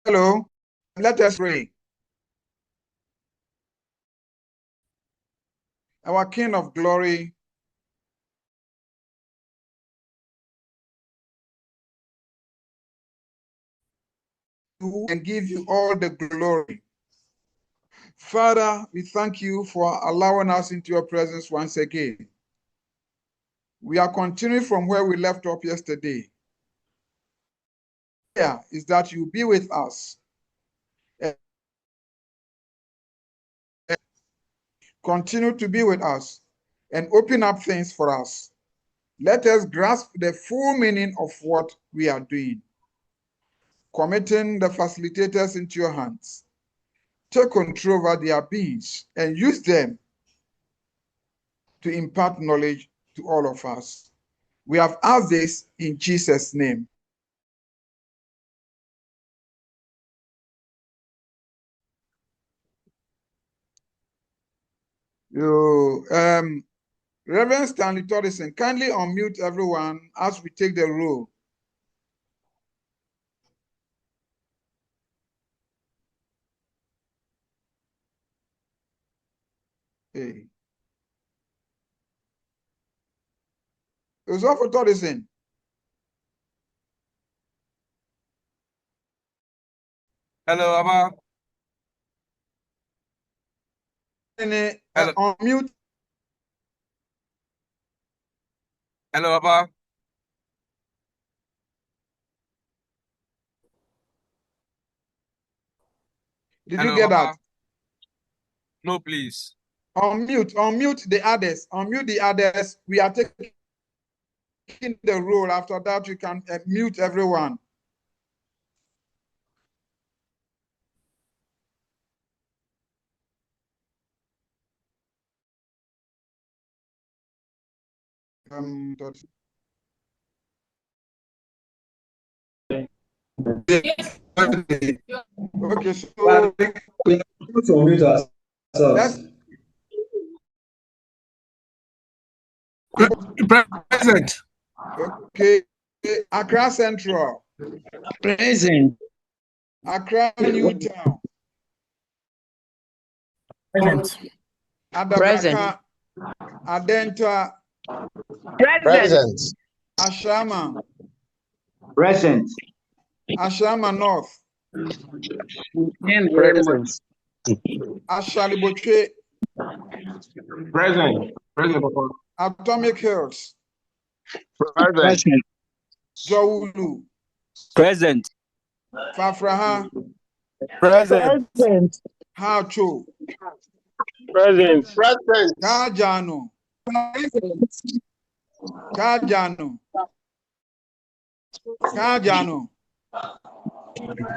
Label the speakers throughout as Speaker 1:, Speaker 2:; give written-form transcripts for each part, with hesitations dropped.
Speaker 1: Hello, let us pray. Our King of glory, and give you all the glory. Father, we thank you for allowing us into your presence once again. We are continuing from where we left off yesterday. Here is that you be with us. Continue to be with us and open up things for us. Let us grasp the full meaning of what we are doing. Committing the facilitators into your hands. Take control over their beings and use them to impart knowledge to all of us. We have asked this in Jesus' name. Reverend Stanley Torrison, kindly unmute everyone as we take the roll. Hey. Osofo Torrison.
Speaker 2: Hello, Abba.
Speaker 1: Unmute.
Speaker 2: Hello, Abba.
Speaker 1: Did you get that?
Speaker 2: No, please.
Speaker 1: Unmute the others. Unmute the others. We are taking the roll. After that, you can mute everyone. Okay, so
Speaker 2: Present.
Speaker 1: Okay, Accra Central.
Speaker 3: Present.
Speaker 1: Accra Newtown.
Speaker 2: Present.
Speaker 1: Adabraka. Adenta.
Speaker 4: Present.
Speaker 1: Ashama.
Speaker 3: Present.
Speaker 1: Ashama North.
Speaker 4: Present.
Speaker 1: Ashaliboche.
Speaker 4: Present. Present.
Speaker 1: Atomic Hills.
Speaker 4: Present.
Speaker 1: Jowulu.
Speaker 3: Present.
Speaker 1: Fafraha.
Speaker 4: Present.
Speaker 1: Hacho.
Speaker 4: Present. Present.
Speaker 1: Kajano. Kajano. Kajano.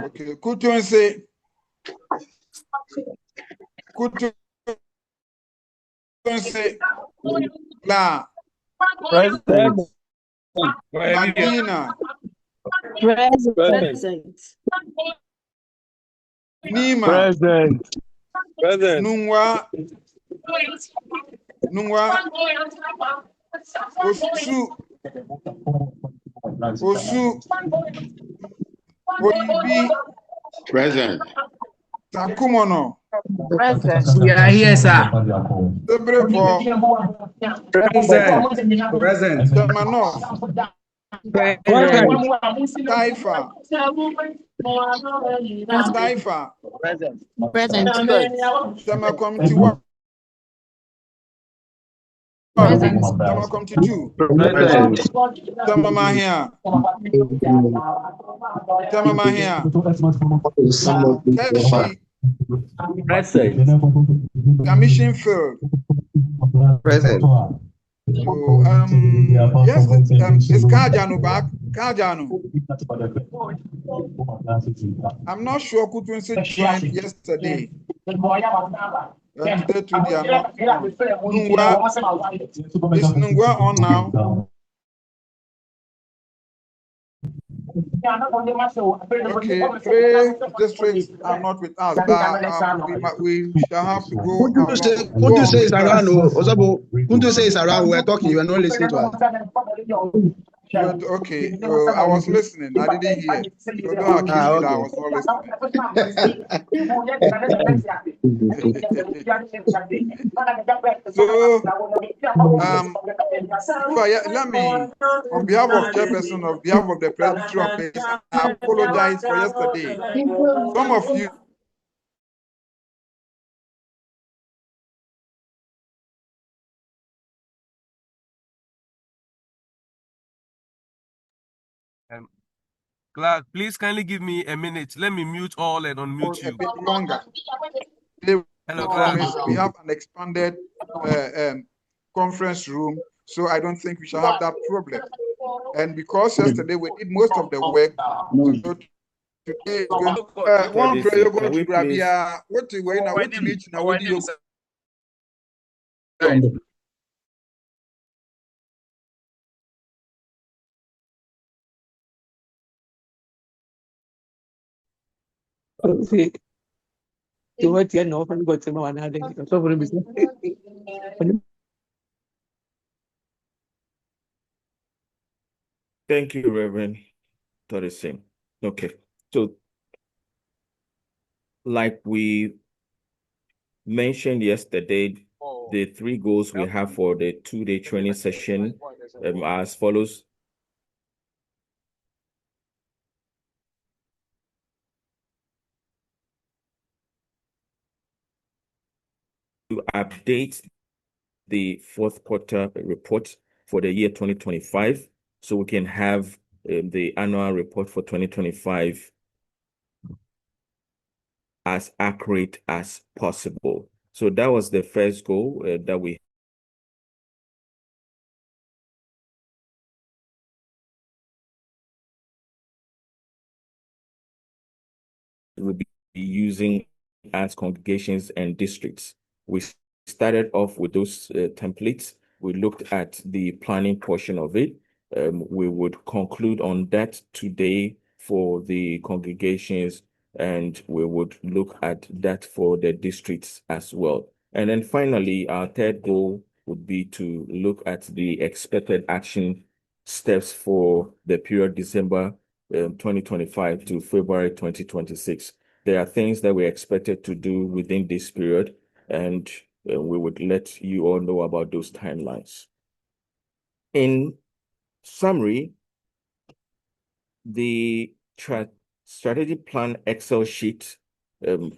Speaker 1: Okay, Kutunse. Kutunse. La.
Speaker 4: Present.
Speaker 1: Madina.
Speaker 4: Present.
Speaker 1: Nima.
Speaker 4: Present. Present.
Speaker 1: Nungwa. Nungwa. Osu. Osu. Oibi.
Speaker 4: Present.
Speaker 1: Takumono.
Speaker 5: Present.
Speaker 3: We are here, sir.
Speaker 1: Sebrepo.
Speaker 3: Present. Present.
Speaker 1: Temano.
Speaker 3: Present.
Speaker 1: Taifa. Taifa.
Speaker 3: Present.
Speaker 5: Present.
Speaker 1: Committee 1.
Speaker 5: Present.
Speaker 1: Committee 2.
Speaker 4: Present.
Speaker 1: Mahia. Mahia. Keshi.
Speaker 3: Present.
Speaker 1: Commission field.
Speaker 4: Present.
Speaker 1: Yes, is Kajano back? Kajano. I'm not sure Kutunse joined yesterday. Today they are not. Is Nungwa on now? Okay, 3 districts are not with us, but we shall have to go.
Speaker 6: Kuntu says around. Kuntu says around. We're talking. You are not listening to us.
Speaker 1: But okay, I was listening. I didn't hear. So don't accuse me that I was not listening. So, let me, on behalf of chairperson, on behalf of the presbytery of this, I apologize for yesterday. Some of you
Speaker 2: Glad, please kindly give me a minute. Let me mute all and unmute
Speaker 1: a
Speaker 2: you.
Speaker 1: bit longer. They
Speaker 2: Hello,
Speaker 1: promise
Speaker 2: Glad.
Speaker 1: we have an expanded conference room, so I don't think we shall have that problem. And because yesterday we did most of the work, so today is going to one prayer you're going to grab here. What you wait now? What you need now? What do you?
Speaker 6: Thank you, Reverend Torreson. Okay, so like we mentioned yesterday, the 3 goals we have for the 2-day training session are as follows. To update the 4th quarter report for the year 2025, so we can have the annual report for 2025 as accurate as possible. So that was the first goal that we will be using as congregations and districts. We started off with those templates. We looked at the planning portion of it. We would conclude on that today for the congregations, and we would look at that for the districts as well. And then finally, our third goal would be to look at the expected action steps for the period December 2025 to February 2026. There are things that we're expected to do within this period, and we would let you all know about those timelines. In summary, the strategy plan Excel sheet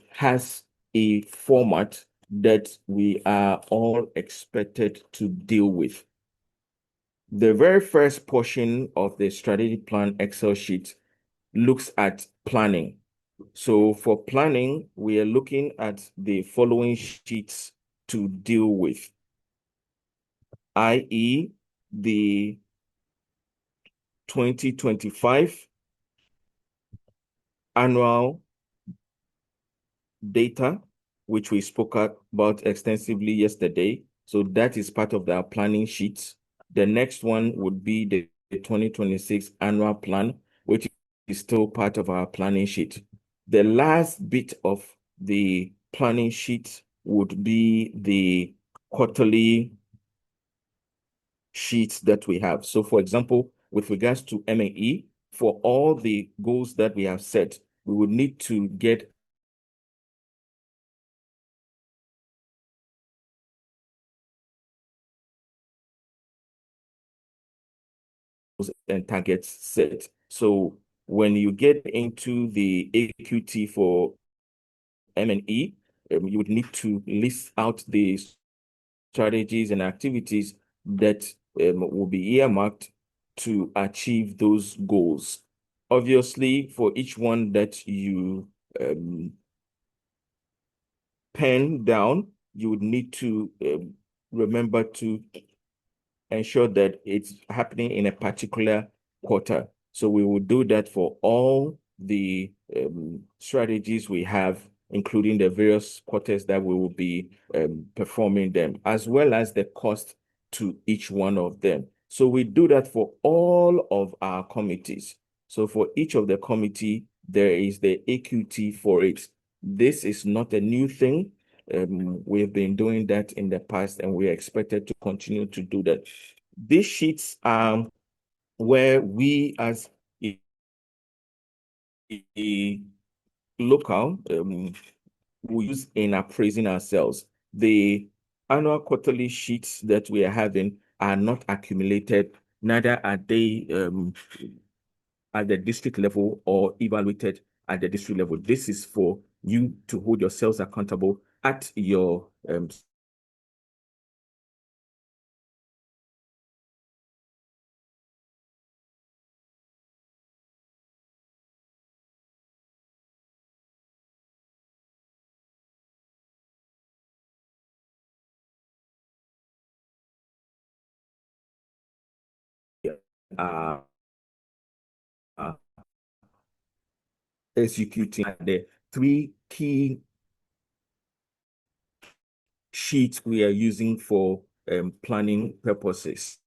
Speaker 6: has a format that we are all expected to deal with. The very first portion of the strategy plan Excel sheet looks at planning. So for planning, we are looking at the following sheets to deal with, i.e. the 2025 annual data, which we spoke about extensively yesterday. So that is part of the planning sheets. The next one would be the 2026 annual plan, which is still part of our planning sheet. The last bit of the planning sheet would be the quarterly sheets that we have. So for example, with regards to M&E, for all the goals that we have set, we would need to get and targets set. So when you get into the AQT for M&E, you would need to list out the strategies and activities that will be earmarked to achieve those goals. Obviously, for each one that you pen down, you would need to remember to ensure that it's happening in a particular quarter. So we will do that for all the strategies we have, including the various quarters that we will be performing them, as well as the cost to each one of them. So we do that for all of our committees. So for each of the committee, there is the AQT for it. This is not a new thing. We've been doing that in the past, and we are expected to continue to do that. These sheets are where we as a local we use in appraising ourselves. The annual quarterly sheets that we are having are not accumulated, neither are they at the district level or evaluated at the district level. This is for you to hold yourselves accountable at your uh, uh, executing the three key sheets we are using for planning purposes.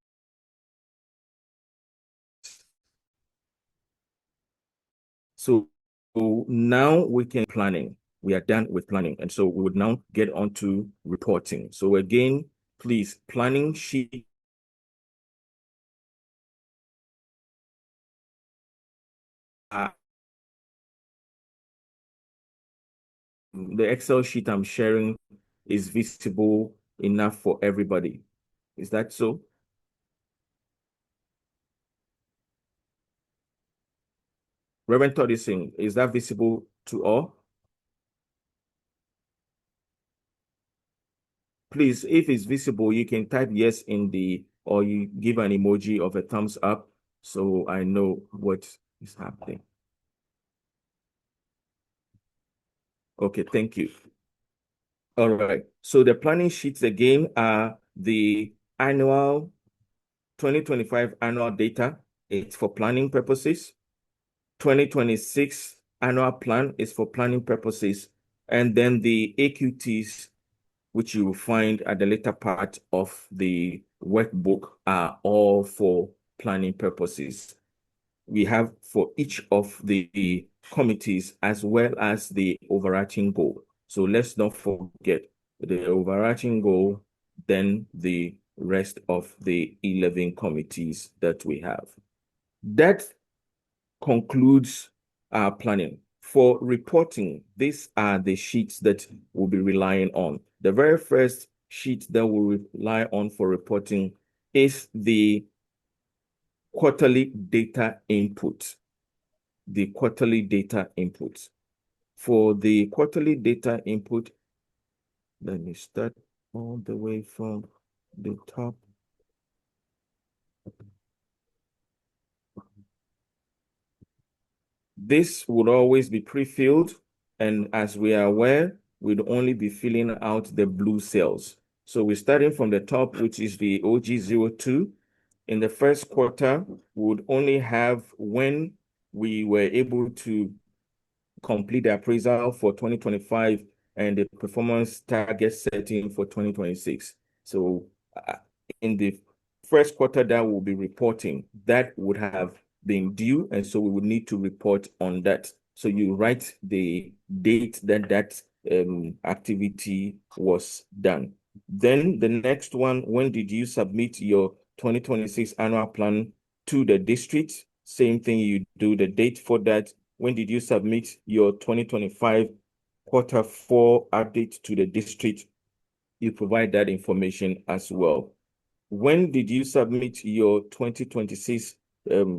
Speaker 6: So now we can planning. We are done with planning. And so we would now get on to reporting. So again, please, planning sheet. The Excel sheet I'm sharing is visible enough for everybody. Is that so? Reverend Todising, is that visible to all? Please, if it's visible, you can type yes in the, or you give an emoji of a thumbs up so I know what is happening. Okay, thank you. All right, so the planning sheets again are the annual 2025 annual data. It's for planning purposes. 2026 annual plan is for planning purposes. And then the AQTs, which you will find at the later part of the workbook, are all for planning purposes. We have for each of the committees as well as the overarching goal. So let's not forget the overarching goal, then the rest of the 11 committees that we have. That concludes our planning. For reporting, these are the sheets that we'll be relying on. The very first sheet that we'll rely on for reporting is the quarterly data input. The quarterly data input. For the quarterly data input, let me start all the way from the top. This would always be pre-filled, and as we are aware, we'd only be filling out the blue cells. So we're starting from the top, which is the OG02. In the first quarter, we would only have when we were able to complete the appraisal for 2025 and the performance target setting for 2026. So in the first quarter that we'll be reporting, that would have been due, and so we would need to report on that. So you write the date that that activity was done. Then the next one, when did you submit your 2026 annual plan to the district? Same thing, you do the date for that. When did you submit your 2025 quarter 4 update to the district? You provide that information as well. When did you submit your 2026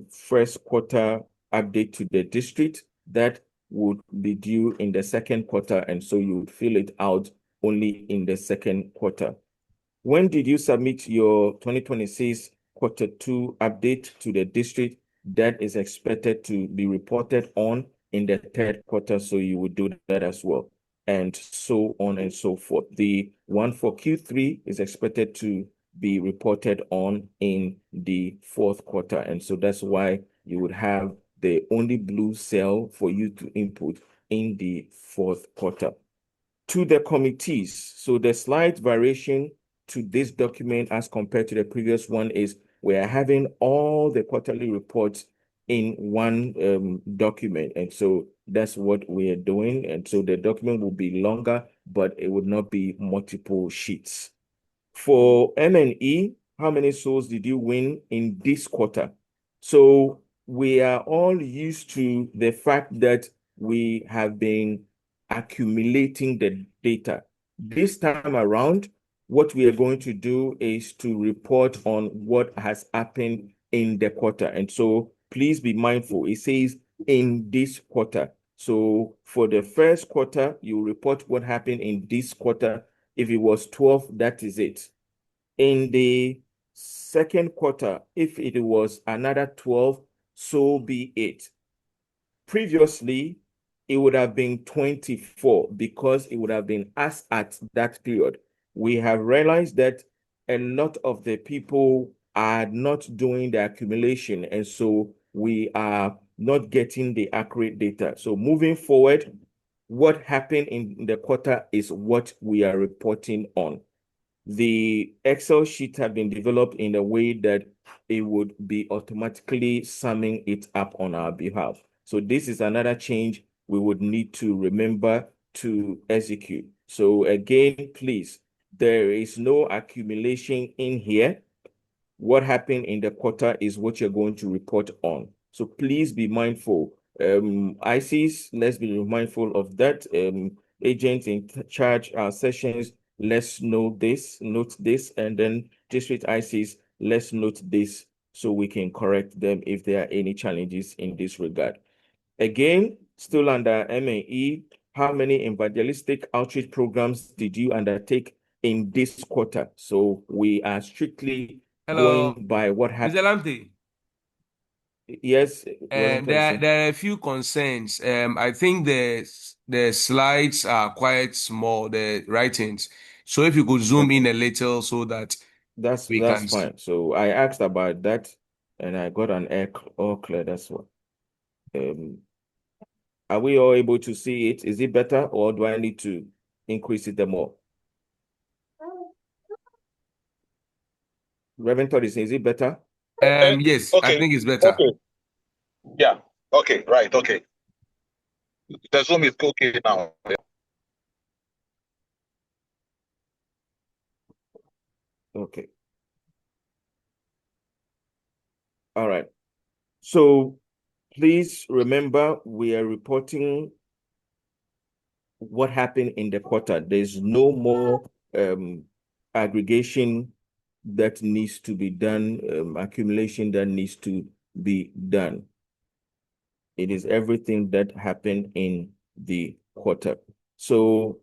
Speaker 6: first quarter update to the district? That would be due in the second quarter, and so you would fill it out only in the second quarter. When did you submit your 2026 quarter 2 update to the district? That is expected to be reported on in the third quarter, so you would do that as well, and so on and so forth. The one for Q3 is expected to be reported on in the fourth quarter, and so that's why you would have the only blue cell for you to input in the fourth quarter. To the committees, so the slight variation to this document as compared to the previous one is we are having all the quarterly reports in one document, and so that's what we are doing. And so the document will be longer, but it would not be multiple sheets. For M&E, how many souls did you win in this quarter? So we are all used to the fact that we have been accumulating the data. This time around, what we are going to do is to report on what has happened in the quarter. And so please be mindful. It says in this quarter. So for the first quarter, you report what happened in this quarter. If it was 12, that is it. In the second quarter, if it was another 12, so be it. Previously, it would have been 24 because it would have been us at that period. We have realized that a lot of the people are not doing the accumulation, and so we are not getting the accurate data. So moving forward, what happened in the quarter is what we are reporting on. The Excel sheet have been developed in a way that it would be automatically summing it up on our behalf. So this is another change we would need to remember to execute. So again, please, there is no accumulation in here. What happened in the quarter is what you're going to report on. So please be mindful. ICs, let's be mindful of that. Agents in charge sessions, let's note this, and then district ICs, let's note this so we can correct them if there are any challenges in this regard. Again, still under M&E, how many evangelistic outreach programs did you undertake in this quarter? So we are strictly going by what happened.
Speaker 2: Mr. Lamte,
Speaker 6: Yes, Reverend Thompson.
Speaker 2: there are a few concerns. I think the slides are quite small, the writings. So if you could zoom in a little so that
Speaker 6: That's
Speaker 2: we can see.
Speaker 6: fine. So I asked about that and I got an all clear. That's what. Are we all able to see it? Is it better or do I need to increase it more? Reverend Thompson, is it better?
Speaker 2: Yes, I think it's better.
Speaker 7: Okay. Yeah. Okay. Right. Okay. The Zoom is okay now.
Speaker 6: Okay. All right. So please remember we are reporting what happened in the quarter. There's no more aggregation that needs to be done, accumulation that needs to be done. It is everything that happened in the quarter. So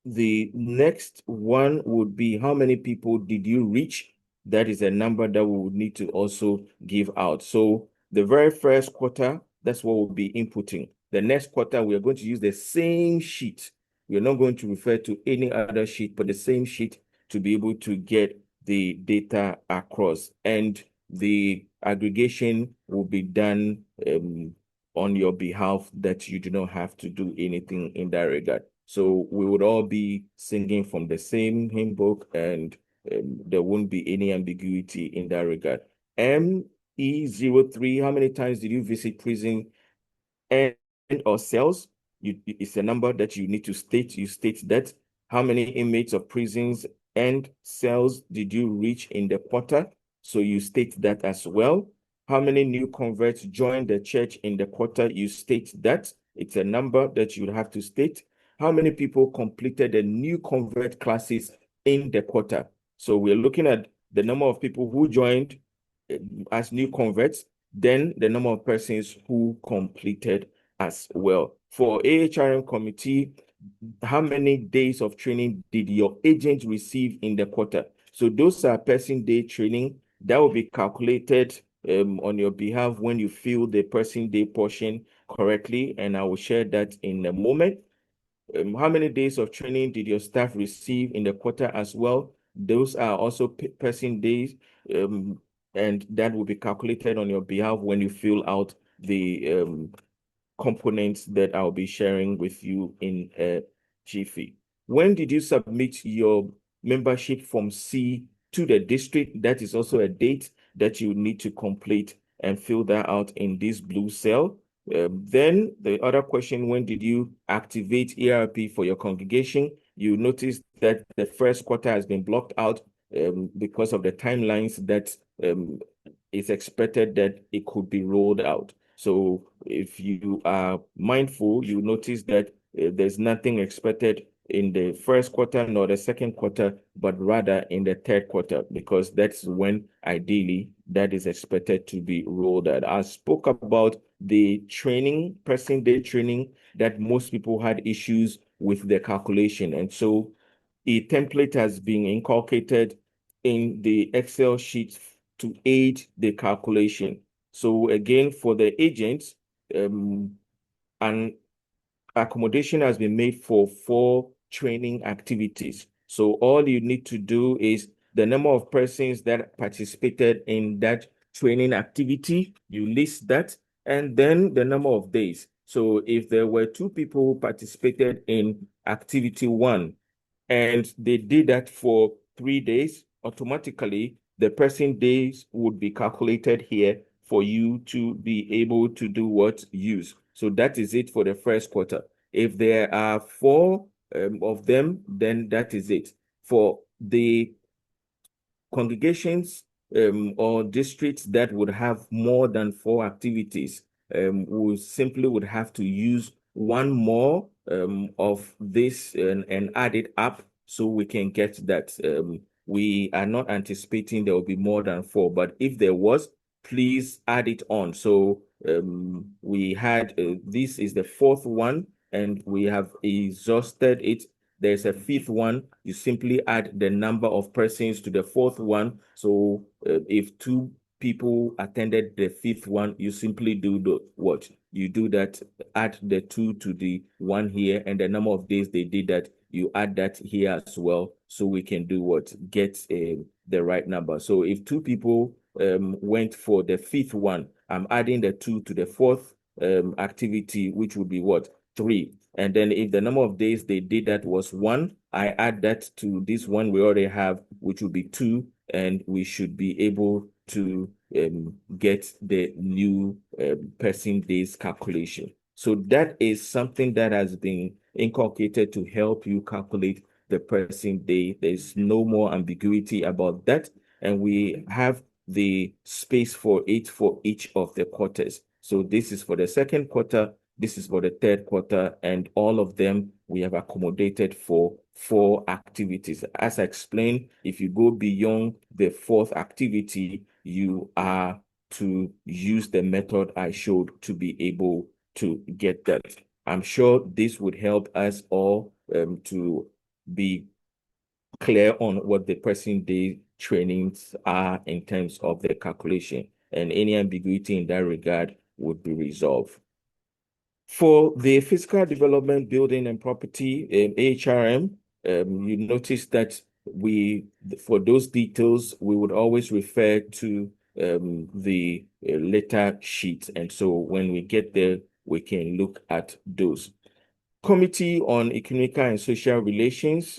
Speaker 6: the next one would be how many people did you reach? That is a number that we would need to also give out. So the very first quarter, that's what we'll be inputting. The next quarter, we are going to use the same sheet. We are not going to refer to any other sheet, but the same sheet to be able to get the data across. And the aggregation will be done on your behalf, that you do not have to do anything in that regard. So we would all be singing from the same hymn book, and there won't be any ambiguity in that regard. ME03, how many times did you visit prison and or cells? It's a number that you need to state. You state that. How many inmates of prisons and cells did you reach in the quarter? So you state that as well. How many new converts joined the church in the quarter? You state that. It's a number that you have to state. How many people completed the new convert classes in the quarter? So we're looking at the number of people who joined as new converts, then the number of persons who completed as well. For AHRM committee, how many days of training did your agent receive in the quarter? So those are person day training that will be calculated on your behalf when you fill the person day portion correctly, and I will share that in a moment. How many days of training did your staff receive in the quarter as well? Those are also person days, and that will be calculated on your behalf when you fill out the components that I'll be sharing with you in a jiffy. When did you submit your membership form C to the district? That is also a date that you need to complete and fill that out in this blue cell. Then the other question, when did you activate ERP for your congregation? You notice that the first quarter has been blocked out because of the timelines that it's expected that it could be rolled out. So if you are mindful, you notice that there's nothing expected in the first quarter nor the second quarter, but rather in the third quarter, because that's when ideally that is expected to be rolled out. I spoke about the training, person day training, that most people had issues with the calculation. And so a template has been inculcated in the Excel sheet to aid the calculation. So again, for the agents, an accommodation has been made for 4 training activities. So all you need to do is the number of persons that participated in that training activity, you list that, and then the number of days. So if there were 2 people who participated in activity 1, and they did that for 3 days, automatically the person days would be calculated here for you to be able to do what? Use. So that is it for the first quarter. If there are 4 of them, then that is it. For the congregations or districts that would have more than 4 activities, we simply would have to use one more of this and add it up so we can get that. We are not anticipating there will be more than 4, but if there was, please add it on. So we had, this is the 4th one, and we have exhausted it. There's a 5th one. You simply add the number of persons to the 4th one. So if 2 people attended the 5th one, you simply do the what? You do that, add the 2 to the 1 here, and the number of days they did that, you add that here as well, so we can do what? Get the right number. So if 2 people went for the 5th one, I'm adding the 2 to the 4th activity, which would be what? 3. And then if the number of days they did that was 1, I add that to this one we already have, which will be 2, and we should be able to get the new person days calculation. So that is something that has been inculcated to help you calculate the person day. There's no more ambiguity about that. And we have the space for it for each of the quarters. So this is for the second quarter, this is for the third quarter, and all of them we have accommodated for 4 activities. As I explained, if you go beyond the 4th activity, you are to use the method I showed to be able to get that. I'm sure this would help us all to be clear on what the person day trainings are in terms of the calculation, and any ambiguity in that regard would be resolved. For the physical development, building and property, HRM, you notice that for those details, we would always refer to the letter sheet. And so when we get there, we can look at those. Committee on Economic and Social Relations,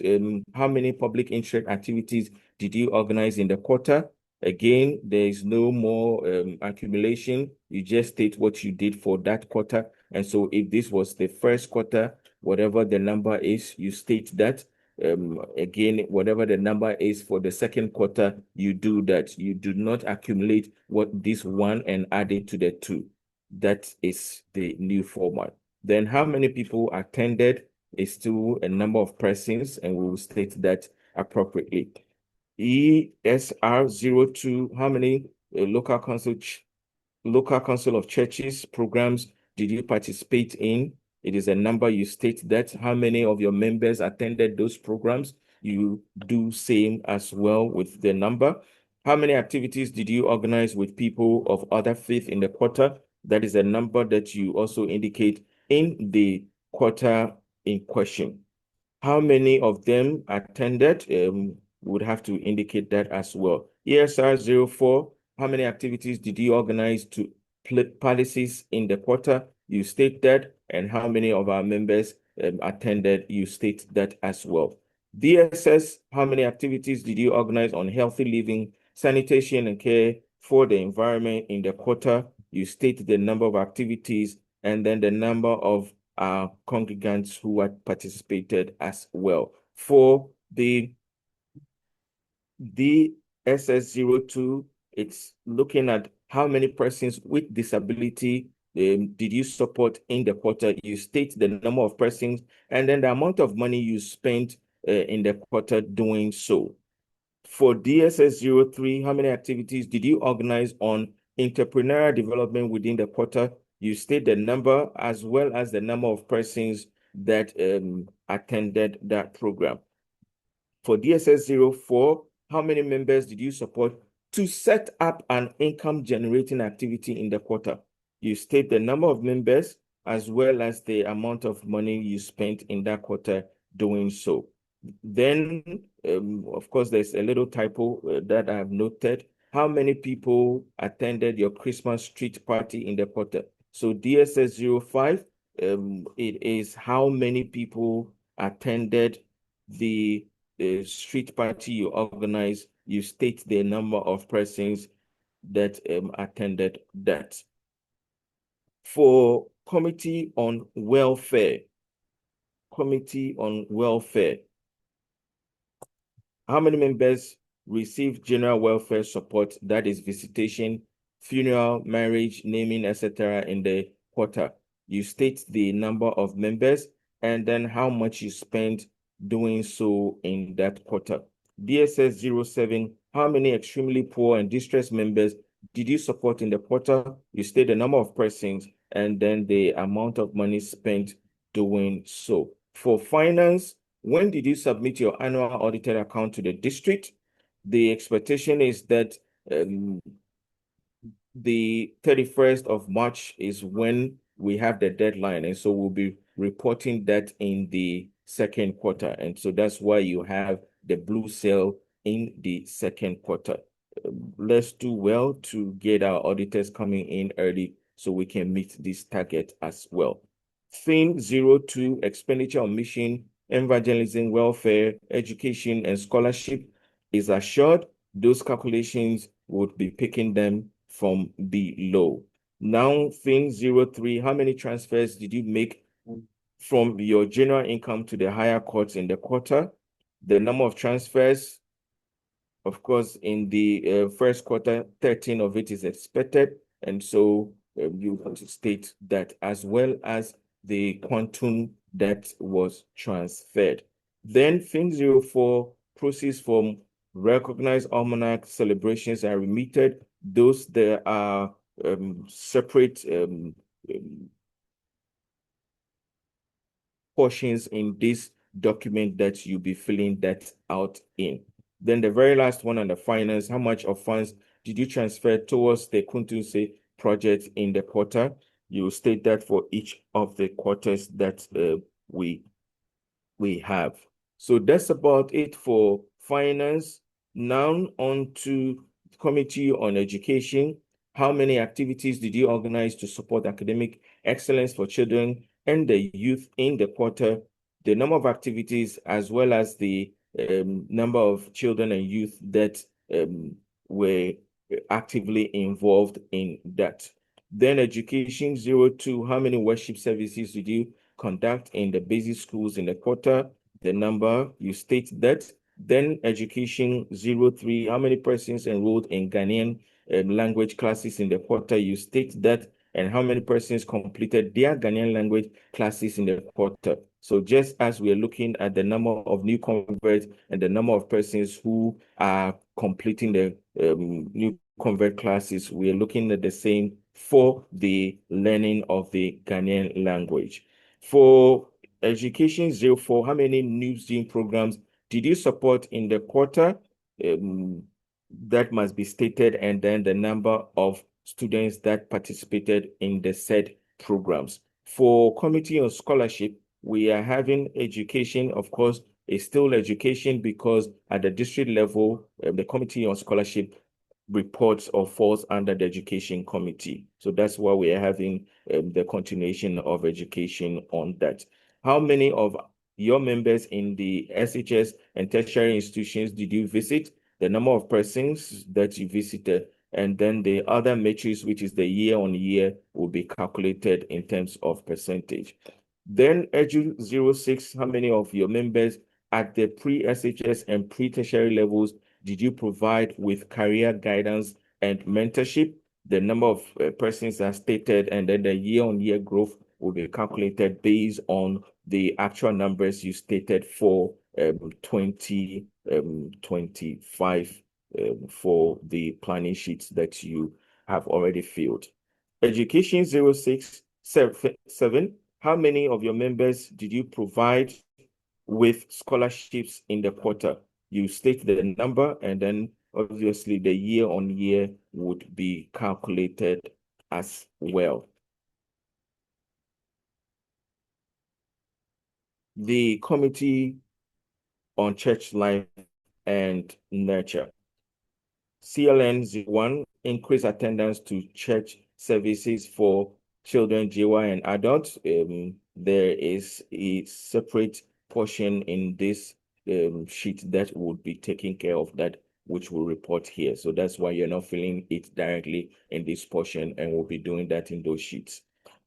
Speaker 6: how many public interest activities did you organize in the quarter? Again, there is no more accumulation. You just state what you did for that quarter. And so if this was the first quarter, whatever the number is, you state that. Again, whatever the number is for the second quarter, you do that. You do not accumulate what this one and add it to the 2. That is the new format. Then how many people attended is still a number of persons, and we will state that appropriately. ESR 02, how many local council of churches programs did you participate in? It is a number. You state that. How many of your members attended those programs? You do same as well with the number. How many activities did you organize with people of other faith in the quarter? That is a number that you also indicate in the quarter in question. How many of them attended? Would have to indicate that as well. ESR 04, how many activities did you organize to policies in the quarter? You state that. And how many of our members attended? You state that as well. DSS, how many activities did you organize on healthy living, sanitation and care for the environment in the quarter? You state the number of activities and then the number of congregants who had participated as well. For the DSS 02, it's looking at how many persons with disability did you support in the quarter. You state the number of persons and then the amount of money you spent in the quarter doing so. For DSS 03, how many activities did you organize on entrepreneurial development within the quarter? You state the number as well as the number of persons that attended that program. For DSS 04, how many members did you support to set up an income generating activity in the quarter? You state the number of members as well as the amount of money you spent in that quarter doing so. Then, of course, there's a little typo that I have noted. How many people attended your Christmas street party in the quarter? So DSS 05, it is how many people attended the street party you organize. You state the number of persons that attended that. For Committee on Welfare, how many members receive general welfare support, that is visitation, funeral, marriage, naming, etc. in the quarter? You state the number of members and then how much you spent doing so in that quarter. DSS 07, how many extremely poor and distressed members did you support in the quarter? You state the number of persons and then the amount of money spent doing so. For finance, when did you submit your annual audited account to the district? The expectation is that the 31st of March is when we have the deadline. And so we'll be reporting that in the second quarter. And so that's why you have the blue cell in the second quarter. Let's do well to get our auditors coming in early so we can meet this target as well. Theme 02, expenditure on mission, evangelism, welfare, education, and scholarship is assured. Those calculations would be picking them from below. Now, theme 03, how many transfers did you make from your general income to the higher courts in the quarter? The number of transfers, of course, in the first quarter, 13 of it is expected. And so you want to state that as well as the quantum that was transferred. Then thing 04, proceeds from recognized almanac celebrations are remitted. Those there are separate portions in this document that you'll be filling that out in. Then the very last one on the finance, how much of funds did you transfer towards the Kuntunse project in the quarter? You state that for each of the quarters that we have. So that's about it for finance. Now on to Committee on Education. How many activities did you organize to support academic excellence for children and the youth in the quarter? The number of activities as well as the number of children and youth that were actively involved in that. Then Education 02, how many worship services did you conduct in the basic schools in the quarter? The number, you state that. Then Education 03, how many persons enrolled in Ghanaian language classes in the quarter? You state that. And how many persons completed their Ghanaian language classes in the quarter? So just as we are looking at the number of new converts and the number of persons who are completing the new convert classes, we are looking at the same for the learning of the Ghanaian language. For Education 04, how many new Zoom programs did you support in the quarter? That must be stated, and then the number of students that participated in the said programs. For Committee on Scholarship, we are having education, of course, is still education because at the district level, the Committee on Scholarship reports or falls under the Education Committee. So that's why we are having the continuation of education on that. How many of your members in the SHS and tertiary institutions did you visit? The number of persons that you visited, and then the other matrix, which is the year on year, will be calculated in terms of percentage. Then Edu 06, how many of your members at the pre-SHS and pre-tertiary levels did you provide with career guidance and mentorship. The number of persons are stated, and then the year-on-year growth will be calculated based on the actual numbers you stated for 2025 for the planning sheets that you have already filled. Education 067, how many of your members did you provide with scholarships in the quarter? You state the number, and then obviously the year-on-year would be calculated as well. The Committee on Church Life and Nurture. CLN 01, increase attendance to church services for children, JY, and adults. There is a separate portion in this sheet that would be taking care of that, which will report here. So that's why you're not filling it directly in this portion, and we'll be doing that in those sheets.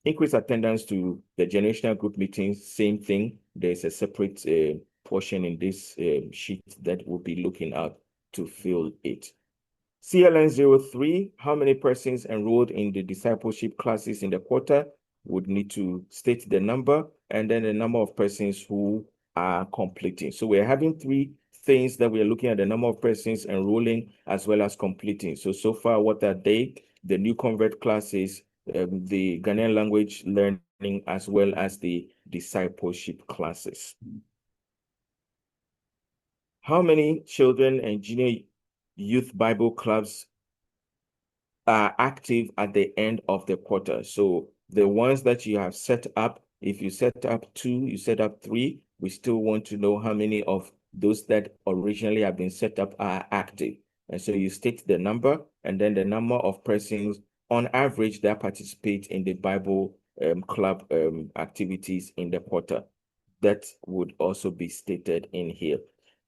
Speaker 6: Increase attendance to the generational group meetings, same thing. There's a separate portion in this sheet that we'll be looking at to fill it. CLN 03, how many persons enrolled in the discipleship classes in the quarter? Would need to state the number, and then the number of persons who are completing. So we're having three things that we're looking at: the number of persons enrolling as well as completing. So far, what are they? The new convert classes, the Ghanaian language learning, as well as the discipleship classes. How many children and junior youth Bible clubs are active at the end of the quarter? So the ones that you have set up, if you set up 2, you set up 3, we still want to know how many of those that originally have been set up are active. And so you state the number, and then the number of persons on average that participate in the Bible club activities in the quarter. That would also be stated in here.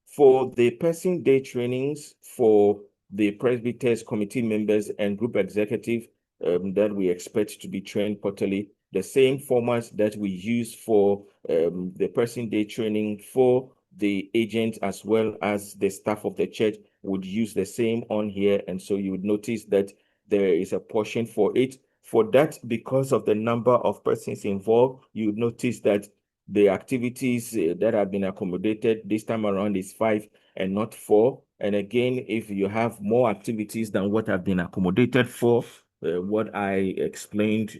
Speaker 6: For the person day trainings for the presbyters, committee members, and group executive that we expect to be trained quarterly, the same format that we use for the person day training for the agent as well as the staff of the church would use the same on here. And so you would notice that there is a portion for it. For that, because of the number of persons involved, you would notice that the activities that have been accommodated this time around is 5 and not 4. And again, if you have more activities than what have been accommodated for, what I explained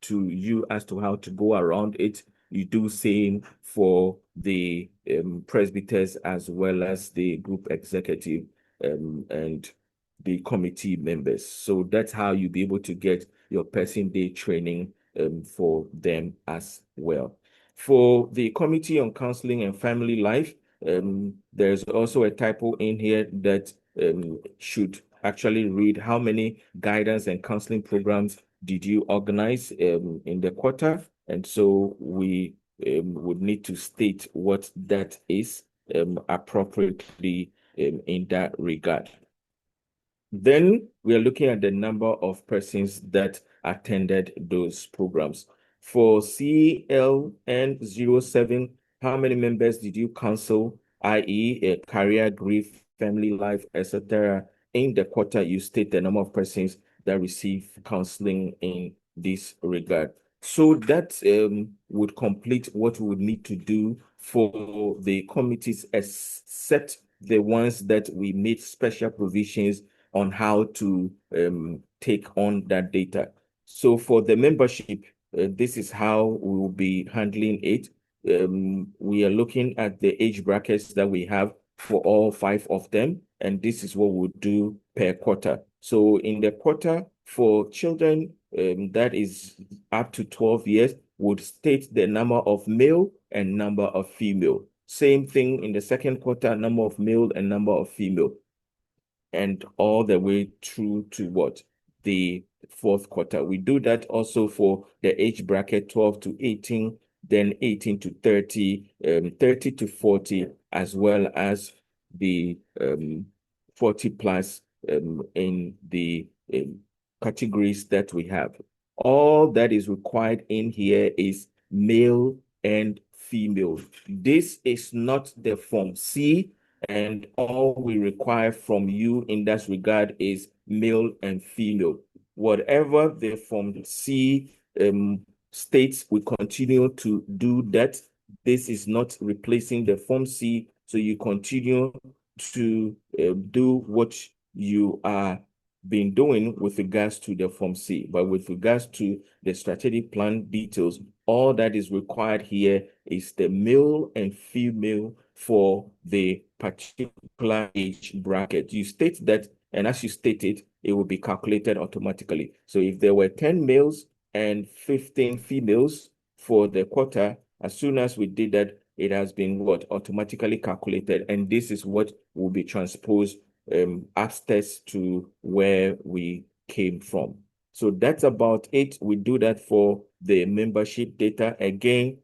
Speaker 6: to you as to how to go around it, you do same for the presbyters as well as the group executive and the committee members. So that's how you'll be able to get your person day training for them as well. For the Committee on Counseling and Family Life, there's also a typo in here that should actually read, how many guidance and counseling programs did you organize in the quarter? And so we would need to state what that is appropriately in that regard. Then we are looking at the number of persons that attended those programs. For CLN 07, how many members did you counsel, i.e. career, grief, family life, etc. In the quarter, you state the number of persons that receive counseling in this regard. So that would complete what we would need to do for the committees, except the ones that we made special provisions on how to take on that data. So for the membership, this is how we will be handling it. We are looking at the age brackets that we have for all 5 of them, and this is what we'll do per quarter. So in the quarter for children that is up to 12 years, would state the number of male and number of female. Same thing in the second quarter, number of male and number of female. And all the way through to what? The fourth quarter. We do that also for the age bracket 12 to 18, then 18 to 30, 30 to 40, as well as the 40 plus in the categories that we have. All that is required in here is male and female. This is not the form C, and all we require from you in that regard is male and female. Whatever the Form C states, we continue to do that. This is not replacing the Form C, so you continue to do what you are been doing with regards to the Form C. But with regards to the strategic plan details, all that is required here is the male and female for the particular age bracket. You state that, and as you state it, it will be calculated automatically. So if there were 10 males and 15 females for the quarter, as soon as we did that, it has been what automatically calculated, and this is what will be transposed upstairs to where we came from. So that's about it. We do that for the membership data. Again,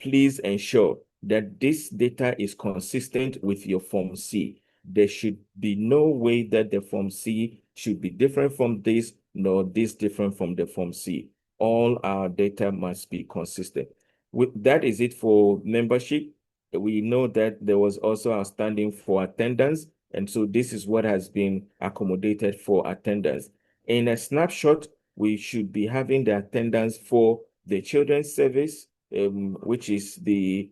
Speaker 6: please ensure that this data is consistent with your Form C. There should be no way that the Form C should be different from this, nor this different from the Form C. All our data must be consistent. That is it for membership. We know that there was also outstanding for attendance, and so this is what has been accommodated for attendance. In a snapshot, we should be having the attendance for the children's service, which is the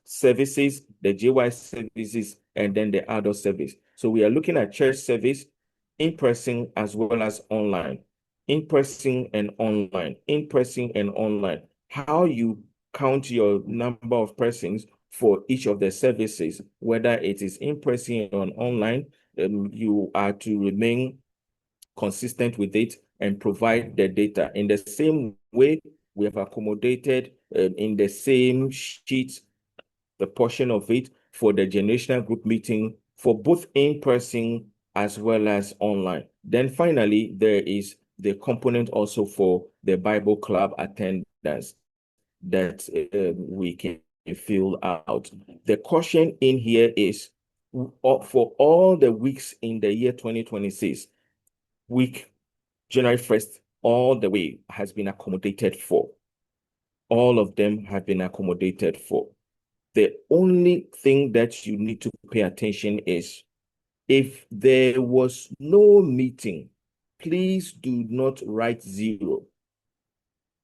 Speaker 6: services, the GY services, and then the adult service. So we are looking at church service in person as well as online, in person and online, in person and online. How you count your number of persons for each of the services, whether it is in person or online, you are to remain consistent with it and provide the data. In the same way, we have accommodated in the same sheet, the portion of it for the generational group meeting for both in person as well as online. Then finally, there is the component also for the Bible club attendance that we can fill out. The caution in here is for all the weeks in the year 2026, week January 1st, all the way has been accommodated for. All of them have been accommodated for. The only thing that you need to pay attention is if there was no meeting, please do not write 0.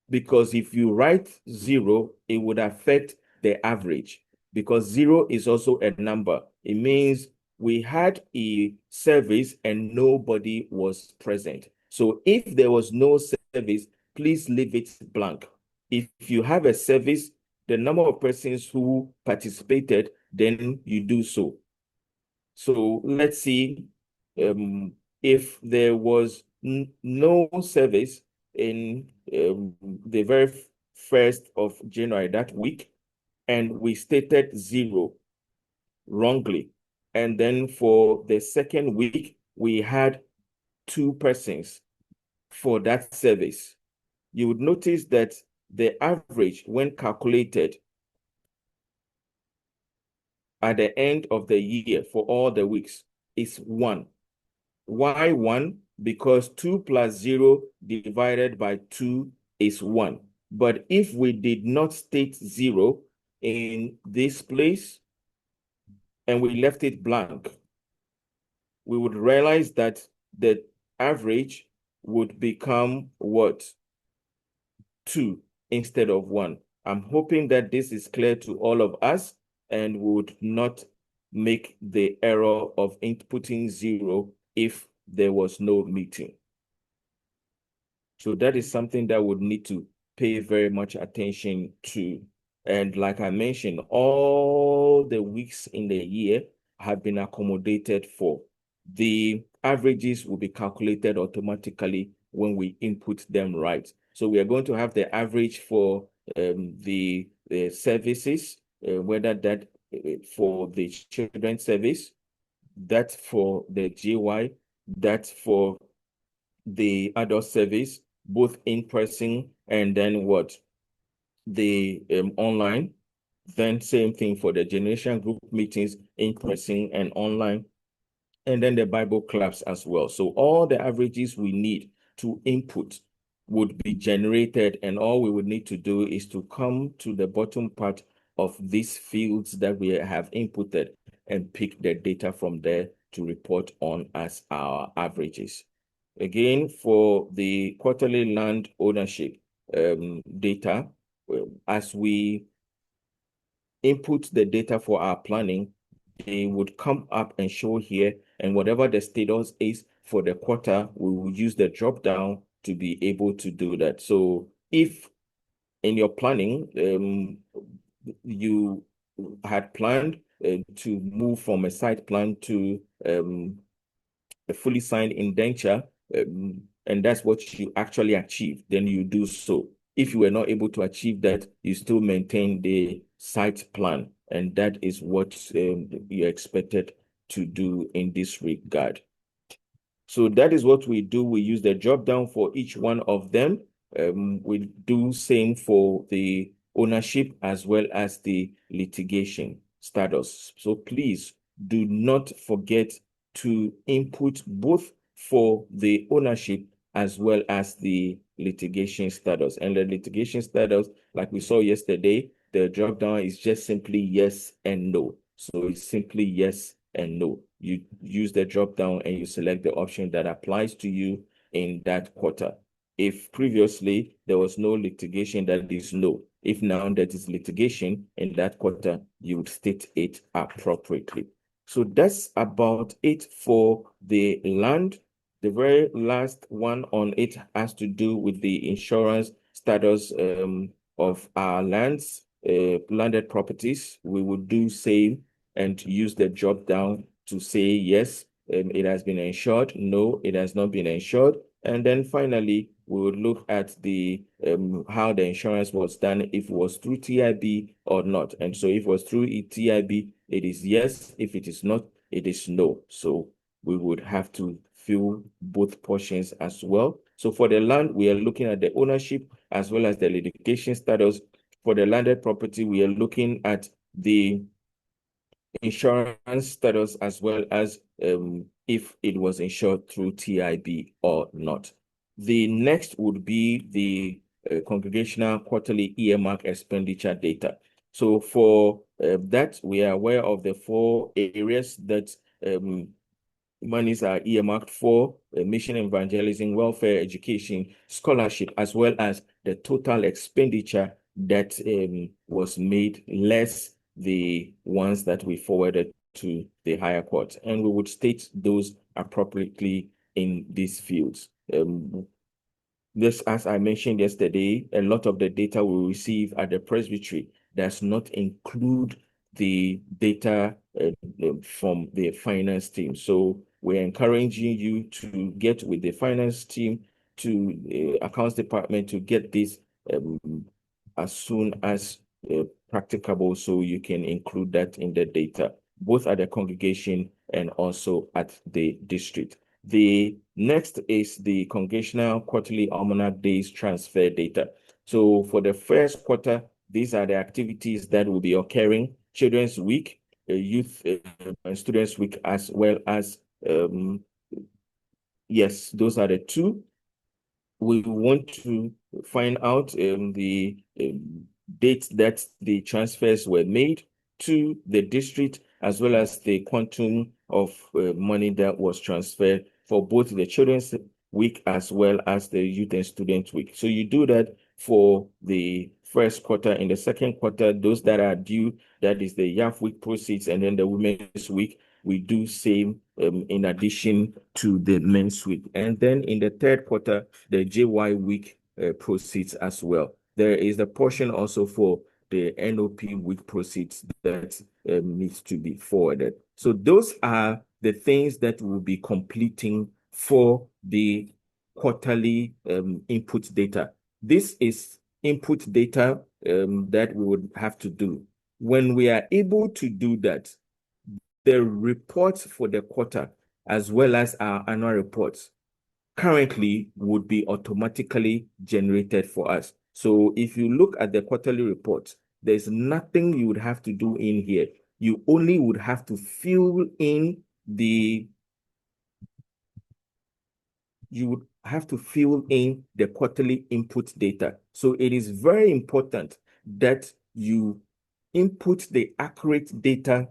Speaker 6: Because if you write 0, it would affect the average. Because 0 is also a number. It means we had a service and nobody was present. So if there was no service, please leave it blank. If you have a service, the number of persons who participated, then you do so. So let's see if there was no service in the very 1st of January that week, and we stated 0 wrongly. And then for the second week, we had 2 persons for that service. You would notice that the average, when calculated at the end of the year for all the weeks, is 1. Why 1? Because 2 plus 0 divided by 2 is 1. But if we did not state 0 in this place and we left it blank, we would realize that the average would become what? 2 instead of 1. I'm hoping that this is clear to all of us and would not make the error of inputting 0 if there was no meeting. So that is something that would need to pay very much attention to. And like I mentioned, all the weeks in the year have been accommodated for. The averages will be calculated automatically when we input them right. So we are going to have the average for the services, whether that for the children's service, that's for the GY, that's for the adult service, both in person and then what? The online. Then same thing for the generation group meetings, in person and online. And then the Bible clubs as well. So all the averages we need to input would be generated, and all we would need to do is to come to the bottom part of these fields that we have inputted and pick the data from there to report on as our averages. Again, for the quarterly land ownership data, as we input the data for our planning, they would come up and show here, and whatever the status is for the quarter, we will use the drop down to be able to do that. So if in your planning, you had planned to move from a site plan to a fully signed indenture, and that's what you actually achieved, then you do so. If you were not able to achieve that, you still maintain the site plan, and that is what you're expected to do in this regard. So that is what we do. We use the drop down for each one of them. We do same for the ownership as well as the litigation status. So please do not forget to input both for the ownership as well as the litigation status. And the litigation status, like we saw yesterday, the drop down is just simply yes and no. So it's simply yes and no. You use the drop down and you select the option that applies to you in that quarter. If previously there was no litigation, that is no. If now there is litigation in that quarter, you would state it appropriately. So that's about it for the land. The very last one on it has to do with the insurance status of our lands, landed properties. We would do same and use the drop down to say yes, it has been insured, no, it has not been insured. And then finally, we would look at the how the insurance was done, if it was through TIB or not. And so if it was through TIB, it is yes. If it is not, it is no. So we would have to fill both portions as well. So for the land, we are looking at the ownership as well as the litigation status. For the landed property, we are looking at the insurance status as well as if it was insured through TIB or not. The next would be the congregational quarterly earmark expenditure data. So for that, we are aware of the 4 areas that monies are earmarked for: mission, evangelism, welfare, education, scholarship, as well as the total expenditure that was made less the ones that we forwarded to the higher court. And we would state those appropriately in these fields. This, as I mentioned yesterday, a lot of the data we receive at the presbytery does not include the data from the finance team. So we're encouraging you to get with the finance team, to the accounts department, to get this as soon as practicable, so you can include that in the data, both at the congregation and also at the district. The next is the Congregational Quarterly Almanac Days Transfer Data. So for the first quarter, these are the activities that will be occurring: Children's Week, Youth and Students Week, as well as, yes, those are the 2. We want to find out the dates that the transfers were made to the district, as well as the quantum of money that was transferred for both the Children's Week as well as the Youth and Student Week. So you do that for the first quarter. In the second quarter, those that are due, that is the YAF Week proceeds, and then the Women's Week, we do same in addition to the Men's Week. And then in the third quarter, the JY Week proceeds as well. There is a portion also for the NOP Week proceeds that needs to be forwarded. So those are the things that we'll be completing for the quarterly input data. This is input data that we would have to do. When we are able to do that, the reports for the quarter, as well as our annual reports, currently would be automatically generated for us. So if you look at the quarterly reports, there's nothing you would have to do in here. You only would have to fill in the quarterly input data. So it is very important that you input the accurate data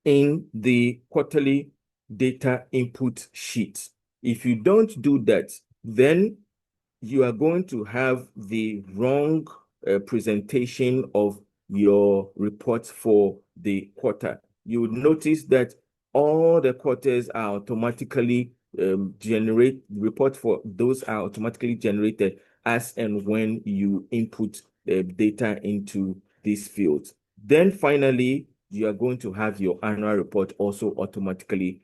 Speaker 6: in the quarterly data input sheet. If you don't do that, then you are going to have the wrong presentation of your report for the quarter. You would notice that all the quarters are automatically report for those are automatically generated as and when you input the data into these fields. Then finally, you are going to have your annual report also automatically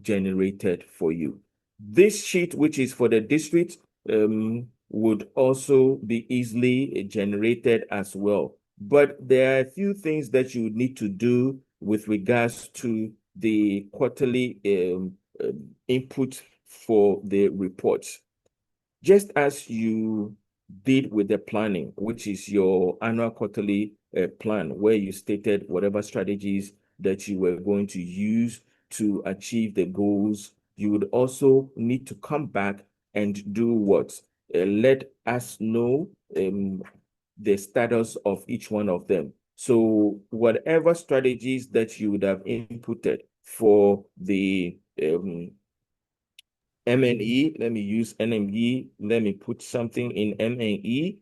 Speaker 6: generated for you. This sheet, which is for the district, would also be easily generated as well. But there are a few things that you need to do with regards to the quarterly input for the reports. Just as you did with the planning, which is your annual quarterly plan, where you stated whatever strategies that you were going to use to achieve the goals, you would also need to come back and do what? Let us know the status of each one of them. So whatever strategies that you would have inputted for the MNE, let me use NME, let me put something in MNE.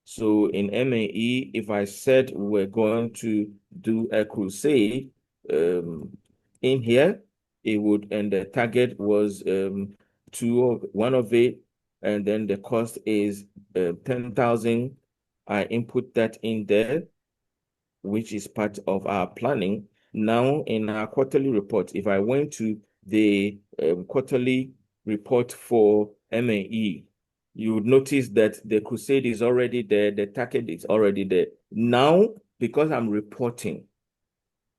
Speaker 6: So in MNE, if I said we're going to do a crusade in here, it would, and the target was one of it, and then the cost is 10,000. I input that in there, which is part of our planning. Now in our quarterly report, if I went to the quarterly report for MAE, you would notice that the crusade is already there, the target is already there. Now, because I'm reporting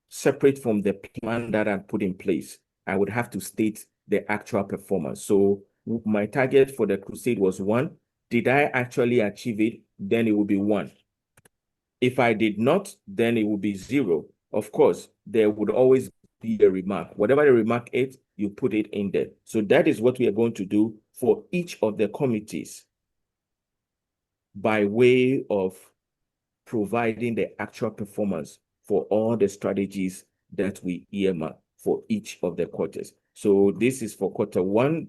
Speaker 6: separate from the plan that I put in place, I would have to state the actual performance. So my target for the crusade was 1. Did I actually achieve it? Then it will be 1. If I did not, then it will be 0. Of course, there would always be a remark. Whatever the remark is, you put it in there. So that is what we are going to do for each of the committees by way of providing the actual performance for all the strategies that we earmark for each of the quarters. So this is for quarter 1.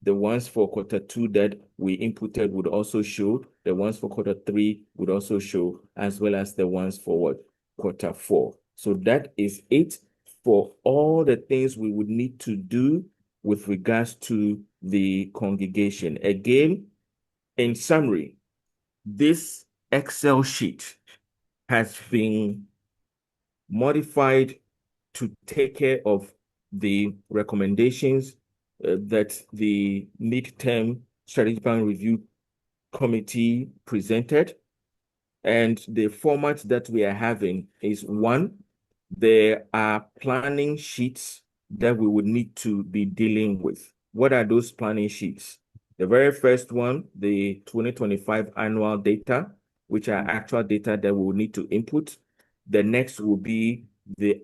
Speaker 6: The ones for quarter 2 that we inputted would also show. The ones for quarter 3 would also show, as well as the ones for what? Quarter 4. So that is it for all the things we would need to do with regards to the congregation. Again, in summary, this Excel sheet has been modified to take care of the recommendations that the midterm strategic plan review committee presented. And the format that we are having is 1, there are planning sheets that we would need to be dealing with. What are those planning sheets? The very first one, the 2025 annual data, which are actual data that we will need to input. The next will be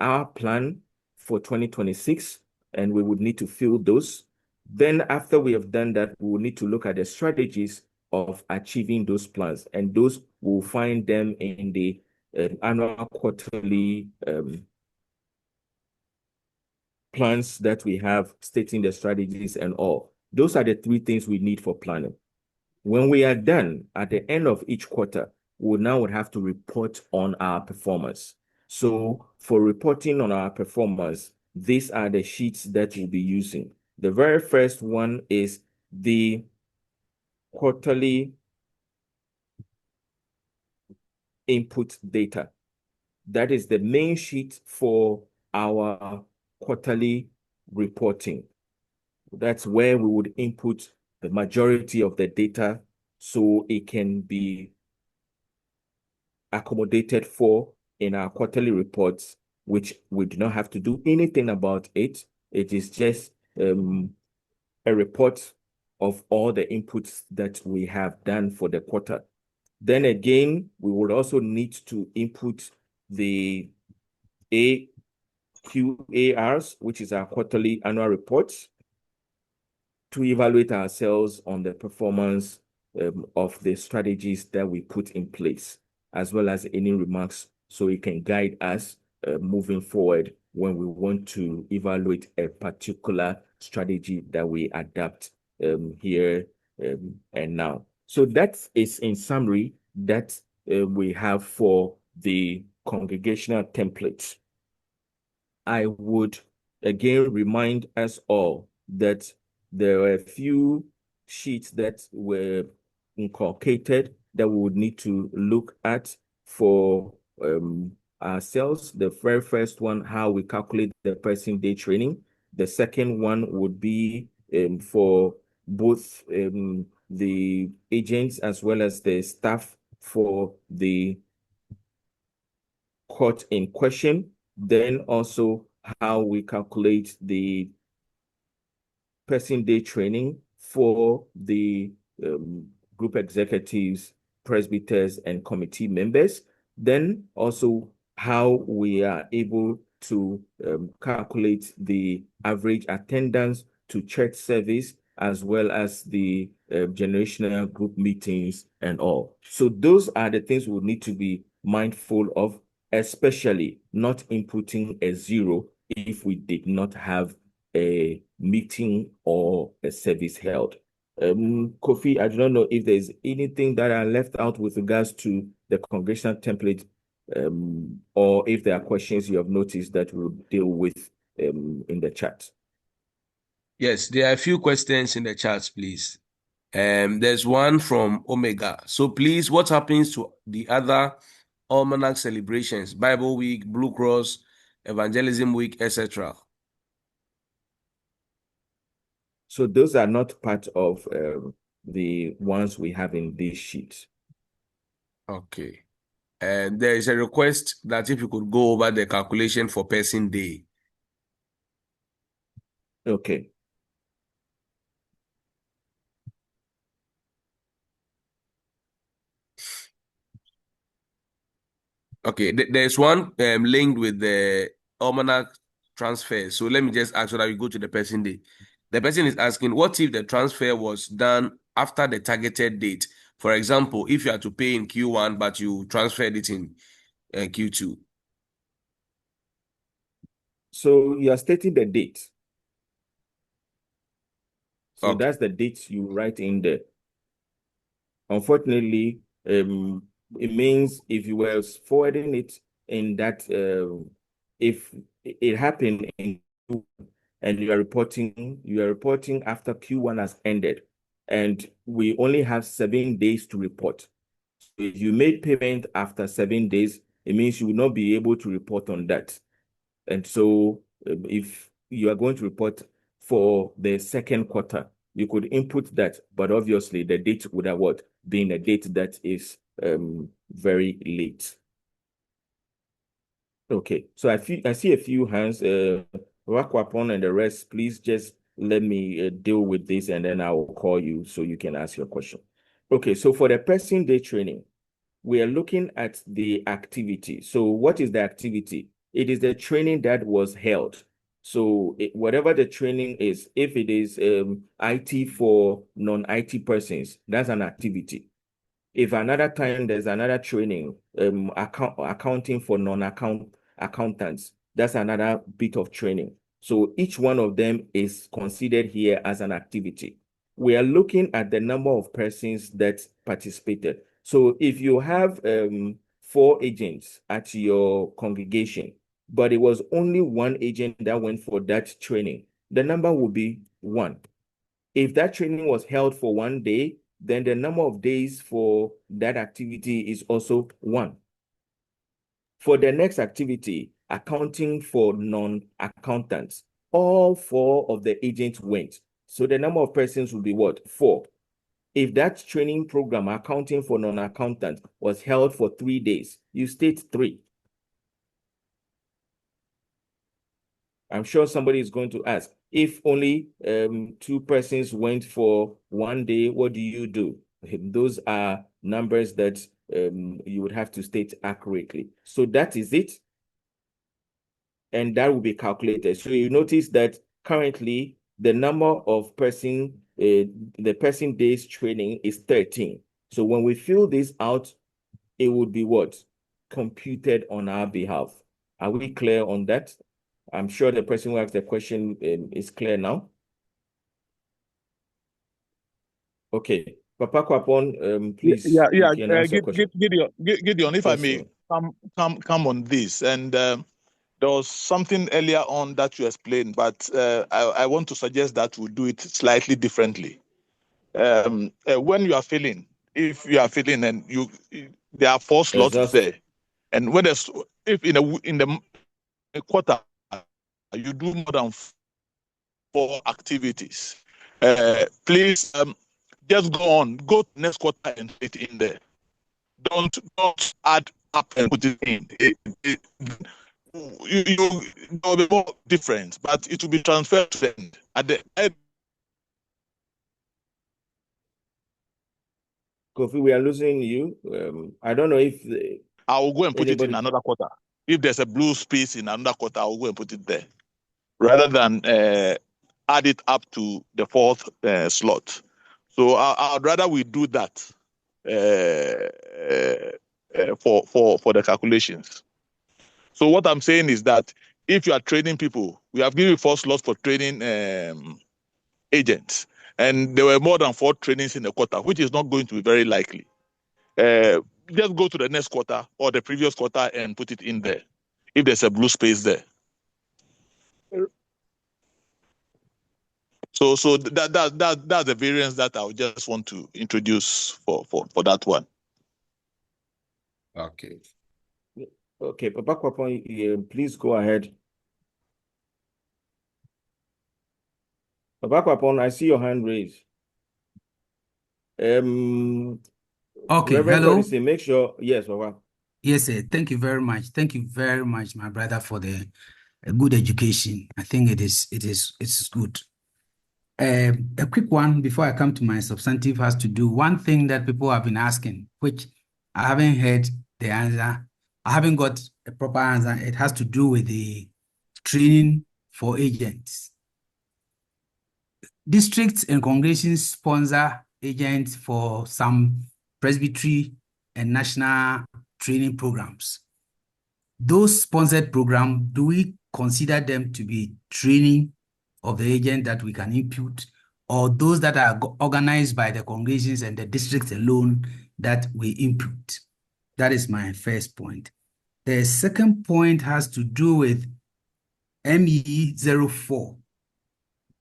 Speaker 6: our plan for 2026, and we would need to fill those. Then after we have done that, we will need to look at the strategies of achieving those plans, and those we'll find them in the annual quarterly plans that we have stating the strategies and all. Those are the 3 things we need for planning. When we are done at the end of each quarter, we now would have to report on our performance. So for reporting on our performance, these are the sheets that we'll be using. The very first one is the quarterly input data. That is the main sheet for our quarterly reporting. That's where we would input the majority of the data so it can be accommodated for in our quarterly reports, which we do not have to do anything about it. It is just a report of all the inputs that we have done for the quarter. Then again, we would also need to input the AQARs, which is our quarterly annual reports, to evaluate ourselves on the performance of the strategies that we put in place, as well as any remarks so it can guide us moving forward when we want to evaluate a particular strategy that we adapt here and now. So that is, in summary, that we have for the congregational template. I would again remind us all that there are a few sheets that were inculcated that we would need to look at for ourselves. The very first one, how we calculate the person day training. The second one would be for both the agents as well as the staff for the court in question. Then also how we calculate the person day training for the group executives, presbyters, and committee members. Then also how we are able to calculate the average attendance to church service, as well as the generational group meetings and all. So those are the things we need to be mindful of, especially not inputting a 0 if we did not have a meeting or a service held. Kofi, I do not know if there's anything that I left out with regards to the congregational template, or if there are questions you have noticed that we'll deal with in the chat.
Speaker 2: Yes, there are a few questions in the chat, please. There's one from Omega. So please, what happens to the other almanac celebrations, Bible Week, Blue Cross, Evangelism Week, etc.?
Speaker 6: So those are not part of the ones we have in this sheet.
Speaker 2: Okay. And there is a request that if you could go over the calculation for person day.
Speaker 6: Okay.
Speaker 2: Okay, there's one linked with the almanac transfer. So let me just ask so that we go to the person day. The person is asking, what if the transfer was done after the targeted date? For example, if you are to pay in Q1, but you transferred it in Q2.
Speaker 6: So you are stating the date. So
Speaker 2: Okay.
Speaker 6: that's the date you write in there. Unfortunately, it means if you were forwarding it in that, if it happened in Q1 and you are reporting after Q1 has ended, and we only have 7 days to report. So if you made payment after 7 days, it means you will not be able to report on that. And so if you are going to report for the second quarter, you could input that, but obviously the date would have what? Been a date that is very late. Okay, so I see a few hands, Rakwapon and the rest. Please just let me deal with this, and then I will call you so you can ask your question. Okay, so for the person day training, we are looking at the activity. So what is the activity? It is the training that was held. So whatever the training is, if it is IT for non-IT persons, that's an activity. If another time there's another training, accounting for accountants, that's another bit of training. So each one of them is considered here as an activity. We are looking at the number of persons that participated. So if you have 4 agents at your congregation, but it was only 1 agent that went for that training, the number will be 1. If that training was held for 1 day, then the number of days for that activity is also 1. For the next activity, accounting for non-accountants, all 4 of the agents went. So the number of persons will be what? 4. If that training program, accounting for non-accountants, was held for 3 days, you state 3. I'm sure somebody is going to ask, if only 2 persons went for 1 day, what do you do? Those are numbers that you would have to state accurately. So that is it. And that will be calculated. So you notice that currently the number of the person days training is 13. So when we fill this out, it would be what? computed on our behalf. Are we clear on that? I'm sure the person who asked the question is clear now. Okay. Papa Kwapon, please, you can answer your question.
Speaker 7: Gideon, if I
Speaker 6: Yes,
Speaker 7: may
Speaker 6: sir.
Speaker 7: come on this, and there was something earlier on that you explained, but I want to suggest that we do it slightly differently. When you are filling, if you are filling, and there are 4 slots
Speaker 6: Exhaust.
Speaker 7: there, and when there's, if in the quarter you do more than 4 activities, please just go to next quarter and put it in there. Don't add up and put it in. There will be more difference, but it will be transferred to the end. At the end,
Speaker 6: Kofi, we are losing you. I don't know if
Speaker 7: I will go and put it in
Speaker 6: anybody.
Speaker 7: another quarter. If there's a blue space in another quarter, I will go and put it there, rather than add it up to the 4th slot. So I'd rather we do that for the calculations. So what I'm saying is that if you are training people, we have given 4 slots for training agents, and there were more than 4 trainings in the quarter, which is not going to be very likely. Just go to the next quarter or the previous quarter and put it in there, if there's a blue space there. So that's the variance that I would just want to introduce for that one.
Speaker 2: Okay.
Speaker 6: Okay, Papa Kwapon, please go ahead. Papa Kwapon, I see your hand raised.
Speaker 8: Okay,
Speaker 6: Reverend
Speaker 8: hello.
Speaker 6: Odyssey, make sure. Yes, Papa.
Speaker 8: Yes, sir. Thank you very much. Thank you very much, my brother, for the good education. I think it's good. A quick one before I come to my substantive has to do one thing that people have been asking, which I haven't heard the answer. I haven't got a proper answer. It has to do with the training for agents. Districts and congregations sponsor agents for some presbytery and national training programs. Those sponsored programs, do we consider them to be training of the agent that we can impute, or those that are organized by the congregations and the districts alone that we impute? That is my first point. The second point has to do with ME04.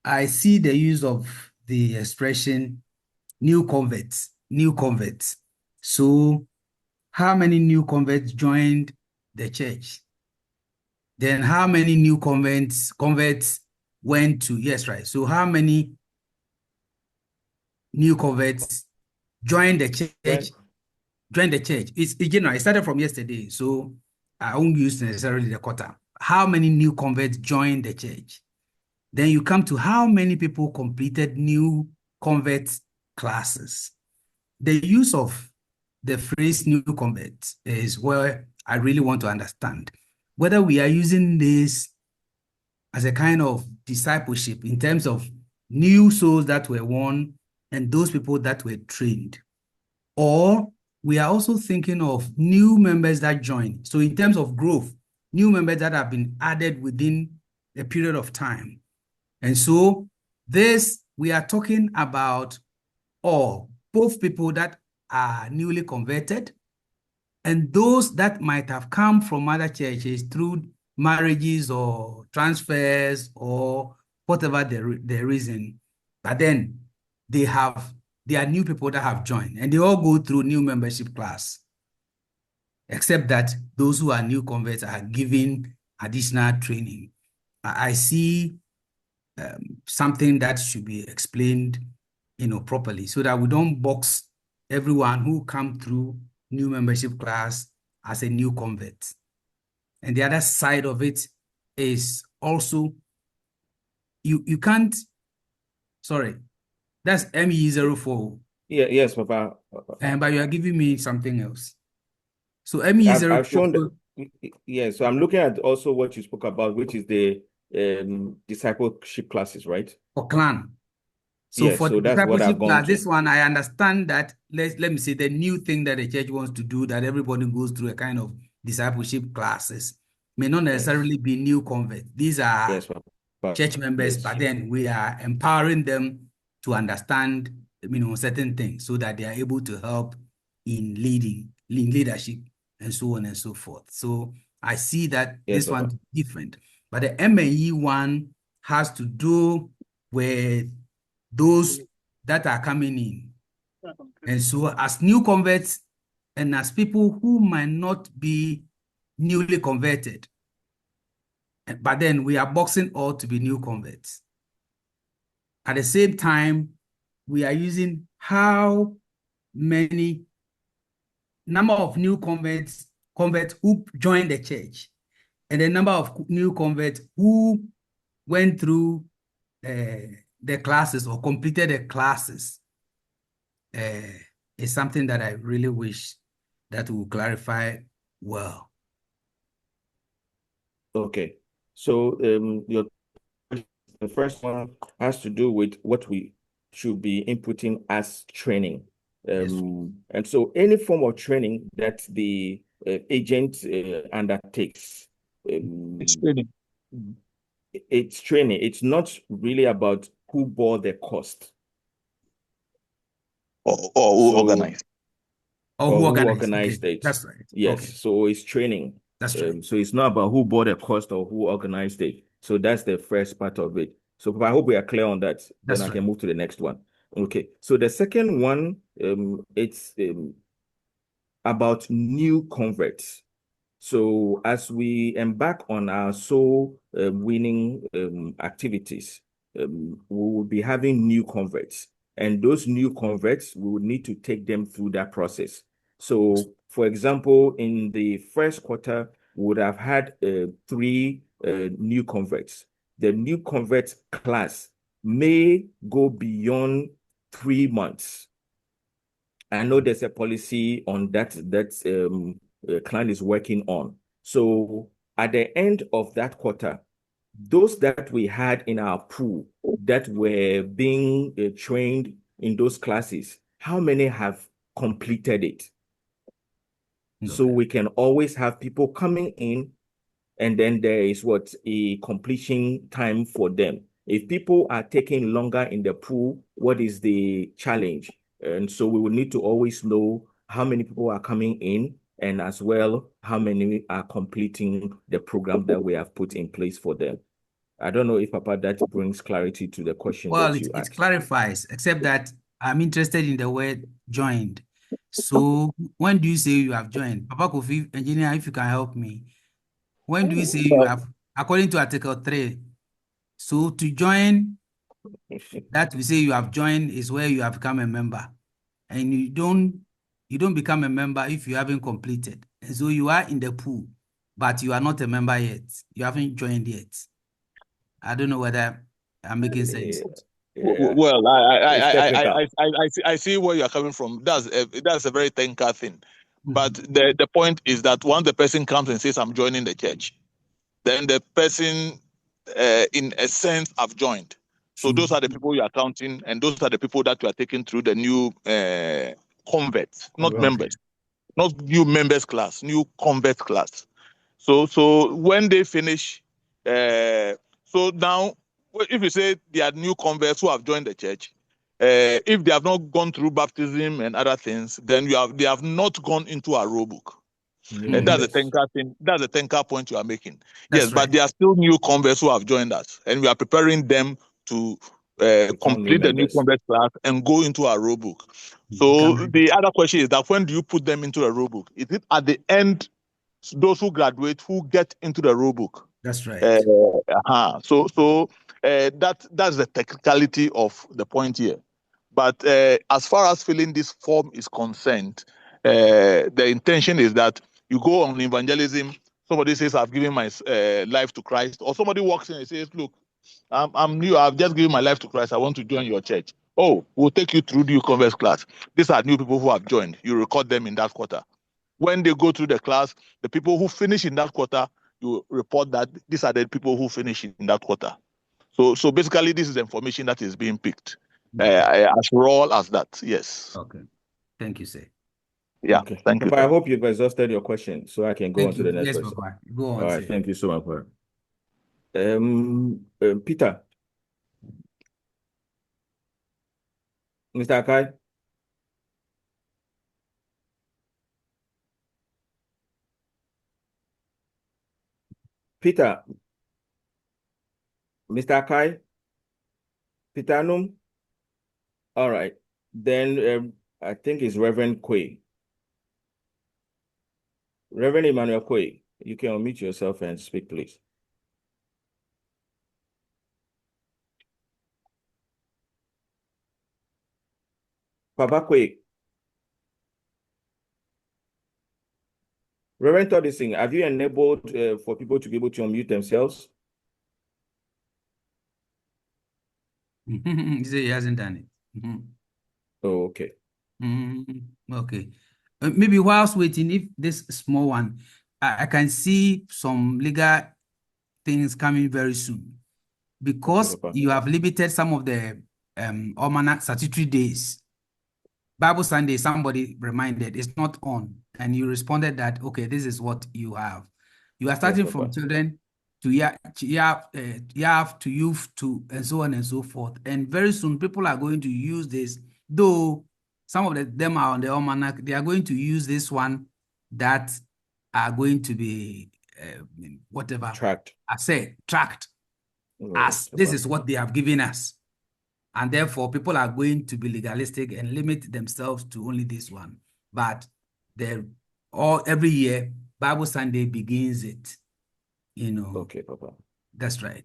Speaker 8: I see the use of the expression new converts. So how many new converts joined the church? Then how many new converts went to, yes, right. So how many new converts joined the church? It's general. It started from yesterday, so I won't use necessarily the quarter. How many new converts joined the church? Then you come to how many people completed new converts classes. The use of the phrase new converts is where I really want to understand whether we are using this as a kind of discipleship in terms of new souls that were won and those people that were trained, or we are also thinking of new members that join. So in terms of growth, new members that have been added within a period of time. And so this, we are talking about both people that are newly converted and those that might have come from other churches through marriages or transfers or whatever the reason. But then they are new people that have joined and they all go through new membership class, except that those who are new converts are given additional training. I see something that should be explained, properly, so that we don't box everyone who come through new membership class as a new convert. And the other side of it is also you can't. Sorry, that's ME04.
Speaker 6: Yeah, yes, Papa.
Speaker 8: But you are giving me something else. So ME04.
Speaker 6: I've shown. Yeah, so I'm looking at also what you spoke about, which is the discipleship classes, right?
Speaker 8: For clan. So
Speaker 6: yes,
Speaker 8: for
Speaker 6: so
Speaker 8: the
Speaker 6: that's what I've
Speaker 8: discipleship
Speaker 6: gone
Speaker 8: class,
Speaker 6: to.
Speaker 8: this one, I understand that, let me say, the new thing that the church wants to do, that everybody goes through a kind of discipleship classes may not necessarily be new converts. These are
Speaker 6: Yes, Papa.
Speaker 8: church members,
Speaker 6: Yes.
Speaker 8: but then we are empowering them to understand, certain things so that they are able to help in leadership, and so on and so forth. So I see that
Speaker 6: Yes,
Speaker 8: this one
Speaker 6: Papa.
Speaker 8: is different. But the M&E one has to do with those that are coming in. And so as new converts and as people who might not be newly converted, but then we are boxing all to be new converts. At the same time, we are using how many number of new converts who joined the church, and the number of new converts who went through the classes or completed the classes is something that I really wish that will clarify well.
Speaker 6: Okay. So the first one has to do with what we should be inputting as training. And so any form of training that the agent undertakes,
Speaker 7: It's training.
Speaker 6: it's training. It's not really about who bore the cost.
Speaker 7: Or who organized.
Speaker 8: Or who organized
Speaker 6: it.
Speaker 8: That's right.
Speaker 6: Yes.
Speaker 8: Okay.
Speaker 6: So it's training.
Speaker 8: That's right.
Speaker 6: So it's not about who bore the cost or who organized it. So that's the first part of it. So I hope we are clear on that.
Speaker 8: That's
Speaker 6: then I
Speaker 8: right.
Speaker 6: can move to the next one. Okay. So the second one, it's about new converts. So as we embark on our soul winning activities, we will be having new converts. And those new converts, we will need to take them through that process. So, for example, in the first quarter, we would have had 3 new converts. The new convert class may go beyond 3 months. I know there's a policy on that client is working on. So at the end of that quarter, those that we had in our pool that were being trained in those classes, how many have completed it? Okay. So we can always have people coming in, and then there is a completion time for them. If people are taking longer in the pool, what is the challenge? And so we will need to always know how many people are coming in, and as well, how many are completing the program that we have put in place for them. I don't know if, Papa, that brings clarity to the question that you asked.
Speaker 8: It clarifies, except that I'm interested in the word joined. So when do you say you have joined? Papa Kofi, engineer, if you can help me. When do you say you have, according to Article 3? So to join, that we say you have joined is where you have become a member. And you don't become a member if you haven't completed. And so you are in the pool, but you are not a member yet. You haven't joined yet. I don't know whether I'm making sense.
Speaker 6: Yeah.
Speaker 7: Well, I see where you are coming from. That's a very thinker thing. But the point is that once the person comes and says, I'm joining the church, then the person, in a sense, have joined. So those are the people you are counting, and those are the people that you are taking through the new converts, not members, not new members class, new convert class. So when they finish, so now, if you say they are new converts who have joined the church, if they have not gone through baptism and other things, then they have not gone into a rule book. And that's a thinker thing. That's a thinker point you are making. Yes, but they are still new converts who have joined us, and we are preparing them to complete the new convert class and go into a rule book. So the other question is that when do you put them into a rule book? Is it at the end, those who graduate who get into the rule book?
Speaker 8: That's right.
Speaker 7: So that's the technicality of the point here. But as far as filling this form is concerned, the intention is that you go on evangelism. Somebody says, I've given my life to Christ. Or somebody walks in and says, look, I'm new. I've just given my life to Christ. I want to join your church. Oh, we'll take you through the converse class. These are new people who have joined. You record them in that quarter. When they go through the class, the people who finish in that quarter, you report that these are the people who finish in that quarter. So basically, this is the information that is being picked as raw as that. Yes.
Speaker 8: Okay. Thank you, sir.
Speaker 7: Yeah,
Speaker 6: Okay.
Speaker 7: thank you.
Speaker 6: Papa, I hope you've exhausted your question so I can go on
Speaker 8: Thank
Speaker 6: to
Speaker 8: you.
Speaker 6: the next
Speaker 8: Yes,
Speaker 6: person.
Speaker 8: Papa. Go on,
Speaker 6: All right,
Speaker 8: sir.
Speaker 6: thank you so much, Papa. Peter. Mr. Akai. Peter. Mr. Akai. Peter Num. All right. Then I think it's Reverend Quay. Reverend Emmanuel Quay, you can unmute yourself and speak, please. Papa Quay. Reverend Todising, have you enabled for people to be able to unmute themselves?
Speaker 8: He said he hasn't done it.
Speaker 6: Oh, okay.
Speaker 8: Okay. Maybe whilst waiting, if this small one, I can see some legal things coming very soon. Because
Speaker 6: Papa.
Speaker 8: you have limited some of the almanac statutory days. Bible Sunday, somebody reminded it's not on, and you responded that okay, this is what you have. You are starting from
Speaker 6: Papa.
Speaker 8: children to year to youth to and so on and so forth. And very soon, people are going to use this. Though some of them are on the almanac, they are going to use this one that are going to be whatever
Speaker 6: Tracked.
Speaker 8: I say tracked as this is what they have given us. And therefore, people are going to be legalistic and limit themselves to only this one. But every year, Bible Sunday begins it.
Speaker 6: Okay, Papa.
Speaker 8: That's right.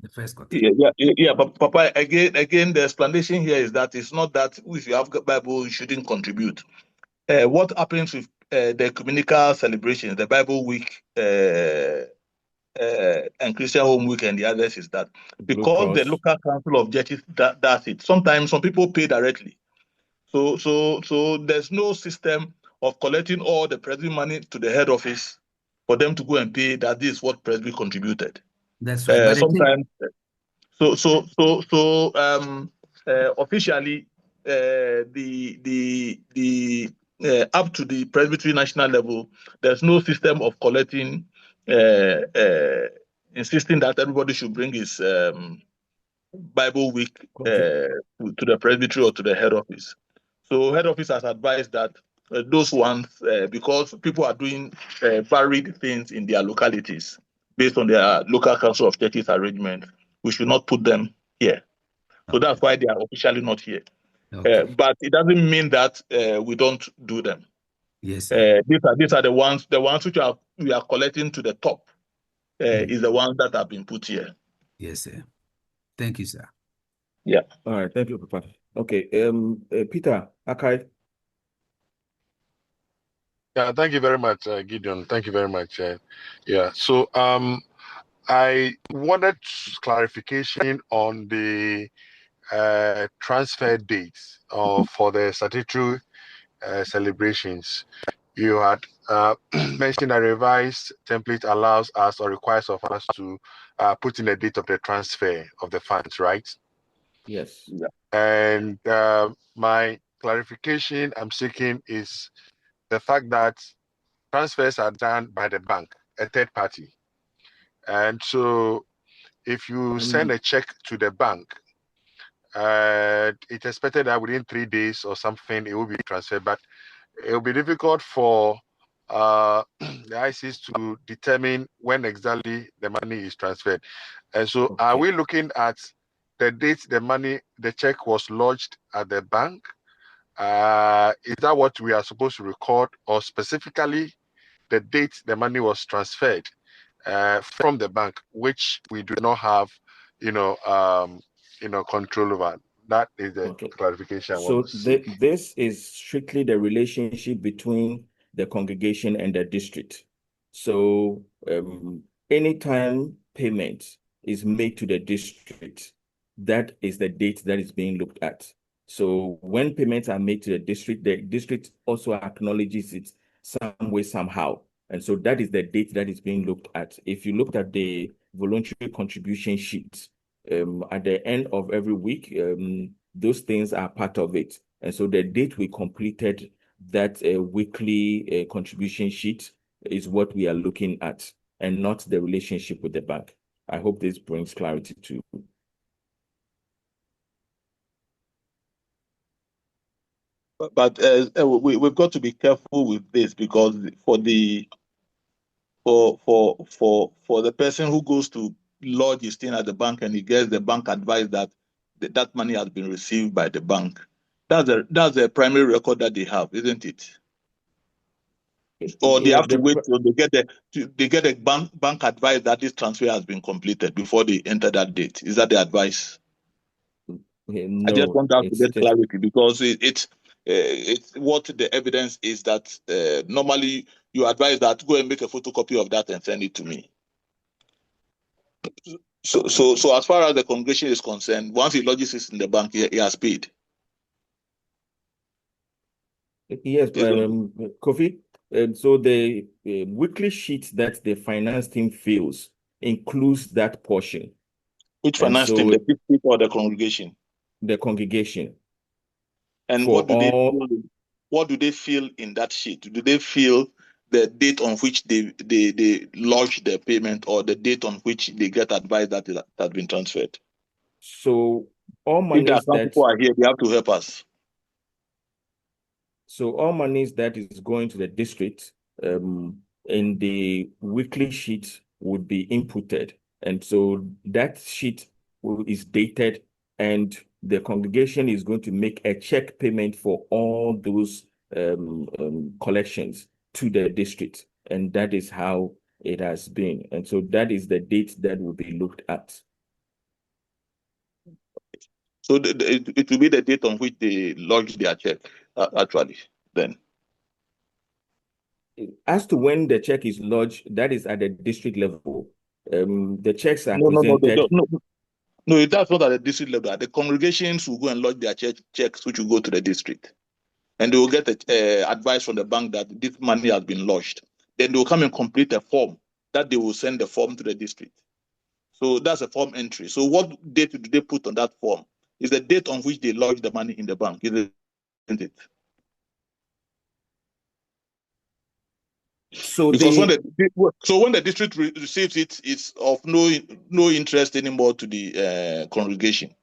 Speaker 8: The first quarter.
Speaker 7: Yeah. But Papa, again, the explanation here is that it's not that if you have Bible, you shouldn't contribute. What happens with the ecumenical celebrations, the Bible Week, and Christian Home Week and the others is that because the local council of churches does it, sometimes some people pay directly. So there's no system of collecting all the Presby money to the head office for them to go and pay that this is what Presby contributed.
Speaker 8: That's right. But
Speaker 7: Sometimes, officially, the up to the Presbytery national level, there's no system of collecting, insisting that everybody should bring his Bible week to the Presbytery or to the head office. So head office has advised that those ones, because people are doing varied things in their localities based on their local council of churches arrangement, we should not put them here. So that's why they are officially not here. But it doesn't mean that we don't do them.
Speaker 8: Yes.
Speaker 7: These are the ones which we are collecting to the top. Is the ones that have been put here.
Speaker 8: Yes, sir. Thank you, sir.
Speaker 7: Yeah.
Speaker 6: All right. Thank you, Papa. Okay. Peter Akai.
Speaker 4: Yeah, thank you very much, Gideon. Thank you very much. Yeah. So I wanted clarification on the transfer dates for the statutory celebrations. You had mentioned a revised template allows us or requires of us to put in the date of the transfer of the funds, right?
Speaker 6: Yes.
Speaker 4: Yeah. And my clarification I'm seeking is the fact that transfers are done by the bank, a third party. And so if you send a check to the bank, it's expected that within 3 days or something, it will be transferred. But it will be difficult for the ICs to determine when exactly the money is transferred. And so are we looking at the date the check was lodged at the bank? Is that what we are supposed to record, or specifically the date the money was transferred from the bank, which we do not have, control over? That is the clarification I want to see.
Speaker 6: This is strictly the relationship between the congregation and the district. So anytime payment is made to the district, that is the date that is being looked at. So when payments are made to the district also acknowledges it some way, somehow. And so that is the date that is being looked at. If you looked at the voluntary contribution sheet, at the end of every week, those things are part of it. And so the date we completed that weekly contribution sheet is what we are looking at, and not the relationship with the bank. I hope this brings clarity to.
Speaker 7: But we've got to be careful with this, because for the person who goes to lodge his thing at the bank and he gets the bank advice that that money has been received by the bank, that's the primary record that they have, isn't it? Or they have to wait till they get a bank advice that this transfer has been completed before they enter that date. Is that the advice?
Speaker 6: No,
Speaker 7: I just want us to
Speaker 6: it's
Speaker 7: get
Speaker 6: just
Speaker 7: clarity, because it's what the evidence is that normally you advise that go and make a photocopy of that and send it to me. So as far as the congregation is concerned, once he lodges it in the bank, he has paid.
Speaker 6: yes, Kofi. So the weekly sheet that the finance team fills includes that portion.
Speaker 7: Which
Speaker 6: And
Speaker 7: finance
Speaker 6: so
Speaker 7: team, the district or the congregation?
Speaker 6: the congregation.
Speaker 7: And
Speaker 6: For
Speaker 7: what do they
Speaker 6: all,
Speaker 7: feel? What do they feel in that sheet? Do they feel the date on which they lodge their payment, or the date on which they get advice that it has been transferred?
Speaker 6: so all
Speaker 7: If the
Speaker 6: monies
Speaker 7: account
Speaker 6: that
Speaker 7: people are here, they have to help us.
Speaker 6: So all monies that is going to the district in the weekly sheet would be inputted. And so that sheet is dated, and the congregation is going to make a check payment for all those collections to the district. And that is how it has been. And so that is the date that will be looked at.
Speaker 7: So it will be the date on which they lodge their check, actually, then.
Speaker 6: As to when the check is lodged, that is at the district level. The checks are
Speaker 7: No,
Speaker 6: presented.
Speaker 7: No, that's not at the district level. The congregations will go and lodge their checks, which will go to the district. And they will get advice from the bank that this money has been lodged. Then they will come and complete a form that they will send the form to the district. So that's a form entry. So what date do they put on that form? Is the date on which they lodge the money in the bank, isn't it?
Speaker 6: So
Speaker 7: because when the district receives it, it's of no interest anymore to the congregation.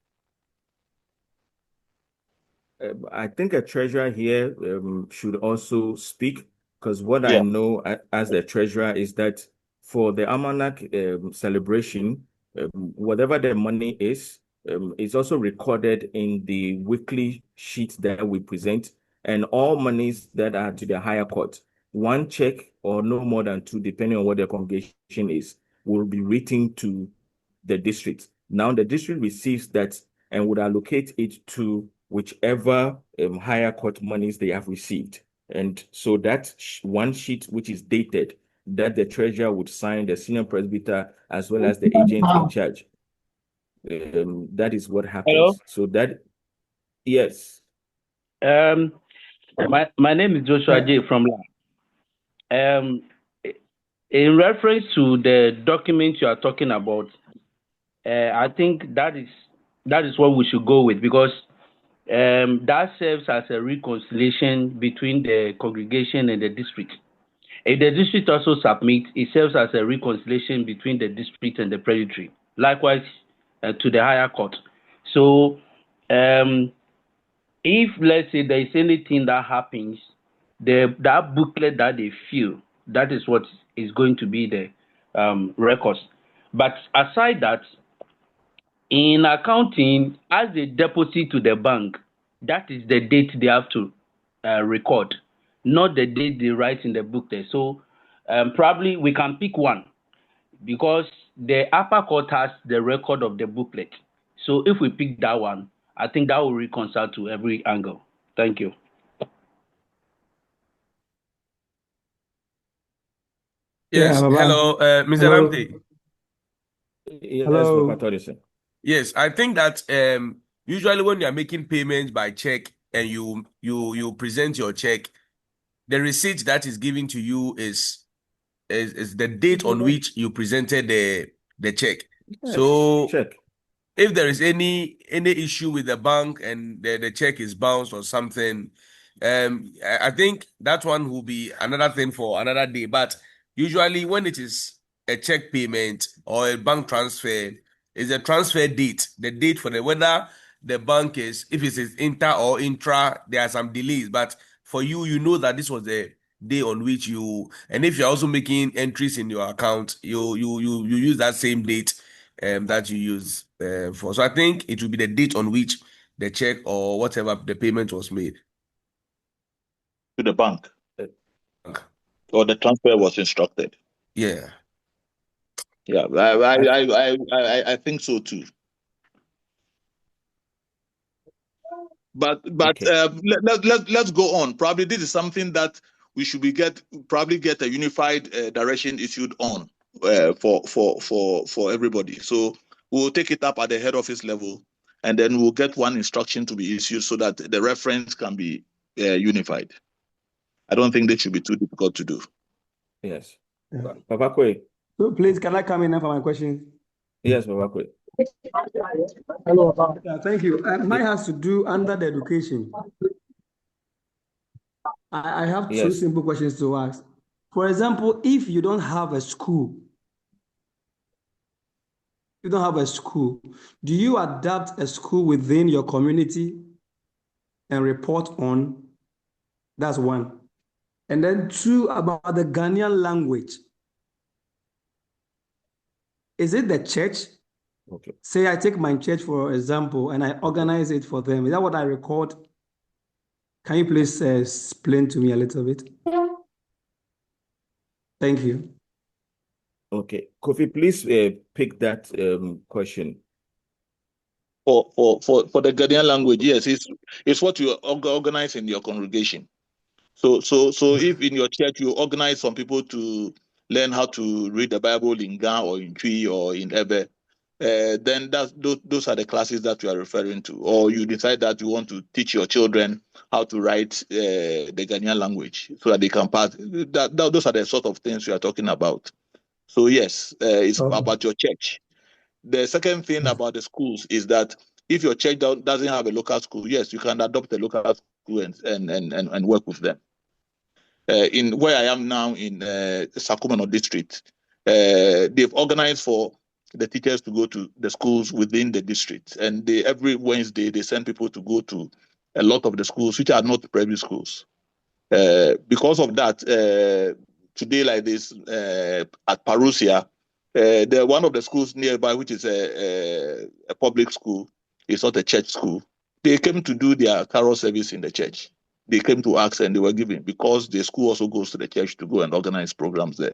Speaker 6: I think a treasurer here should also speak, because what I know as the treasurer is that for the Almanac celebration, whatever the money is also recorded in the weekly sheet that we present, and all monies that are to the higher court, one check or no more than two, depending on what the congregation is, will be written to the district. Now the district receives that and would allocate it to whichever higher court monies they have received. And so that one sheet, which is dated, that the treasurer would sign, the senior presbyter, as well as the agent in charge. That is what happens.
Speaker 3: Hello?
Speaker 6: So that, yes.
Speaker 3: My name is Joshua J. from La. In reference to the document you are talking about, I think that is what we should go with, because that serves as a reconciliation between the congregation and the district. If the district also submits, it serves as a reconciliation between the district and the presbytery. Likewise, to the higher court. So, if let's say there is anything that happens, that booklet that they fill, that is what is going to be the records. But aside that, in accounting, as they deposit to the bank, that is the date they have to record, not the date they write in the booklet. So probably we can pick one, because the upper court has the record of the booklet. So if we pick that one, I think that will reconcile to every angle. Thank you.
Speaker 2: Yes. Hello, Mr. Ramte.
Speaker 6: Hello.
Speaker 2: Yes, I think that usually when you are making payments by check and you present your check, the receipt that is given to you is the date on which you presented the check.
Speaker 6: Yes,
Speaker 2: so
Speaker 6: check.
Speaker 2: If there is any issue with the bank and the check is bounced or something, I think that one will be another thing for another day. But usually when it is a check payment or a bank transfer, it's a transfer date, the date for whether the bank is, if it's inter or intra, there are some delays. But for you, you know that this was the day on which you, and if you're also making entries in your account, you use that same date that you use for. So I think it will be the date on which the check or whatever the payment was made.
Speaker 7: To the bank, or the transfer was instructed.
Speaker 2: Yeah.
Speaker 7: Yeah, I think so too. But
Speaker 6: Okay.
Speaker 7: let's go on. Probably this is something that we should get a unified direction issued on for everybody. So we'll take it up at the head office level, and then we'll get one instruction to be issued so that the reference can be unified. I don't think that should be too difficult to do.
Speaker 6: Yes. Papa Kwe.
Speaker 9: So please, can I come in for my question?
Speaker 6: Yes, Papa Kwe.
Speaker 9: Hello. Thank you. Mine has to do under the education. I have two simple questions to ask. For example, if you don't have a school, do you adapt a school within your community and report on? That's one. And then two, about the Ghanaian language. Is it the church?
Speaker 6: Okay.
Speaker 9: Say I take my church, for example, and I organize it for them. Is that what I record? Can you please explain to me a little bit? Thank you.
Speaker 6: Okay. Kofi, please pick that question.
Speaker 7: For the Ghanaian language, yes, it's what you organize in your congregation. So if in your church you organize some people to learn how to read the Bible in Ga or in Twi or in Ebe, then those are the classes that you are referring to. Or you decide that you want to teach your children how to write the Ghanaian language so that they can pass. Those are the sort of things we are talking about. So yes, it's about your church. The second thing about the schools is that if your church doesn't have a local school, yes, you can adopt a local school and work with them. In where I am now in Sacramento district, they've organized for the teachers to go to the schools within the district, and every Wednesday they send people to go to a lot of the schools which are not primary schools. Because of that, today like this at Parousia, one of the schools nearby, which is a public school, it's not a church school. They came to do their carol service in the church. They came to ask and they were given because the school also goes to the church to go and organize programs there.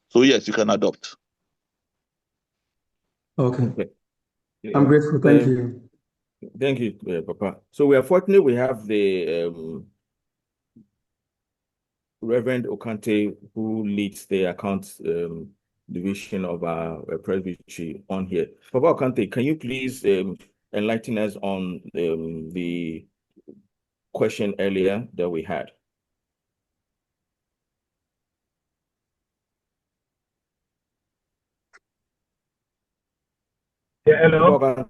Speaker 7: So yes, you can adopt.
Speaker 9: Okay. I'm grateful. Thank you.
Speaker 6: Thank you, Papa. So we are fortunate we have the Reverend Okante, who leads the accounts division of our presbytery on here. Papa Okante, can you please enlighten us on the question earlier that we had?
Speaker 10: Yeah, hello.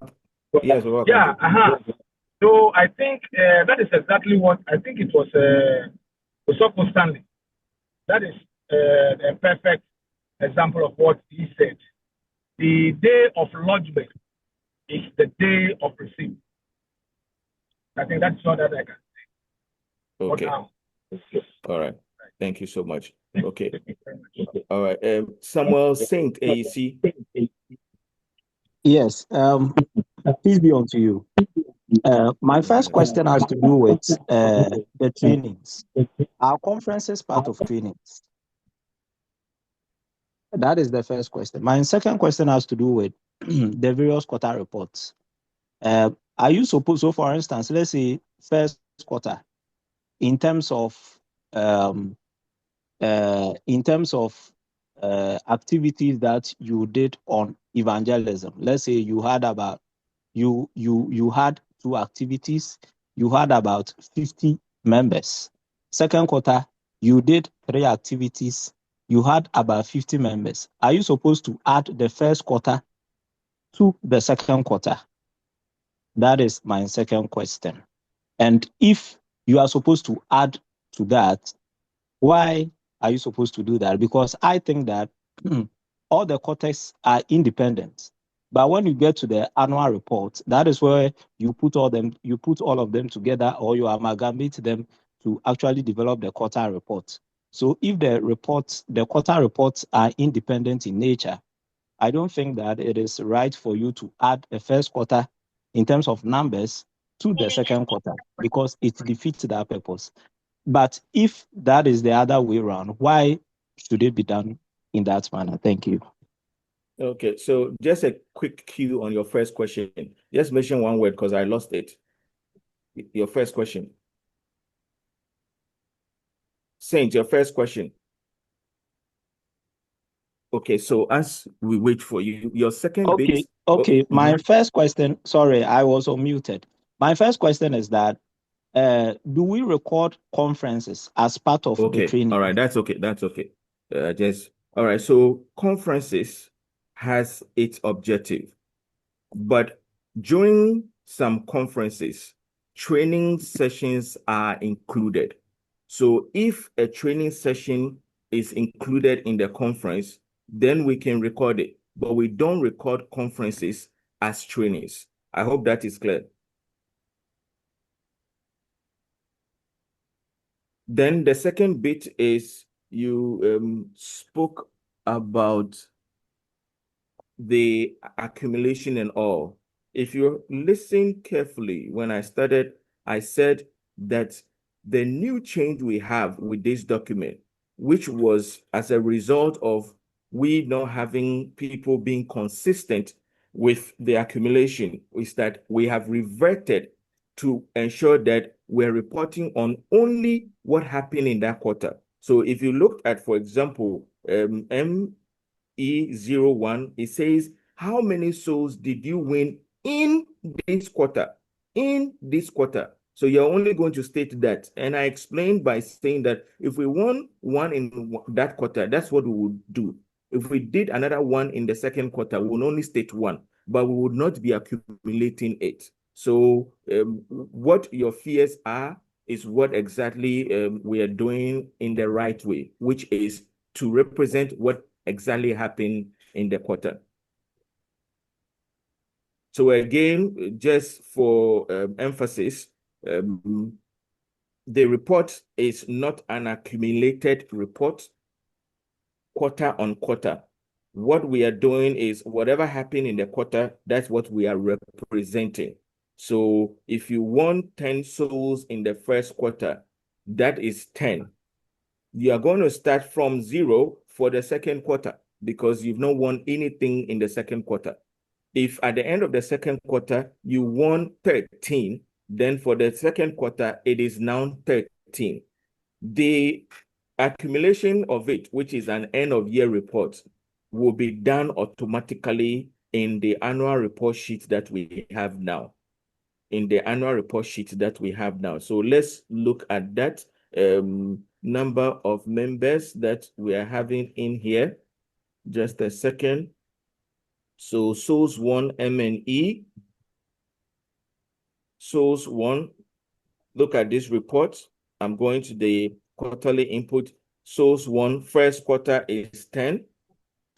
Speaker 6: Yes,
Speaker 10: yeah. So I think that is exactly what I think it was. Osoko Stanley. That is a perfect example of what he said. The day of lodgment is the day of receipt. I think that's all that I can say.
Speaker 6: Okay. All right. Thank you so much. Okay. All right. Samuel Saint, AEC.
Speaker 11: Yes. Peace be unto you. My first question has to do with the trainings. Our conference is part of trainings. That is the first question. My second question has to do with the various quarter reports. Are you supposed, so for instance, let's say first quarter, in terms of activities that you did on evangelism, let's say you had about you had 2 activities, you had about 50 members. Second quarter, you did 3 activities, you had about 50 members. Are you supposed to add the first quarter to the second quarter? That is my second question. And if you are supposed to add to that. Why are you supposed to do that? Because I think that all the quarters are independent. But when you get to the annual report, that is where you put all of them together, or you amalgamate them to actually develop the quarter report. So if the quarter reports are independent in nature, I don't think that it is right for you to add a first quarter in terms of numbers to the second quarter, because it defeats that purpose. But if that is the other way around, why should it be done in that manner? Thank you.
Speaker 6: Okay, so just a quick cue on your first question. Just mention one word because I lost it. Your first question. Saint, your first question. Okay, so as we wait for you, your second bit.
Speaker 11: Okay. My first question, sorry, I was unmuted. My first question is that do we record conferences as part of the training?
Speaker 6: All right, that's okay. All right, so conferences has its objective, but during some conferences, training sessions are included. So if a training session is included in the conference, then we can record it, but we don't record conferences as trainings. I hope that is clear. Then the second bit is you spoke about the accumulation and all. If you listen carefully, when I started, I said that the new change we have with this document, which was as a result of we not having people being consistent with the accumulation, is that we have reverted to ensure that we're reporting on only what happened in that quarter. So if you looked at, for example, E01, it says, how many souls did you win in this quarter? In this quarter. So you're only going to state that. And I explained by saying that if we won one in that quarter, that's what we would do. If we did another one in the second quarter, we would only state one, but we would not be accumulating it. So what your fears are is what exactly we are doing in the right way, which is to represent what exactly happened in the quarter. So again, just for emphasis, the report is not an accumulated report quarter on quarter. What we are doing is whatever happened in the quarter, that's what we are representing. So if you won 10 souls in the first quarter, that is 10. You are going to start from 0 for the second quarter because you've not won anything in the second quarter. If at the end of the second quarter, you won 13, then for the second quarter, it is now 13. The accumulation of it, which is an end of year report, will be done automatically in the annual report sheet that we have now. So let's look at that number of members that we are having in here. Just a second. So souls 1 M&E. Souls 1. Look at this report. I'm going to the quarterly input. Souls 1 first quarter is 10.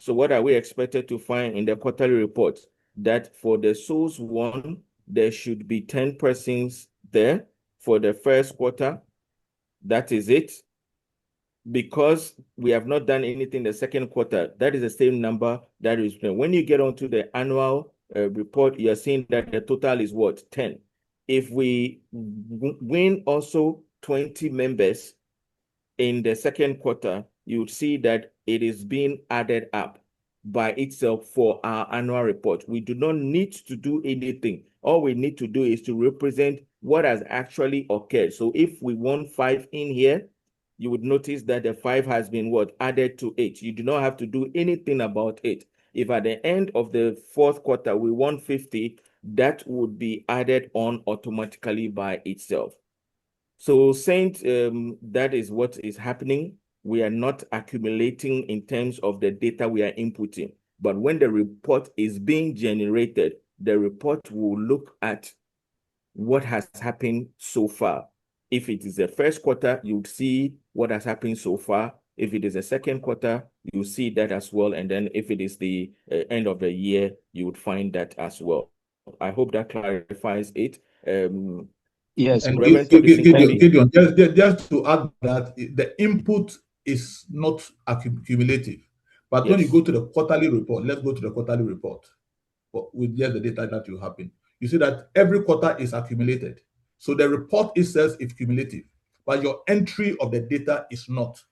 Speaker 6: So what are we expected to find in the quarterly report? That for the souls 1, there should be 10 persons there for the first quarter. That is it. Because we have not done anything the second quarter, that is the same number that is spent. When you get onto the annual report, you're seeing that the total is what? 10. If we win also 20 members in the second quarter, you would see that it is being added up by itself for our annual report. We do not need to do anything. All we need to do is to represent what has actually occurred. So if we won 5 in here, you would notice that the 5 has been what? Added to 8. You do not have to do anything about it. If at the end of the fourth quarter we won 50, that would be added on automatically by itself. So Saint, that is what is happening. We are not accumulating in terms of the data we are inputting. But when the report is being generated, the report will look at what has happened so far. If it is the first quarter, you would see what has happened so far. If it is the second quarter, you see that as well. And then if it is the end of the year, you would find that as well. I hope that clarifies it.
Speaker 11: Yes,
Speaker 12: And
Speaker 6: Reverend
Speaker 12: Gideon, just to add that the input is not cumulative. But when you go to the quarterly report, let's go to the quarterly report with just the data that you happen. You see that every quarter is accumulated. So the report itself is cumulative, but your entry of the data is not.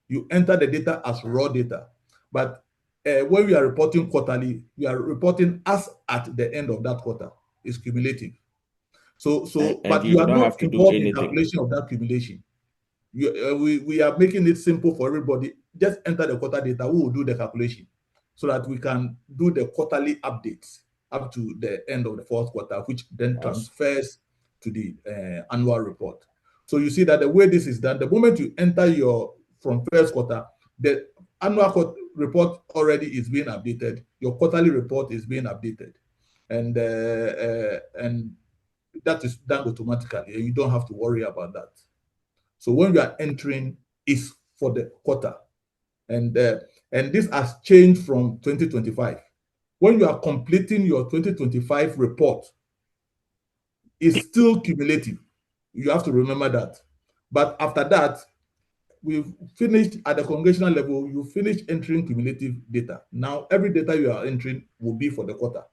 Speaker 12: You enter the data as raw data. But when we are reporting quarterly, we are reporting as at the end of that quarter. It's cumulative. But you are not involved in calculation of that accumulation. We are making it simple for everybody. Just enter the quarter data. We will do the calculation so that we can do the quarterly updates up to the end of the fourth quarter, which then transfers to the annual report. So you see that the way this is done, the moment you enter from first quarter, the annual report already is being updated. Your quarterly report is being updated, and that is done automatically, and you don't have to worry about that. So when you are entering, is for the quarter, and this has changed from 2025. When you are completing your 2025 report, it's still cumulative. You have to remember that. But after that, we've finished at the congregational level. You finish entering cumulative data. Now every data you are entering will be for the quarter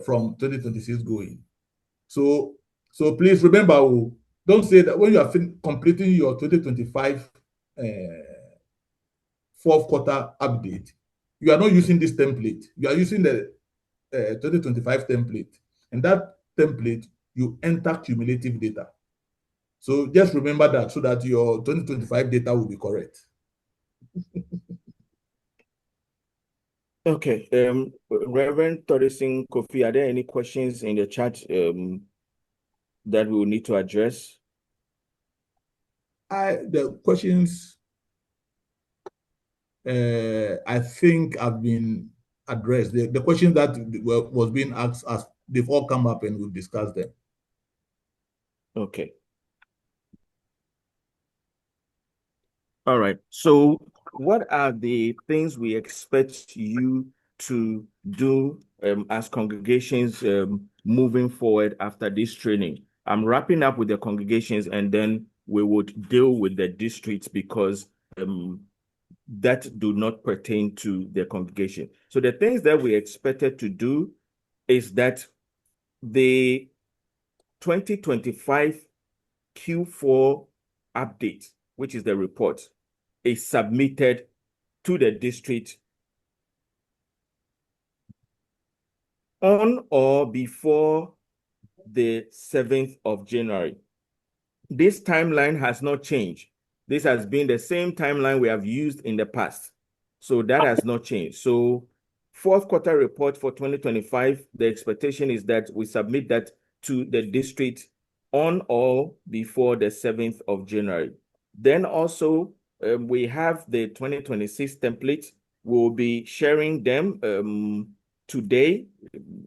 Speaker 12: from 2026 going. So please remember, don't say that when you are completing your 2025 fourth quarter update, you are not using this template. You are using the 2025 template. And that template, you enter cumulative data. So just remember that so that your 2025 data will be correct.
Speaker 6: Okay. Reverend Torising Kofi, are there any questions in the chat that we will need to address?
Speaker 12: The questions I think have been addressed. The questions that was being asked, they've all come up and we've discussed them.
Speaker 6: Okay. All right. So what are the things we expect you to do as congregations moving forward after this training? I'm wrapping up with the congregations, and then we would deal with the districts because that do not pertain to the congregation. So the things that we expected to do is that the 2025 Q4 update, which is the report, is submitted to the district on or before the 7th of January. This timeline has not changed. This has been the same timeline we have used in the past. So that has not changed. So fourth quarter report for 2025, the expectation is that we submit that to the district on or before the 7th of January. Then also, we have the 2026 templates. We'll be sharing them today.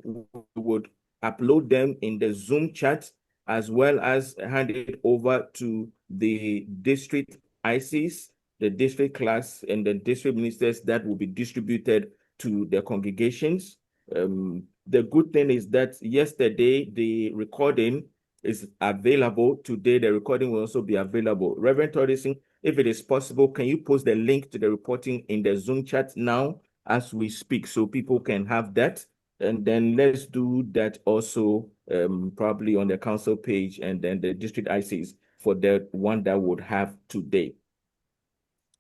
Speaker 6: We would upload them in the Zoom chat as well as hand it over to the district ICs, the district class, and the district ministers that will be distributed to the congregations. The good thing is that yesterday the recording is available. Today the recording will also be available. Reverend Torising, if it is possible, can you post the link to the reporting in the Zoom chat now as we speak so people can have that? And then let's do that also probably on the council page and then the district ICs for the one that would have today.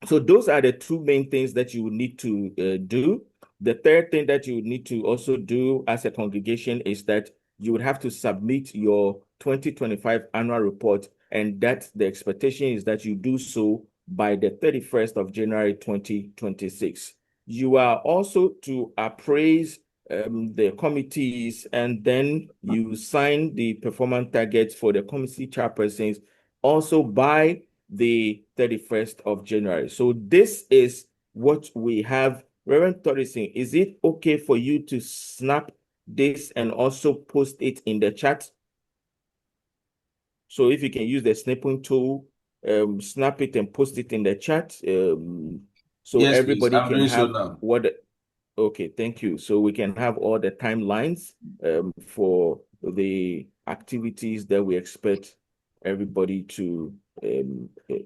Speaker 6: So those are the two main things that you would need to do. The third thing that you would need to also do as a congregation is that you would have to submit your 2025 annual report, and that the expectation is that you do so by the 31st of January 2026. You are also to appraise the committees, and then you sign the performance targets for the committee chairpersons also by the 31st of January. So this is what we have. Reverend Torising, is it okay for you to snap this and also post it in the chat So if you can use the snipping tool, snap it and post it in the chat. So
Speaker 2: Yes, please.
Speaker 6: everybody
Speaker 2: I'm
Speaker 6: can
Speaker 2: doing so
Speaker 6: have
Speaker 2: now.
Speaker 6: okay, thank you. So we can have all the timelines for the activities that we expect everybody to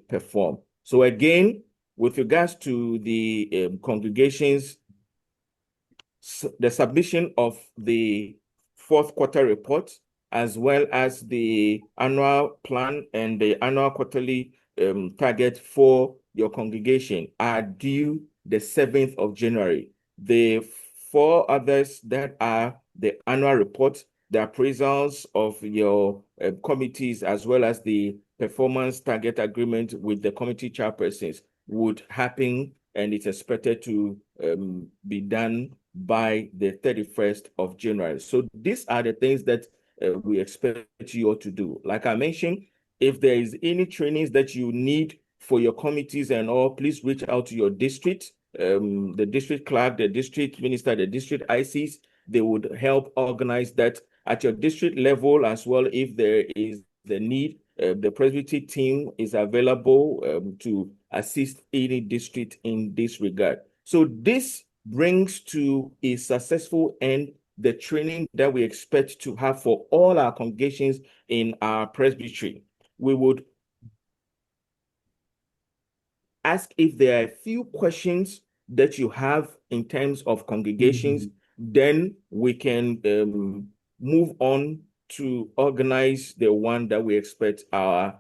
Speaker 6: perform. So again, with regards to the congregations, the submission of the fourth quarter report, as well as the annual plan and the annual quarterly target for your congregation are due the 7th of January. The four others that are the annual report, the appraisals of your committees, as well as the performance target agreement with the committee chairpersons would happen, and it's expected to be done by the 31st of January. So these are the things that we expect you all to do. Like I mentioned, if there is any trainings that you need for your committees and all, please reach out to your district, the district clerk, the district minister, the district ICs. They would help organize that at your district level as well. If there is the need, the presbytery team is available to assist any district in this regard. So this brings to a successful end the training that we expect to have for all our congregations in our presbytery. We would ask if there are a few questions that you have in terms of congregations, then we can move on to organize the one that we expect our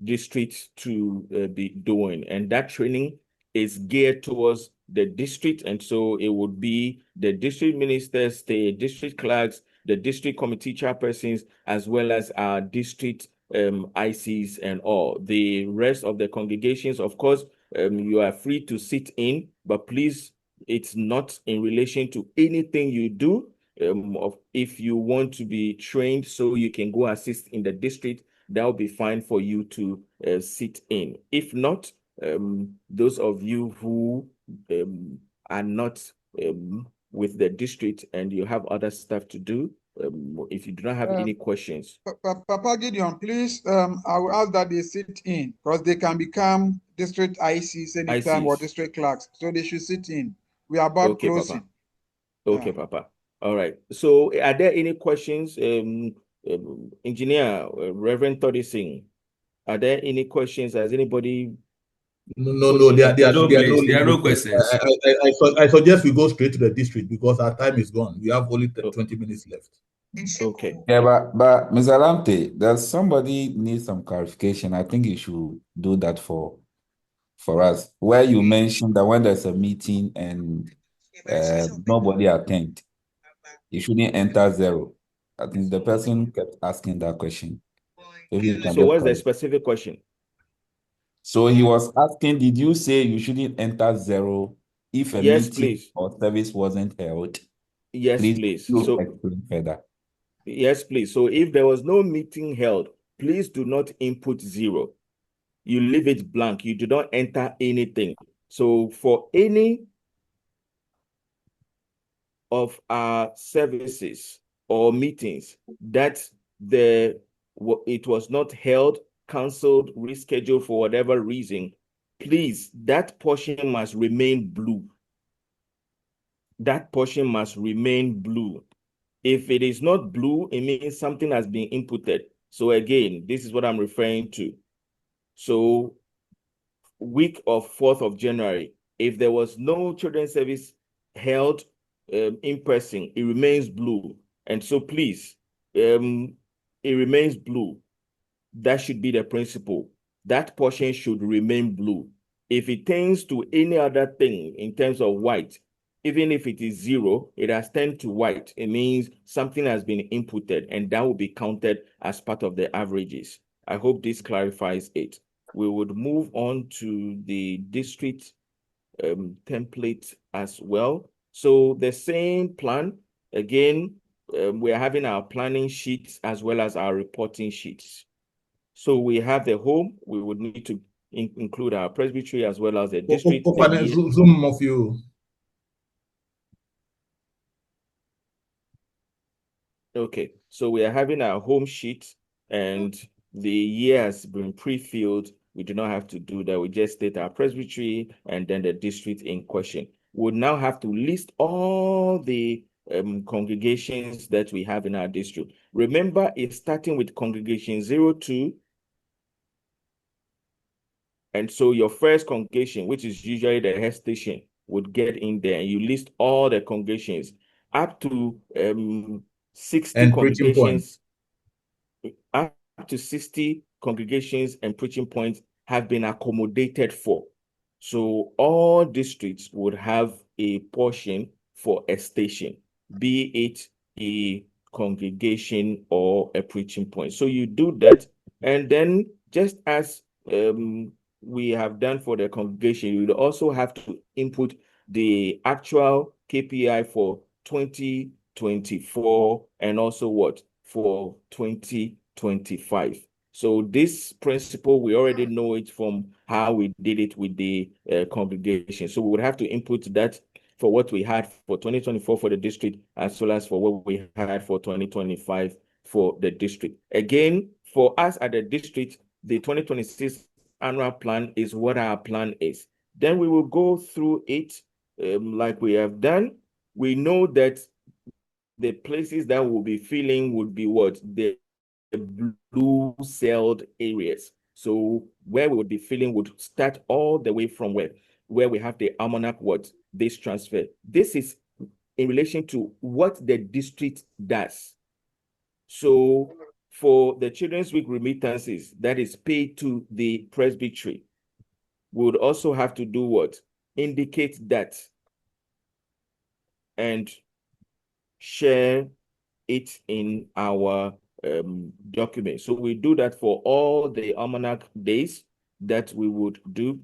Speaker 6: district to be doing. And that training is geared towards the district. And so it would be the district ministers, the district clerks, the district committee chairpersons, as well as our district ICs and all. The rest of the congregations, of course, you are free to sit in, but please, it's not in relation to anything you do. If you want to be trained so you can go assist in the district, that will be fine for you to sit in. If not, those of you who are not with the district and you have other stuff to do, if you do not have any questions.
Speaker 1: Papa Gideon, please, I will ask that they sit in because they can become district ICs anytime or district clerks. So they should sit in. We are about closing.
Speaker 6: Papa. Okay, Papa. All right. So are there any questions? Engineer, Reverend Toddy Singh, are there any questions? Has anybody?
Speaker 12: No, there are
Speaker 2: no questions.
Speaker 12: I suggest we go straight to the district because our time is gone. We have only 20 minutes left.
Speaker 6: Okay.
Speaker 13: Yeah, but Mr. Lamte, there's somebody needs some clarification. I think you should do that for us. Where you mentioned that when there's a meeting and nobody attend, you shouldn't enter zero. I think the person kept asking that question.
Speaker 6: So what's the specific question?
Speaker 13: So he was asking, did you say you shouldn't enter zero if a meeting or service wasn't held?
Speaker 6: Yes, please.
Speaker 13: So explain further.
Speaker 6: Yes, please. So if there was no meeting held, please do not input zero. You leave it blank. You do not enter anything. So for any of our services or meetings that it was not held, canceled, rescheduled for whatever reason, please, that portion must remain blue. That portion must remain blue. If it is not blue, it means something has been inputted. So again, this is what I'm referring to. So week of 4th of January, if there was no children's service held in person, it remains blue. And so please, it remains blue. That should be the principle. That portion should remain blue. If it turns to any other thing in terms of white, even if it is zero, it has turned to white. It means something has been inputted, and that will be counted as part of the averages. I hope this clarifies it. We would move on to the district template as well. So the same plan, again, we're having our planning sheets as well as our reporting sheets. So we have the home. We would need to include our presbytery as well as the district.
Speaker 12: Zoom of you.
Speaker 6: Okay, so we are having our home sheet, and the year has been pre-filled, we do not have to do that. We just state our presbytery and then the district in question. We'll now have to list all the congregations that we have in our district. Remember, it's starting with congregation 02. And so your first congregation, which is usually the head station, would get in there and you list all the congregations up to 60
Speaker 12: And preaching
Speaker 6: congregations. Up to 60 congregations and preaching points have been accommodated for. So all districts would have a portion for a station, be it a congregation or a preaching point. So you do that, and then just as we have done for the congregation, you would also have to input the actual KPI for 2024 and also what for 2025. So this principle, we already know it from how we did it with the congregation. So we would have to input that for what we had for 2024 for the district, as well as for what we had for 2025 for the district. Again, for us at the district, the 2026 annual plan is what our plan is. Then we will go through it like we have done. We know that the places that we'll be filling would be what? The blue celled areas. So where we would be filling would start all the way from where we have the almanac this transfer. This is in relation to what the district does. So for the Children's Week remittances that is paid to the presbytery, we would also have to do what? Indicate that and share it in our document. So we do that for all the almanac days that we would do.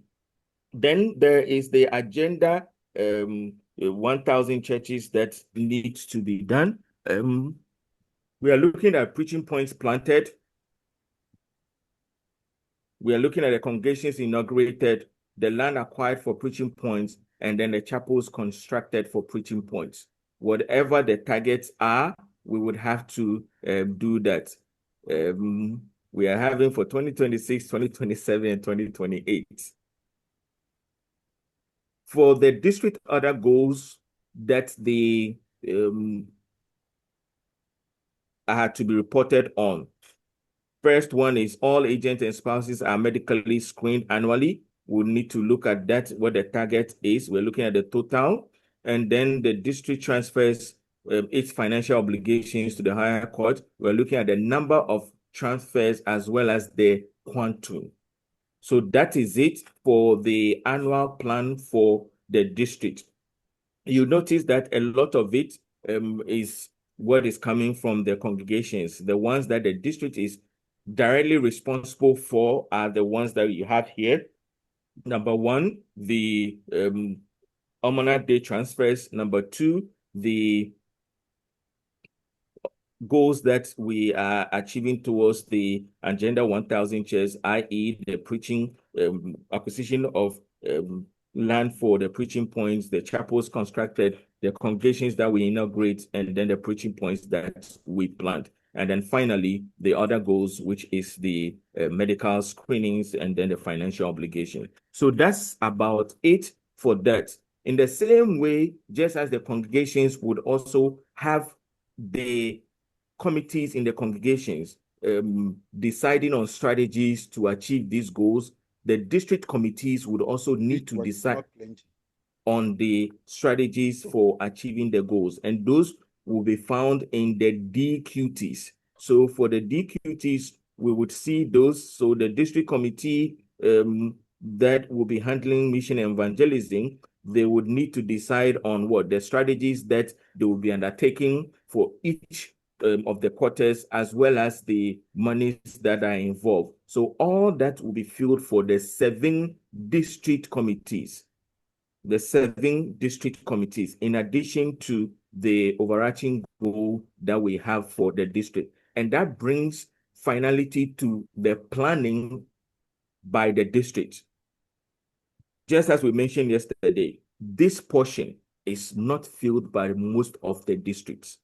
Speaker 6: Then there is the agenda, 1,000 churches that needs to be done. We are looking at preaching points planted. We are looking at the congregations inaugurated, the land acquired for preaching points, and then the chapels constructed for preaching points. Whatever the targets are, we would have to do that. We are having for 2026, 2027, and 2028. For the district other goals that they are to be reported on. First one is all agents and spouses are medically screened annually. We'll need to look at that, what the target is. We're looking at the total. And then the district transfers its financial obligations to the higher court. We're looking at the number of transfers as well as the quantum. So that is it for the annual plan for the district. You notice that a lot of it is what is coming from the congregations. The ones that the district is directly responsible for are the ones that you have here. Number one, the almanac day transfers. Number two, the goals that we are achieving towards the agenda 1,000 chairs, i.e. the preaching acquisition of land for the preaching points, the chapels constructed, the congregations that we inaugurate, and then the preaching points that we plant. And then finally, the other goals, which is the medical screenings and then the financial obligation. So that's about it for that. In the same way, just as the congregations would also have the committees in the congregations deciding on strategies to achieve these goals, the district committees would also need to decide on the strategies for achieving the goals. And those will be found in the DQTs. So for the DQTs, we would see those. So the district committee that will be handling mission evangelism, they would need to decide on what the strategies that they will be undertaking for each of the quarters, as well as the monies that are involved. So all that will be filled for the 7 district committees. The 7 district committees, in addition to the overarching goal that we have for the district. And that brings finality to the planning by the district. Just as we mentioned yesterday, this portion is not filled by most of the districts.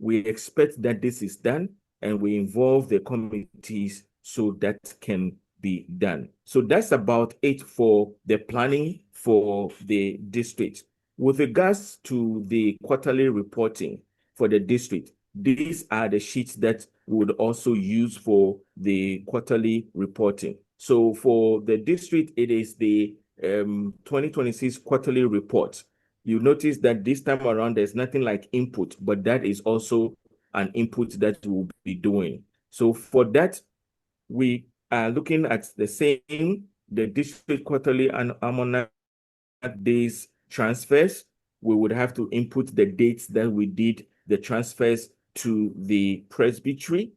Speaker 6: We expect that this is done, and we involve the committees so that can be done. So that's about it for the planning for the district. With regards to the quarterly reporting for the district, these are the sheets that we would also use for the quarterly reporting. So for the district, it is the 2026 quarterly report. You notice that this time around, there's nothing like input, but that is also an input that we'll be doing. So for that, we are looking at the district quarterly and almanac days transfers. We would have to input the dates that we did the transfers to the presbytery.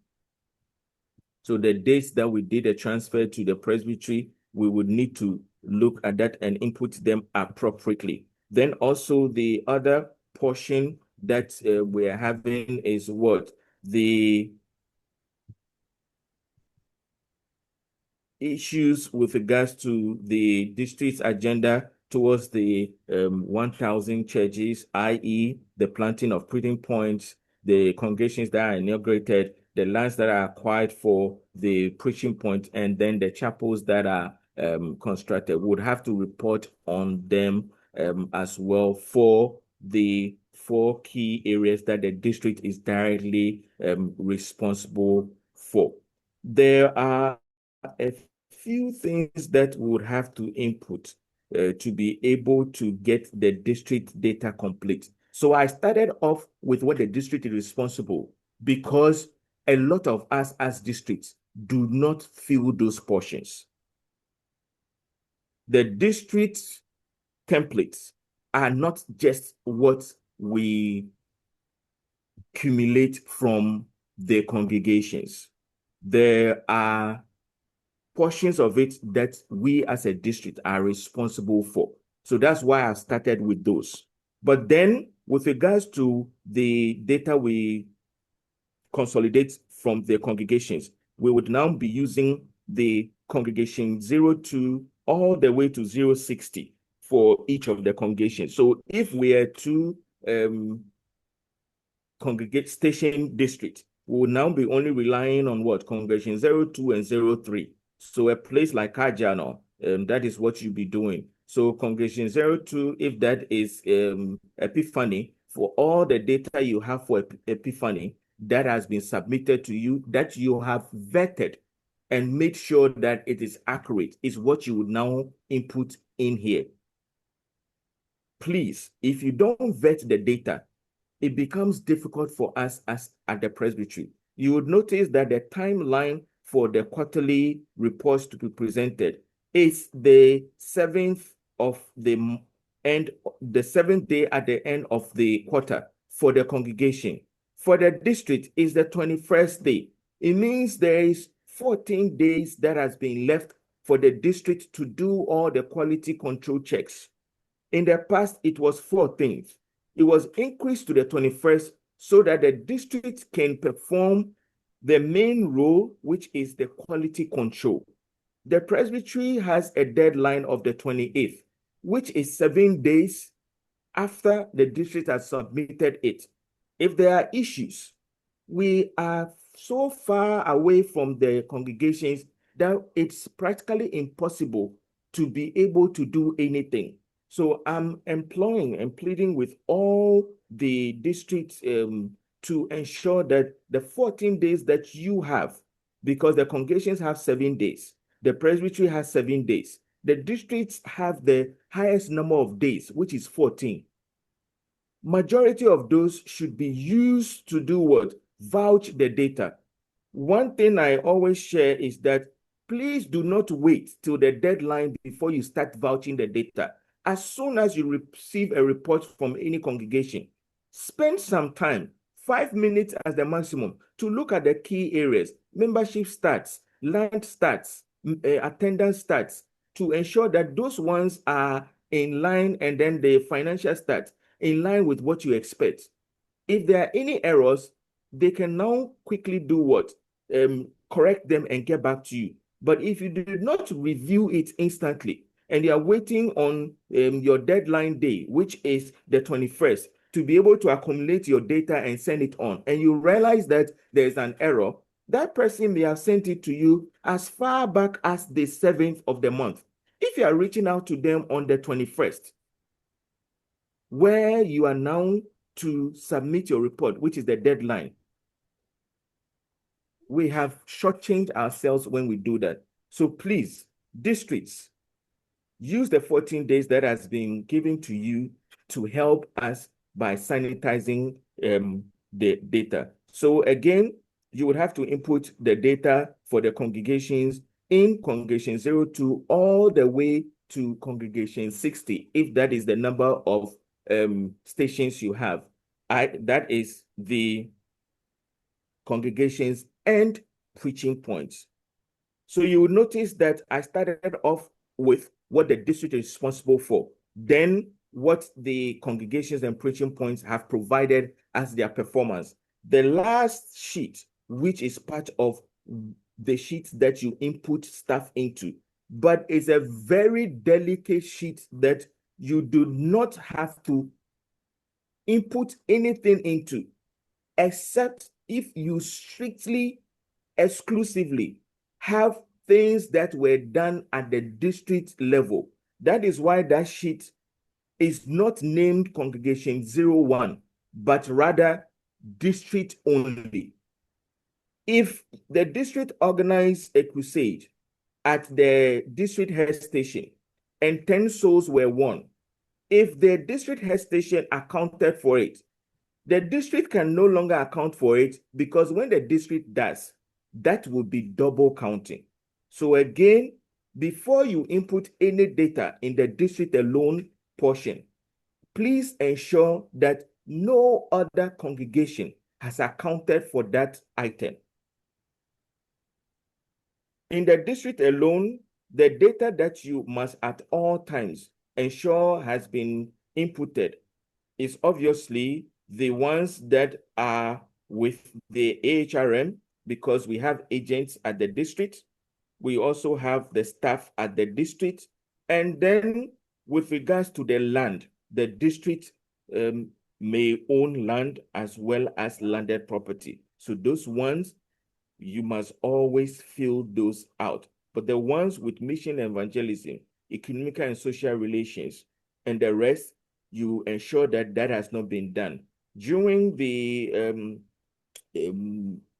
Speaker 6: So the dates that we did the transfer to the presbytery, we would need to look at that and input them appropriately. Then also the other portion that we are having is what? The issues with regards to the district's agenda towards the 1,000 churches, i.e. the planting of preaching points, the congregations that are inaugurated, the lands that are acquired for the preaching point, and then the chapels that are constructed. We would have to report on them as well for the 4 key areas that the district is directly responsible for. There are a few things that we would have to input to be able to get the district data complete. So I started off with what the district is responsible, because a lot of us as districts do not fill those portions. The district templates are not just what we accumulate from the congregations. There are portions of it that we as a district are responsible for. So that's why I started with those. But then with regards to the data we consolidate from the congregations, we would now be using the congregation 02 all the way to 060 for each of the congregations. So if we are to congregate station district, we will now be only relying on what? Congregation 02 and 03. So a place like Kajano, that is what you'll be doing. So congregation 02, if that is Epiphany, for all the data you have for Epiphany that has been submitted to you, that you have vetted and made sure that it is accurate, is what you would now input in here. Please, if you don't vet the data, it becomes difficult for us as at the presbytery. You would notice that the timeline for the quarterly reports to be presented is the 7th of the end, the 7th day at the end of the quarter for the congregation. For the district is the 21st day. It means there is 14 days that has been left for the district to do all the quality control checks. In the past, it was 14th. It was increased to the 21st so that the district can perform the main role, which is the quality control. The presbytery has a deadline of the 28th, which is 7 days after the district has submitted it. If there are issues, we are so far away from the congregations that it's practically impossible to be able to do anything. So I'm employing and pleading with all the districts to ensure that the 14 days that you have, because the congregations have 7 days, the presbytery has 7 days, the districts have the highest number of days, which is 14. Majority of those should be used to do what? Vouch the data. One thing I always share is that please do not wait till the deadline before you start vouching the data. As soon as you receive a report from any congregation, spend some time, 5 minutes as the maximum, to look at the key areas, membership stats, land stats, attendance stats, to ensure that those ones are in line, and then the financial stats in line with what you expect. If there are any errors, they can now quickly do what? Correct them and get back to you. But if you did not review it instantly, and you are waiting on your deadline day, which is the 21st, to be able to accumulate your data and send it on, and you realize that there's an error, that person may have sent it to you as far back as the 7th of the month. If you are reaching out to them on the 21st, where you are now to submit your report, which is the deadline, we have shortchanged ourselves when we do that. So please, districts, use the 14 days that has been given to you to help us by sanitizing the data. So again, you would have to input the data for the congregations in congregation 02 all the way to congregation 60, if that is the number of stations you have. That is the congregations and preaching points. So you will notice that I started off with what the district is responsible for, then what the congregations and preaching points have provided as their performance. The last sheet, which is part of the sheets that you input stuff into, but it's a very delicate sheet that you do not have to input anything into, except if you strictly, exclusively have things that were done at the district level. That is why that sheet is not named Congregation 01, but rather district only. If the district organized a crusade at the district head station and 10 souls were won, if the district head station accounted for it, the district can no longer account for it, because when the district does, that will be double counting. So again, before you input any data in the district alone portion, please ensure that no other congregation has accounted for that item. In the district alone, the data that you must at all times ensure has been inputted is obviously the ones that are with the AHRM, because we have agents at the district. We also have the staff at the district. And then with regards to the land, the district may own land as well as landed property. So those ones, you must always fill those out. But the ones with mission evangelism, economic and social relations, and the rest, you ensure that that has not been done. During the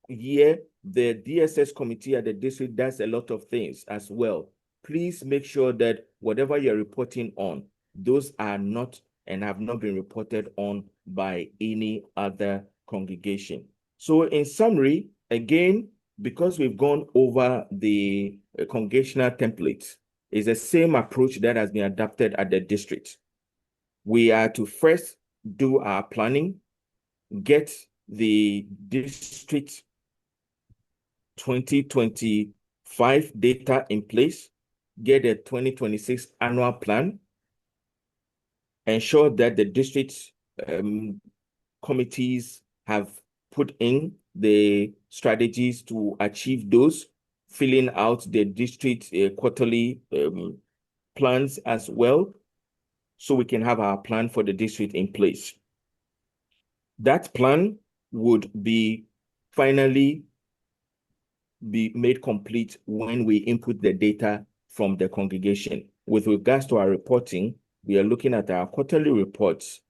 Speaker 6: year, the DSS committee at the district does a lot of things as well. Please make sure that whatever you're reporting on, those are not and have not been reported on by any other congregation. So in summary, again, because we've gone over the congregational templates, it's the same approach that has been adopted at the district. We are to first do our planning, get the district 2025 data in place, get a 2026 annual plan, ensure that the district committees have put in the strategies to achieve those, filling out the district quarterly plans as well, so we can have our plan for the district in place. That plan would be finally be made complete when we input the data from the congregation. With regards to our reporting, we are looking at our quarterly reports,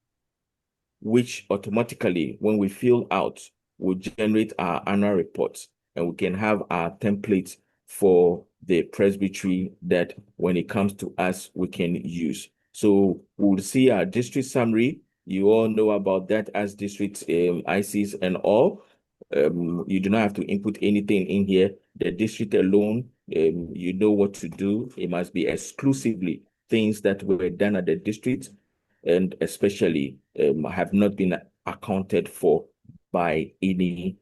Speaker 6: which automatically, when we fill out, will generate our annual reports, and we can have our templates for the presbytery that when it comes to us, we can use. So we'll see our district summary. You all know about that as district ICs and all. You do not have to input anything in here. The district alone, you know what to do. It must be exclusively things that were done at the district, and especially have not been accounted for by any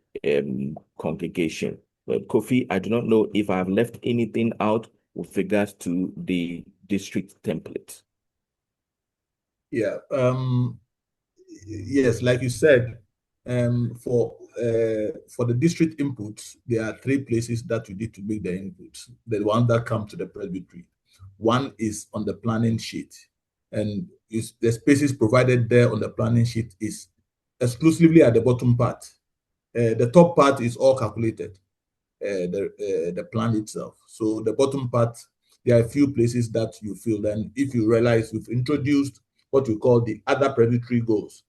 Speaker 6: congregation. Kofi, I do not know if I have left anything out with regards to the district template.
Speaker 12: Yeah. Yes, like you said, for the district inputs, there are 3 places that you need to make the inputs. The one that comes to the presbytery. One is on the planning sheet, and the spaces provided there on the planning sheet is exclusively at the bottom part. The top part is all calculated. the plan itself. So the bottom part, there are a few places that you feel, and if you realize we've introduced what we call the other predatory goals,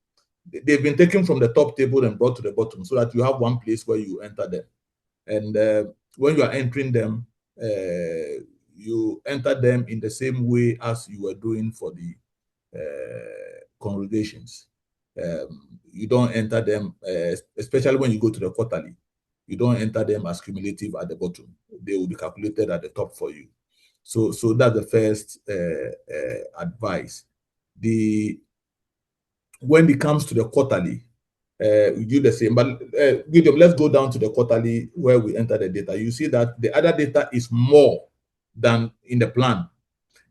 Speaker 12: they've been taken from the top table and brought to the bottom so that you have one place where you enter them. And when you are entering them, you enter them in the same way as you were doing for the congregations. You don't enter them, especially when you go to the quarterly, you don't enter them as cumulative at the bottom. They will be calculated at the top for you. So that's the first advice. When it comes to the quarterly, we do the same. But Gideon, let's go down to the quarterly where we enter the data. You see that the other data is more than in the plan.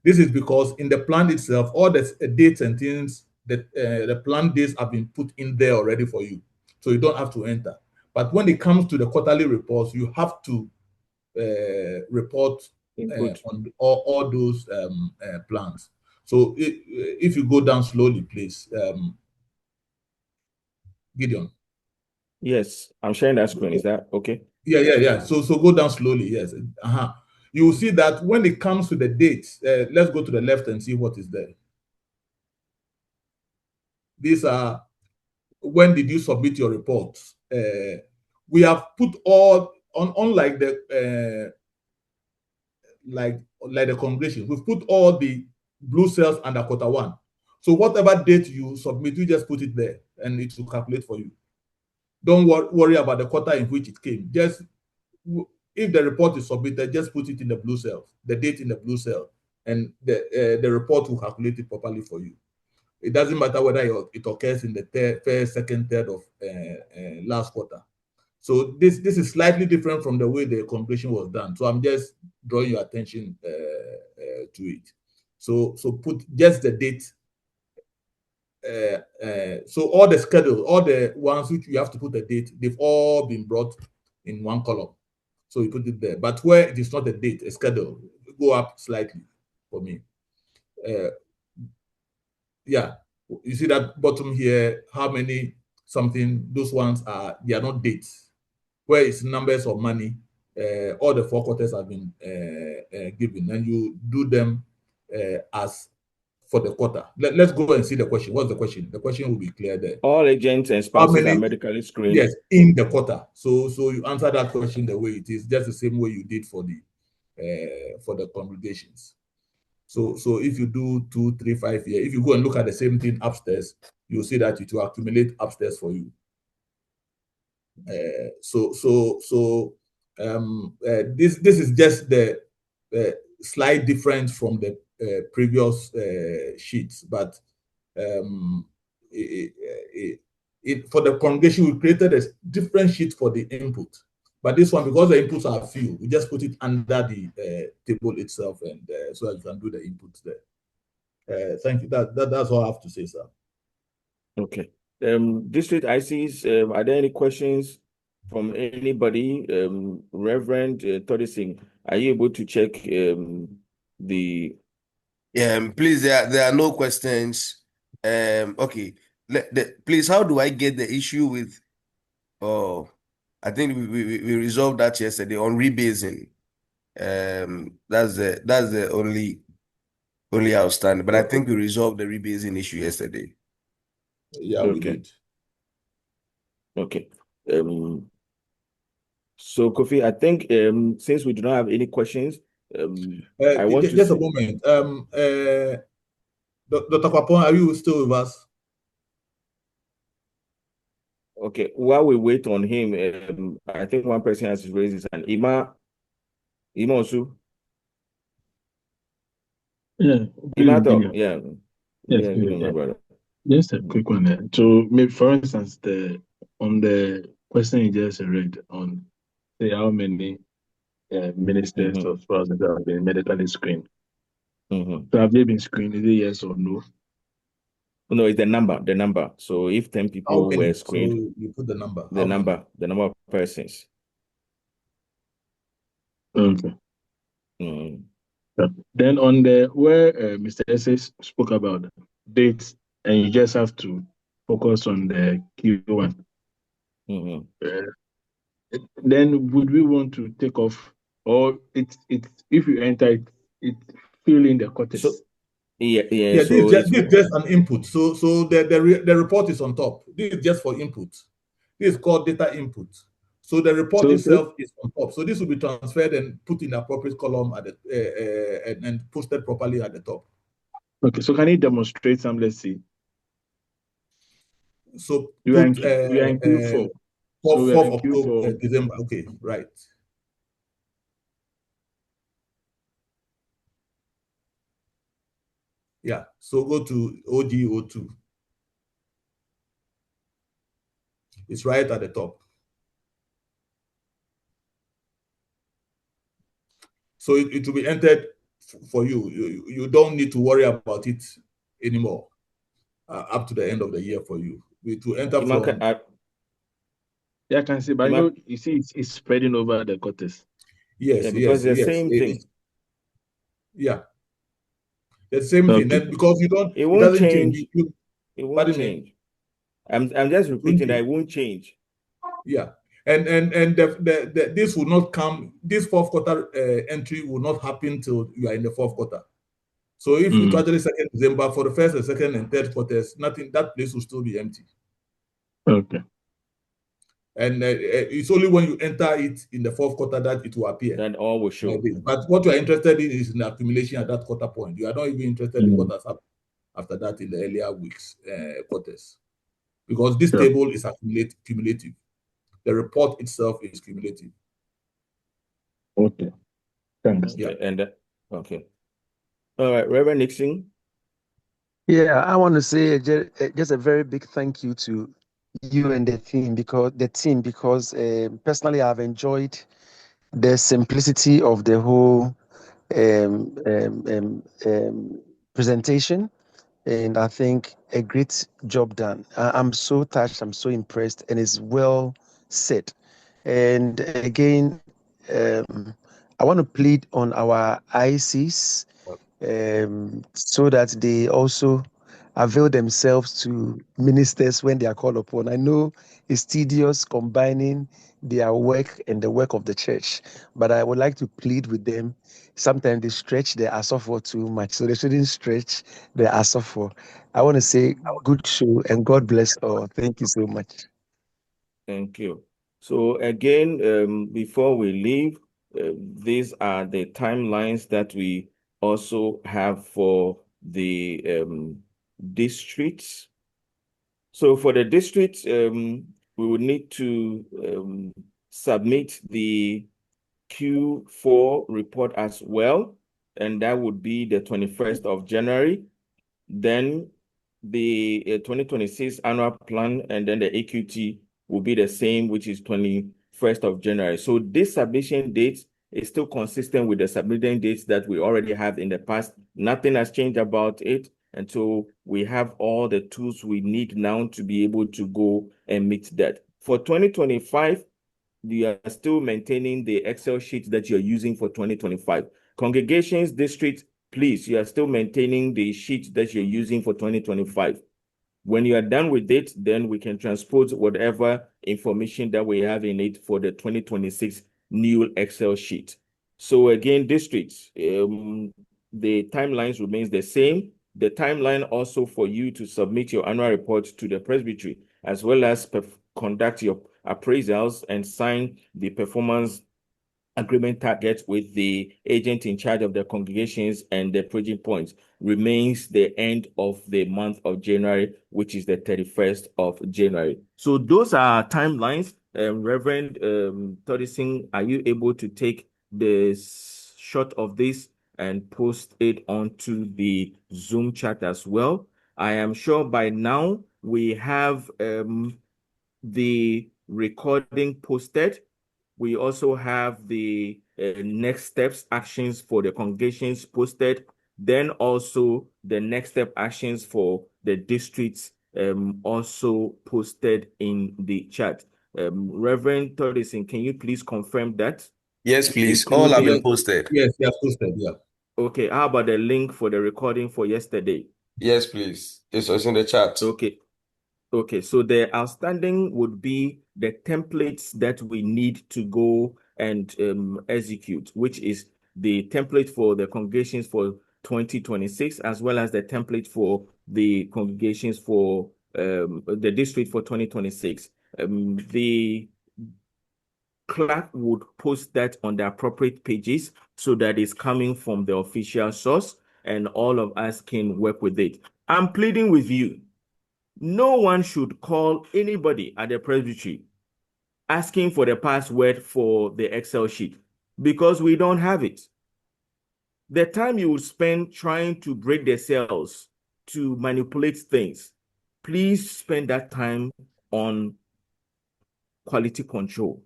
Speaker 12: This is because in the plan itself, all the dates and things that the plan dates have been put in there already for you, so you don't have to enter. But when it comes to the quarterly reports, you have to report on all those plans. So if you go down slowly, please, Gideon.
Speaker 6: Yes, I'm sharing that screen. Is that okay?
Speaker 12: Yeah. So go down slowly. Yes. You will see that when it comes to the dates, let's go to the left and see what is there. These are when did you submit your reports. We have put all on, unlike the like the congregation, we've put all the blue cells under quarter one. So whatever date you submit, you just put it there and it will calculate for you. Don't worry about the quarter in which it came. Just if the report is submitted, just put it in the blue cell, the date in the blue cell, and the report will calculate it properly for you. It doesn't matter whether it occurs in the first, second, third of last quarter. So this is slightly different from the way the congregation was done. So I'm just drawing your attention to it. So put just the date. So all the schedule, all the ones which you have to put a date, they've all been brought in one column. So you put it there. But where it is not a date, a schedule, go up slightly for me. Yeah, you see that bottom here, how many something, those ones they are not dates. Where it's numbers of money, all the 4 quarters have been given, and you do them as for the quarter. Let's go and see the question. What's the question? The question will be clear there.
Speaker 6: All agents and spouses are medically screened.
Speaker 12: Yes, in the quarter. So you answer that question the way it is, just the same way you did for the congregations. So if you do 2, 3, 5 here, if you go and look at the same thing upstairs, you'll see that it will accumulate upstairs for you. This is just the slight difference from the previous sheets, but for the congregation, we created a different sheet for the input. But this one, because the inputs are few, we just put it under the table itself, and so that you can do the inputs there. Thank you. That's all I have to say, sir.
Speaker 6: Okay. District ICs, are there any questions from anybody? Reverend Todi Singh, are you able to check the...
Speaker 2: Please, there are no questions. Okay. Please, how do I get the issue with... Oh, I think we resolved that yesterday on rebasing. That's the only outstanding. But I think we resolved the rebasing issue yesterday.
Speaker 12: Yeah, we did.
Speaker 6: Okay. So Kofi, I think since we do not have any questions, I want to
Speaker 12: just a moment. Dr. Kwapon, are you still with us?
Speaker 6: Okay, while we wait on him, I think one person has raised his hand. Ima Osu.
Speaker 14: Yeah.
Speaker 6: Yeah.
Speaker 14: Yes,
Speaker 6: my brother.
Speaker 14: Just a quick one there. So maybe for instance, on the question you just read on say how many ministers or spouses have been medically screened. So have they been screened? Is it yes or no?
Speaker 6: No, it's the number. So if 10 people were screened,
Speaker 12: so you put the number.
Speaker 6: The number of persons.
Speaker 14: Okay. Then on the where Mr. Essex spoke about dates, and you just have to focus on the Q1. then would we want to take off, or it's if you enter it, it fill in the quarters?
Speaker 6: So yeah,
Speaker 12: Yeah,
Speaker 6: so
Speaker 12: this is just an input. So the report is on top. This is just for input. This is called data input. So the report
Speaker 14: So-
Speaker 12: itself is on top. So this will be transferred and put in the appropriate column at the and posted properly at the top.
Speaker 14: Okay, so can you demonstrate some? Let's see.
Speaker 12: So
Speaker 14: You are in Q4. So we are
Speaker 12: 4th
Speaker 14: in
Speaker 12: October,
Speaker 14: Q4.
Speaker 12: December. Okay, right. Yeah. So go to OGO2. It's right at the top. So it will be entered for you. You don't need to worry about it anymore up to the end of the year for you. It will enter from.
Speaker 14: Yeah, I can see, but you see, it's spreading over the quarters.
Speaker 12: Yes,
Speaker 6: because
Speaker 12: yes,
Speaker 6: the
Speaker 12: yes.
Speaker 6: same thing.
Speaker 12: Yeah, the same thing. And because it
Speaker 6: won't
Speaker 12: doesn't
Speaker 6: change.
Speaker 12: change.
Speaker 6: It won't change. I'm just repeating that it won't change.
Speaker 12: Yeah, and this will not come. This fourth quarter entry will not happen till you are in the fourth quarter. So if it's actually 2nd December, for the first and second and third quarters, nothing. That place will still be empty.
Speaker 14: Okay.
Speaker 12: And it's only when you enter it in the fourth quarter that it will appear.
Speaker 6: That all will show.
Speaker 12: But what you are interested in is in the accumulation at that quarter point. You are not even interested in what has happened after that in the earlier weeks, quarters. Because this table is cumulative. The report itself is cumulative.
Speaker 14: Okay. Thanks.
Speaker 6: Okay. And okay. All right, Reverend Nixon.
Speaker 15: Yeah, I want to say just a very big thank you to you and the team because personally I've enjoyed the simplicity of the whole presentation, and I think a great job done. I'm so touched, I'm so impressed, and it's well said. And again, I want to plead on our ICs so that they also avail themselves to ministers when they are called upon. I know it's tedious combining their work and the work of the church, but I would like to plead with them. Sometimes they stretch the asopho too much, so they shouldn't stretch the asopho. I want to say good show and God bless all. Thank you so much.
Speaker 6: Thank you. So again, before we leave, these are the timelines that we also have for the districts. So for the districts, we would need to submit the Q4 report as well, and that would be the 21st of January. Then the 2026 annual plan, and then the AQT will be the same, which is 21st of January. So this submission date is still consistent with the submitting dates that we already have in the past. Nothing has changed about it. And so we have all the tools we need now to be able to go and meet that. For 2025, you are still maintaining the Excel sheet that you're using for 2025. Congregations, district, please, you are still maintaining the sheet that you're using for 2025. When you are done with it, then we can transpose whatever information that we have in it for the 2026 new Excel sheet. So again, districts, the timelines remains the same. The timeline also for you to submit your annual report to the presbytery, as well as conduct your appraisals and sign the performance agreement targets with the agent in charge of the congregations and the project points remains the end of the month of January, which is the 31st of January. So those are timelines. Reverend Todison, are you able to take the shot of this and post it onto the Zoom chat as well? I am sure by now we have the recording posted. We also have the next steps actions for the congregations posted. Then also the next step actions for the districts also posted in the chat. Reverend Todison, can you please confirm that?
Speaker 2: Yes, please. All have been posted.
Speaker 12: Yes, they are posted, yeah.
Speaker 6: Okay, how about the link for the recording for yesterday?
Speaker 2: Yes, please. It was in the chat.
Speaker 6: Okay. Okay, so the outstanding would be the templates that we need to go and execute, which is the template for the congregations for 2026, as well as the template for the congregations for the district for 2026. The clerk would post that on the appropriate pages so that it's coming from the official source and all of us can work with it. I'm pleading with you. No one should call anybody at the presbytery asking for the password for the Excel sheet because we don't have it. The time you will spend trying to break the cells to manipulate things, please spend that time on quality control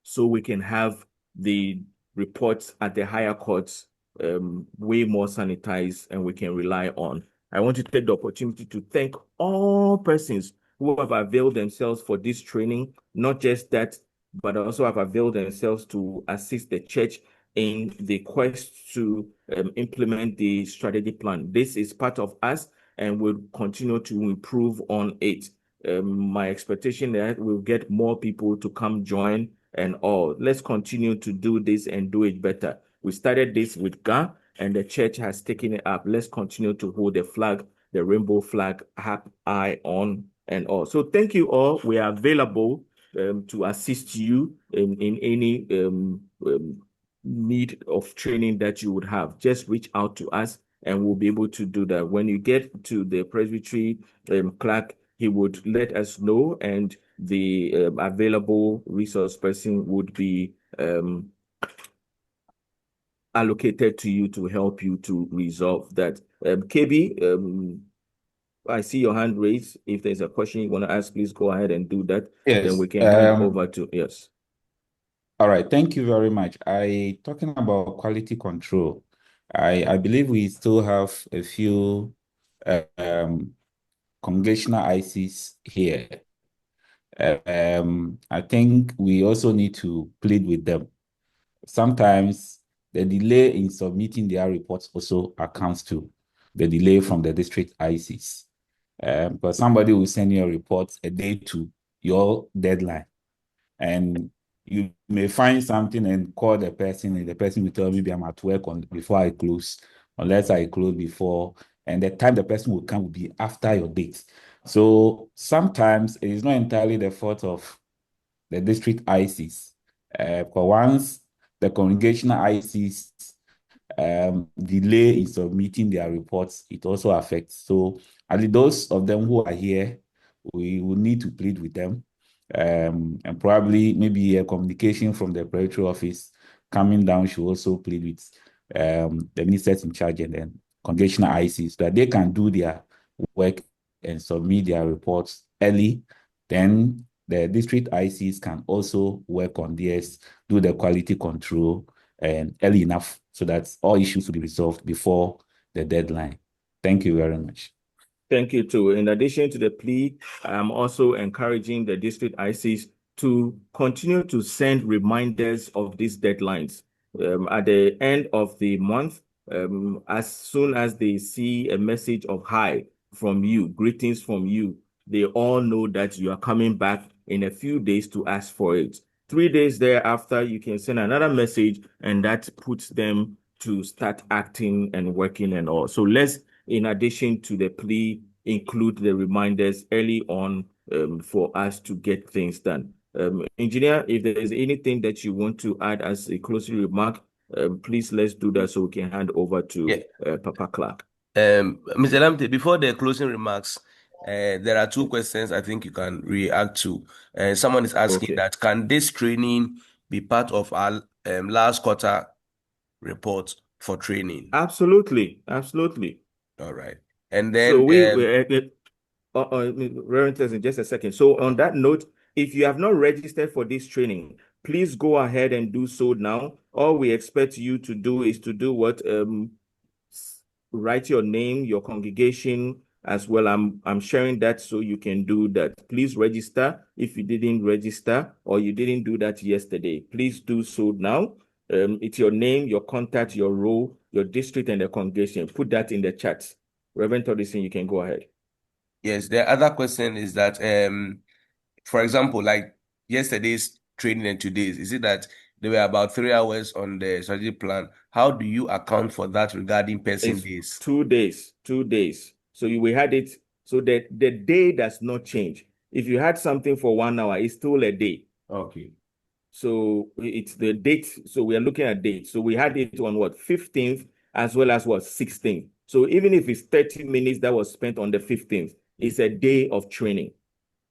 Speaker 6: so we can have the reports at the higher courts way more sanitized and we can rely on. I want to take the opportunity to thank all persons who have availed themselves for this training, not just that, but also have availed themselves to assist the church in the quest to implement the strategy plan. This is part of us and we'll continue to improve on it. My expectation that we'll get more people to come join and all. Let's continue to do this and do it better. We started this with GA and the church has taken it up. Let's continue to hold the flag, the rainbow flag, up high on and all. So thank you all. We are available to assist you in any need of training that you would have. Just reach out to us and we'll be able to do that. When you get to the presbytery clerk, he would let us know and the available resource person would be allocated to you to help you to resolve that. KB, I see your hand raised. If there's a question you want to ask, please go ahead and do that.
Speaker 13: Yes.
Speaker 6: Then we can hand over to, yes.
Speaker 13: All right, thank you very much. Talking about quality control, I believe we still have a few congregational ICs here. I think we also need to plead with them. Sometimes the delay in submitting their reports also accounts to the delay from the district ICs. Because somebody will send you a report a day to your deadline, and you may find something and call the person, and the person will tell me, maybe I'm at work before I close, unless I close before, and the time the person will come will be after your date. So sometimes it is not entirely the fault of the district ICs. For once the congregational ICs delay in submitting their reports, it also affects. So those of them who are here, we will need to plead with them. And probably maybe a communication from the preparatory office coming down should also plead with the ministers in charge and then congregational ICs so that they can do their work and submit their reports early. Then the district ICs can also work on theirs, do the quality control and early enough so that all issues will be resolved before the deadline. Thank you very much.
Speaker 6: Thank you too. In addition to the plea, I'm also encouraging the district ICs to continue to send reminders of these deadlines. At the end of the month, as soon as they see a message of hi from you, greetings from you, they all know that you are coming back in a few days to ask for it. 3 days thereafter, you can send another message and that puts them to start acting and working and all. So let's, in addition to the plea, include the reminders early on for us to get things done. Engineer, if there is anything that you want to add as a closing remark, please let's do that so we can hand over to Papa Clark.
Speaker 2: Mr. Lamte, before the closing remarks, there are two questions I think you can react to. Someone is asking that, can this training be part of our last quarter report for training?
Speaker 6: Absolutely, absolutely.
Speaker 2: All right. And then...
Speaker 6: So Reverend Tess, in just a second. So on that note, if you have not registered for this training, please go ahead and do so now. All we expect you to do is to do what? Write your name, your congregation as well. I'm sharing that so you can do that. Please register if you didn't register or you didn't do that yesterday. Please do so now. It's your name, your contact, your role, your district, and the congregation. Put that in the chat. Reverend Todison, you can go ahead.
Speaker 2: Yes, the other question is that, for example, like yesterday's training and today's, is it that there were about 3 hours on the strategy plan? How do you account for that regarding person days?
Speaker 6: 2 days, 2 days. So we had it, so that the day does not change. If you had something for 1 hour, it's still a day.
Speaker 13: Okay.
Speaker 6: So it's the date. So we are looking at dates. So we had it on what, 15th, as well as what, 16th. So even if it's 30 minutes that was spent on the 15th, it's a day of training.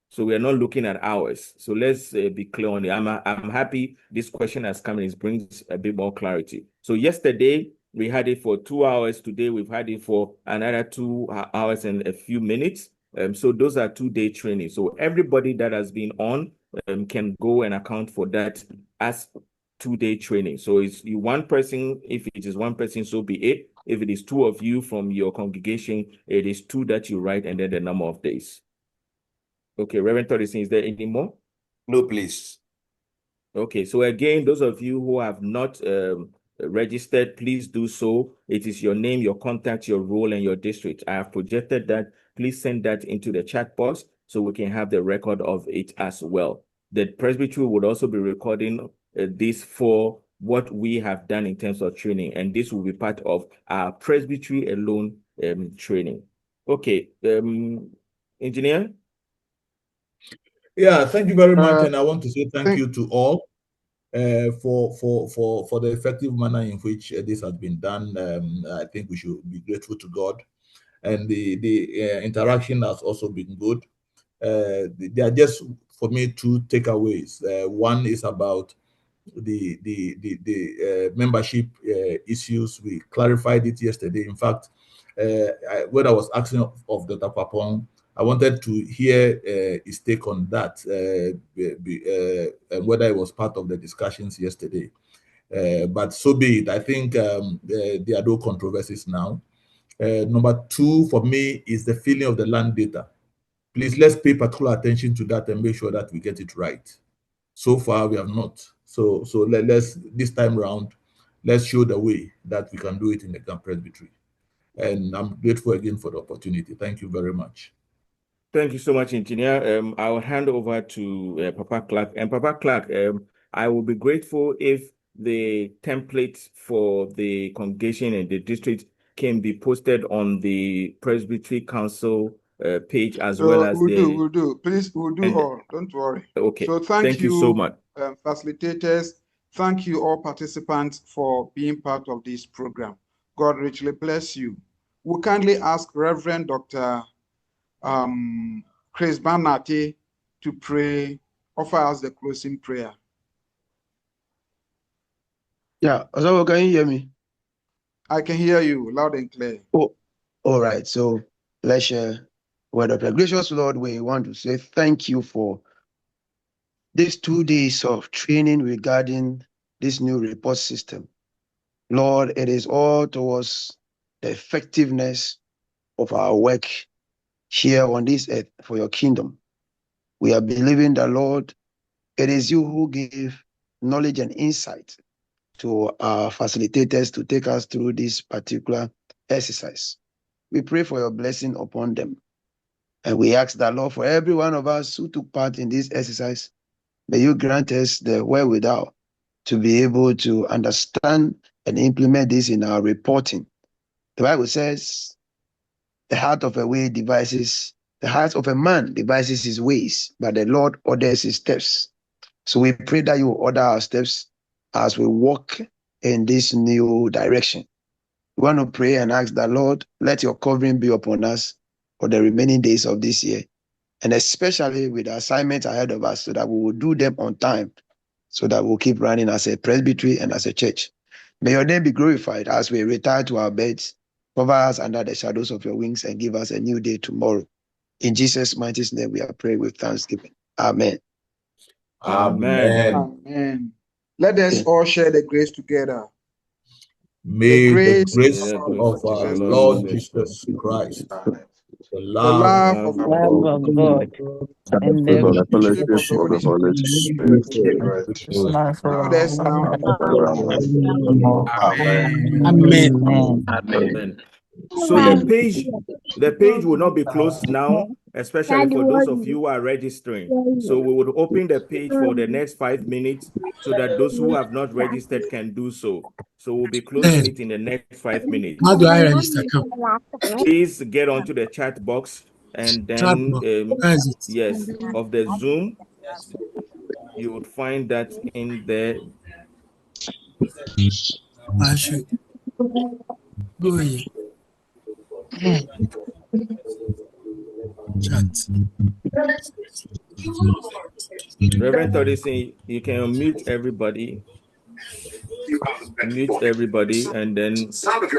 Speaker 6: So we are not looking at hours. So let's be clear on it. I'm happy this question has come and it brings a bit more clarity. So yesterday we had it for 2 hours. Today we've had it for another 2 hours and a few minutes. So those are 2-day training. So everybody that has been on can go and account for that as 2-day training. So it's you one person. If it is one person, so be it. If it is 2 of you from your congregation, it is 2 that you write and then the number of days. Okay, Reverend Todison, is there any more?
Speaker 2: No, please.
Speaker 6: Okay, so again, those of you who have not registered, please do so. It is your name, your contact, your role, and your district. I have projected that. Please send that into the chat box so we can have the record of it as well. The presbytery would also be recording this for what we have done in terms of training, and this will be part of our presbytery alone training. Okay, engineer?
Speaker 12: Yeah, thank you very much, and I want to say thank you to all for the effective manner in which this has been done. I think we should be grateful to God, and the interaction has also been good. There are just for me 2 takeaways. One is about the membership issues. We clarified it yesterday. In fact, when I was asking of Dr. Papon, I wanted to hear his take on that, and whether it was part of the discussions yesterday. But so be it. I think there are no controversies now. Number 2 for me is the filling of the land data. Please, let's pay particular attention to that and make sure that we get it right. So far, we have not. So let's this time round, let's show the way that we can do it in the Camp Presbytery. And I'm grateful again for the opportunity. Thank you very much.
Speaker 6: Thank you so much, Engineer. I will hand over to Papa Clark. And Papa Clark, I will be grateful if the template for the congregation and the district can be posted on the Presbytery Council page as well as
Speaker 1: we'll do. Please, we'll do all. Don't worry.
Speaker 6: Okay.
Speaker 1: So thank you
Speaker 6: so much.
Speaker 1: Facilitators. Thank you all participants for being part of this program. God richly bless you. We kindly ask Reverend Dr. Chris Banati to pray, offer us the closing prayer.
Speaker 15: Yeah, so can you hear me?
Speaker 1: I can hear you loud and clear.
Speaker 15: Oh, all right. So let's share word of prayer. Gracious Lord, we want to say thank you for these 2 days of training regarding this new report system. Lord, it is all towards the effectiveness of our work here on this earth for your kingdom. We are believing that, Lord, it is you who give knowledge and insight to our facilitators to take us through this particular exercise. We pray for your blessing upon them. And we ask that, Lord, for every one of us who took part in this exercise, may you grant us the wherewithal to be able to understand and implement this in our reporting. The Bible says, the heart of a man devises his ways, but the Lord orders his steps. So we pray that you order our steps as we walk in this new direction. We want to pray and ask that, Lord, let your covering be upon us for the remaining days of this year, and especially with the assignments ahead of us, so that we will do them on time, so that we'll keep running as a presbytery and as a church. May your name be glorified as we retire to our beds. Cover us under the shadows of your wings and give us a new day tomorrow. In Jesus' mighty name, we are praying with thanksgiving. Amen.
Speaker 6: Amen.
Speaker 1: Amen. Let us all share the grace together.
Speaker 12: May the grace
Speaker 1: of
Speaker 12: our Lord Jesus Christ, the love
Speaker 1: of
Speaker 5: God, and
Speaker 14: The
Speaker 5: the
Speaker 14: fellowship of the Holy Spirit,
Speaker 1: now
Speaker 5: Amen.
Speaker 6: Amen.
Speaker 5: Amen.
Speaker 6: Amen. So the page will not be closed now, especially for those of you who are registering. So we would open the page for the next 5 minutes so that those who have not registered can do so. So we'll be closing it in the next 5 minutes.
Speaker 8: How do I register? Come.
Speaker 6: Please get onto the chat box and
Speaker 8: Chat
Speaker 6: then
Speaker 8: box. Where is it?
Speaker 6: yes, of the Zoom, you would find that in there.
Speaker 8: I should go here. Chat.
Speaker 6: Reverend Todison, you can unmute everybody. Mute everybody, and then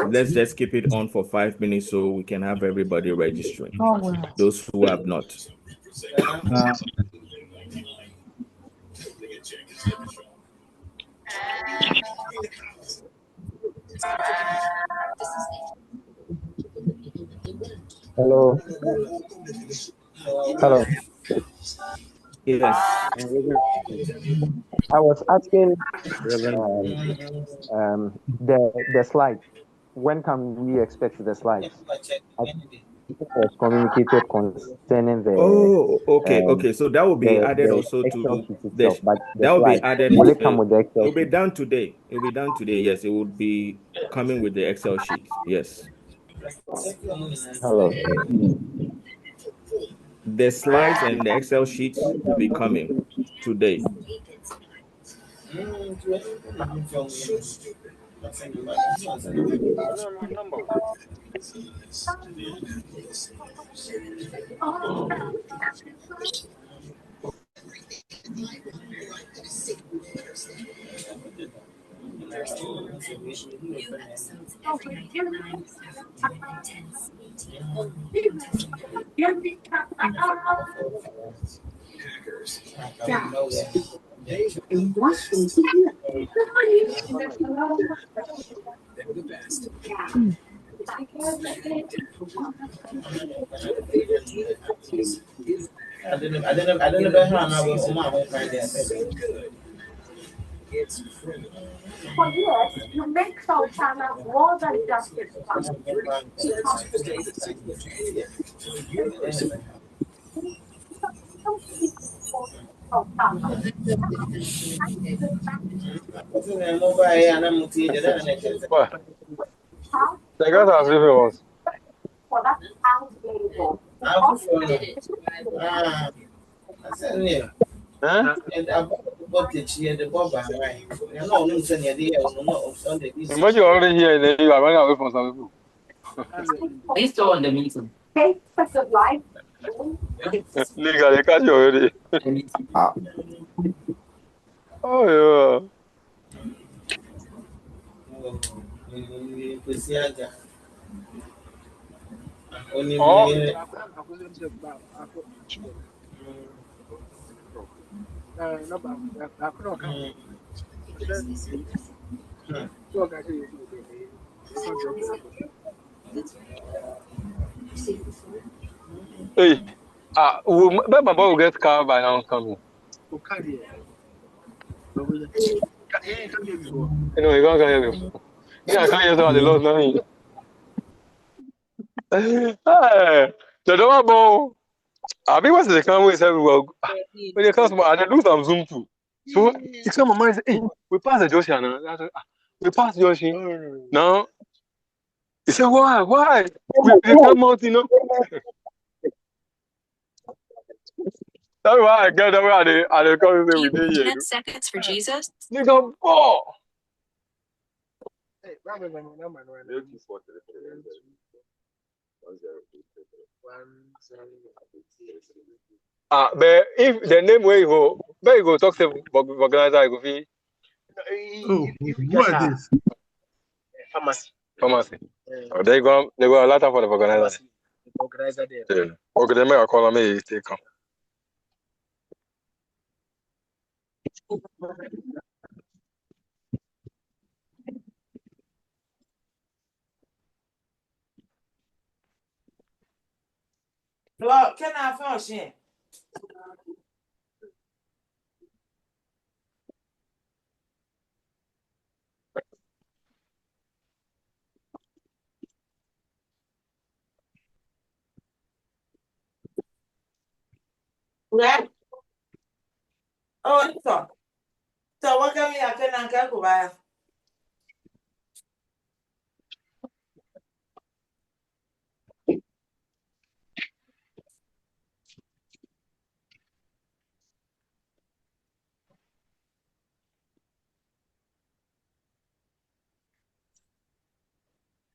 Speaker 6: let's just keep it on for 5 minutes so we can have everybody registering. Those who have not.
Speaker 16: Hello. Hello.
Speaker 6: Yes.
Speaker 16: I was asking the slides. When can we expect the slides? I think it was communicated concerning
Speaker 6: Oh, okay,
Speaker 16: um,
Speaker 6: okay. So that will be added
Speaker 16: the
Speaker 6: also
Speaker 16: Excel
Speaker 6: to
Speaker 16: sheet
Speaker 6: the
Speaker 16: itself, but the
Speaker 6: that will be
Speaker 16: slides,
Speaker 6: added.
Speaker 16: will it come with the
Speaker 6: It
Speaker 16: Excel
Speaker 6: will be
Speaker 16: sheet?
Speaker 6: done today. It will be done today. Yes, it will be coming with the Excel sheet. Yes.
Speaker 16: Hello.
Speaker 6: The slides and the Excel sheets will be coming today.
Speaker 17: Yes, you make Sultana more than just his wife.
Speaker 18: What? The guys are sleeping us.
Speaker 17: For that house label.
Speaker 18: Huh? Imagine you're already here and then you are running away from some people.
Speaker 17: He's still in the meeting. Take such a life.
Speaker 18: Nigga, they catch you already. Oh, yeah. Oh. Hey, my boy will get car by now coming. You know, he can't come here before. Yeah, I can't hear the Lord money. Hey, the door ball. I mean, what's the camera is everywhere. When they come, I do some zoom too. So it's come my mind. Hey, we pass the Joshua now. We pass Joshua. Now he said, why? Why? We come out, you know. That's why I get that way at the conversation we did here.
Speaker 17: 10 seconds for Jesus.
Speaker 18: Nigga, ball. But if the name where you go talk to organizer, I go feel.
Speaker 12: Oh, who are this?
Speaker 18: Pharmacy. Oh, they go a lot for the organizer. Yeah. Okay, then I call me take come.
Speaker 19: Look, can I function? Right? Oh, so. So what can we have to go by?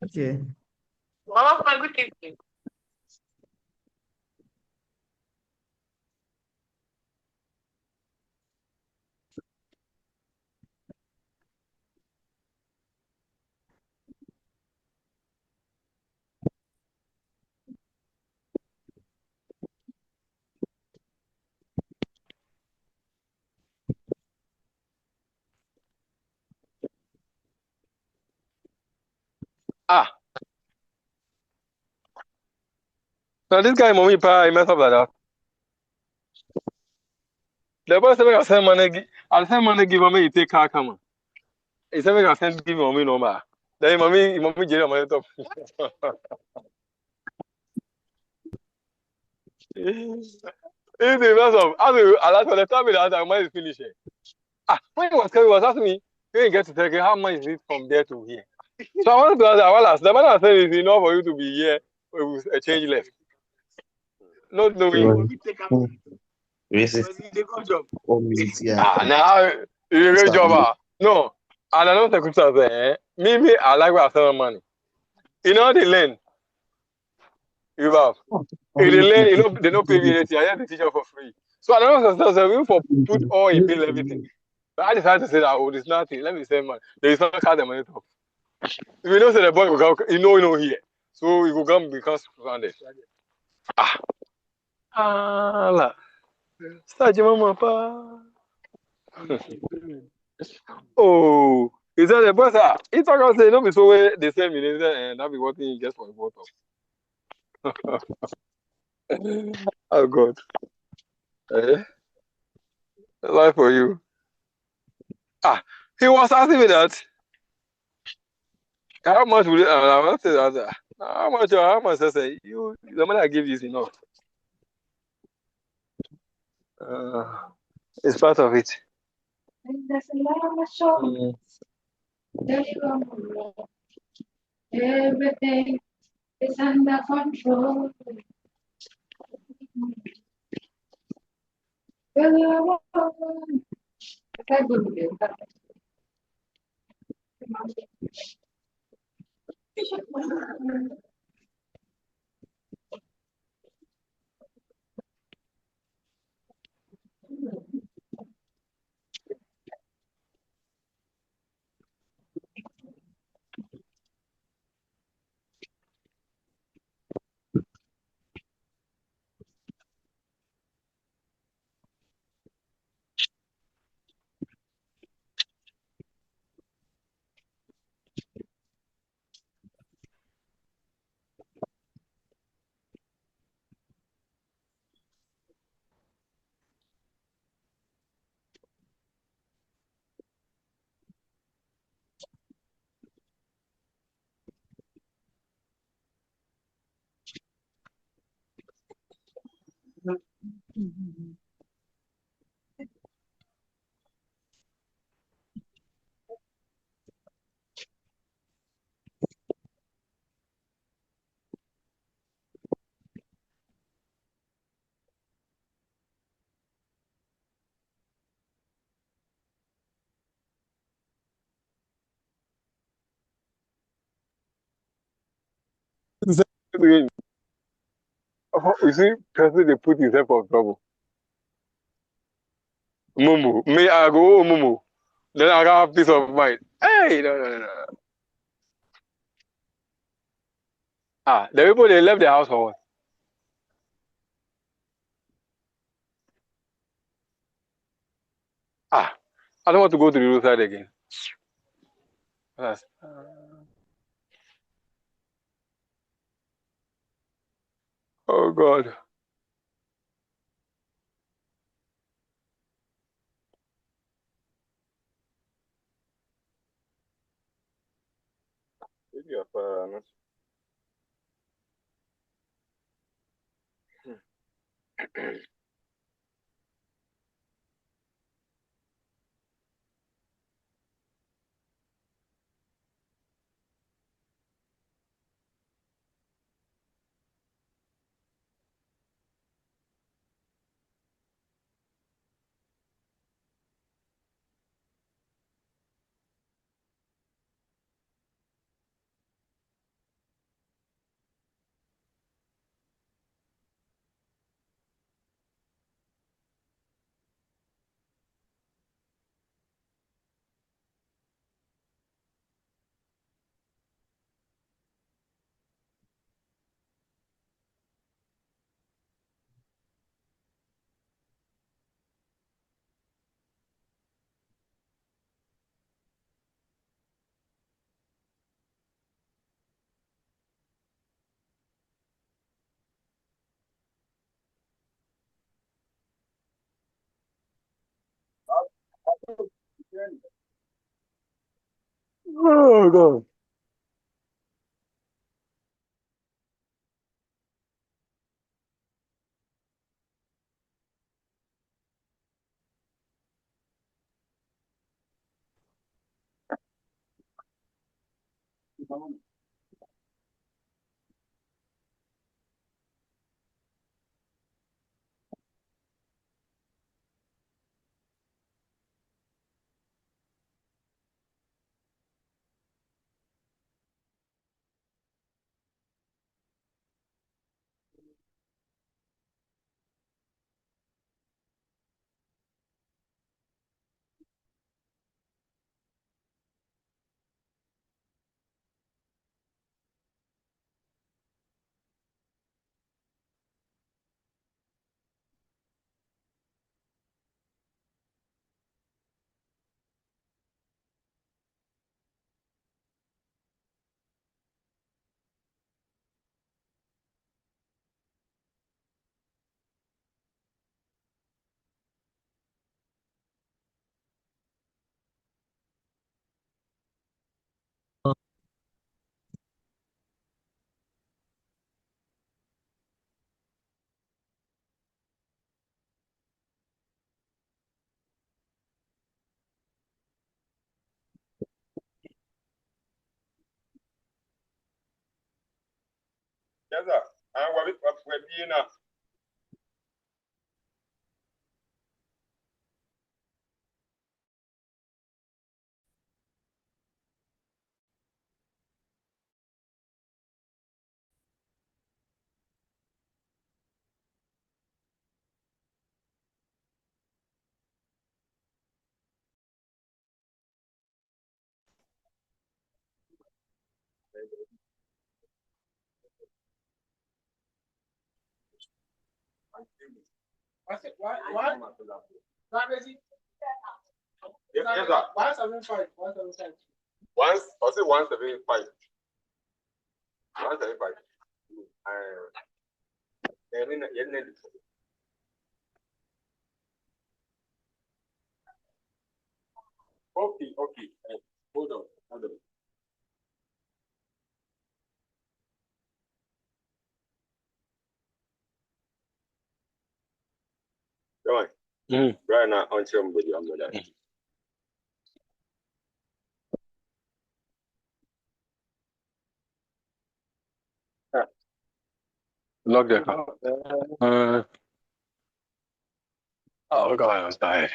Speaker 8: Okay.
Speaker 19: Oh, my good evening.
Speaker 18: Ah, now this guy, mommy, pa, he messed up like that. The boy said, I send money, I'll send money, give mommy, he take car, come on. He said, I send, give mommy number. Then mommy, get on my top. If they mess up, I like for the time that I might finish it. Ah, when he was coming, he was asking me, when you get to take it, how much is it from there to here? So I wanted to ask, well, ask, the man I said is enough for you to be here with a change left. Not knowing. Ah, now you great job. No, and I don't take it. Me, I like where I sell money. You know the lane. You have. In the lane, they don't pay me anything. I have to teach you for free. So I don't know, we for put all in bill everything. But I decided to say that, oh, there's nothing. Let me send money. There is not card the money top. If you know, say the boy will come, you know here. So he will come because surrounded. Ah, start your mama, pa. Oh, is that the boss? It's like I say, no, be so way they send me, and that be what he gets for the photo. Oh, God. Eh? Life for you. Ah, he was asking me that. How much will it? I want to say that. How much? I say, the money I give you is enough. It's part of it. Mm.
Speaker 17: Everything is under control.
Speaker 18: You see, person they put himself for trouble. Mumu, me I go Mumu. Then I got peace of mind. Hey, no. Ah, the people they left the house for what? Ah, I don't want to go to the roadside again. Yes. Oh God. Maybe not. Oh God.
Speaker 20: Yes, sir. And we're being What? Yes, sir. 175. 175. Once, I say 175. 175. Okay, okay. Hold on, hold on. Come on. Right now, on somebody, I'm not that.
Speaker 18: Lock the car. Oh God, I was tired.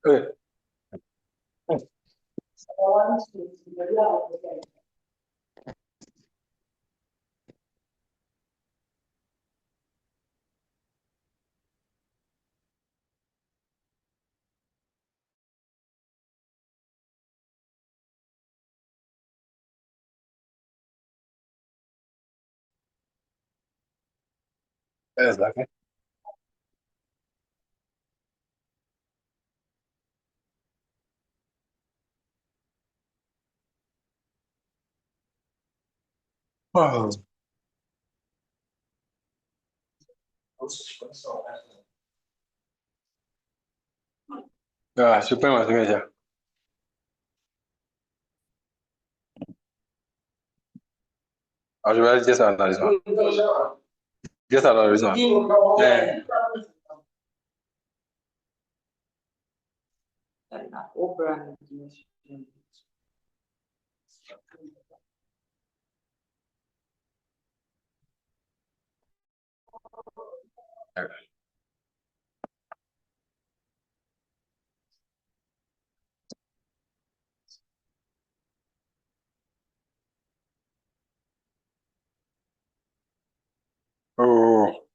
Speaker 18: Okay. Exactly. Oh. Ah, super mas ya. Acho que vai just analisar. Just analisar. É. Oh.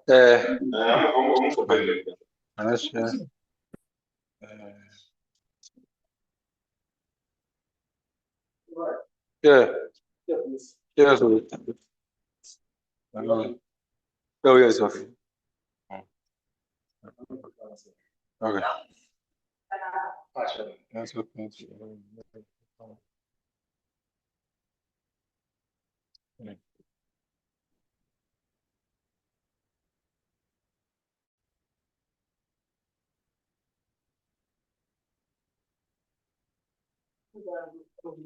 Speaker 18: É. Acho que é. Yes. Oh, yes, okay. Okay. That's okay.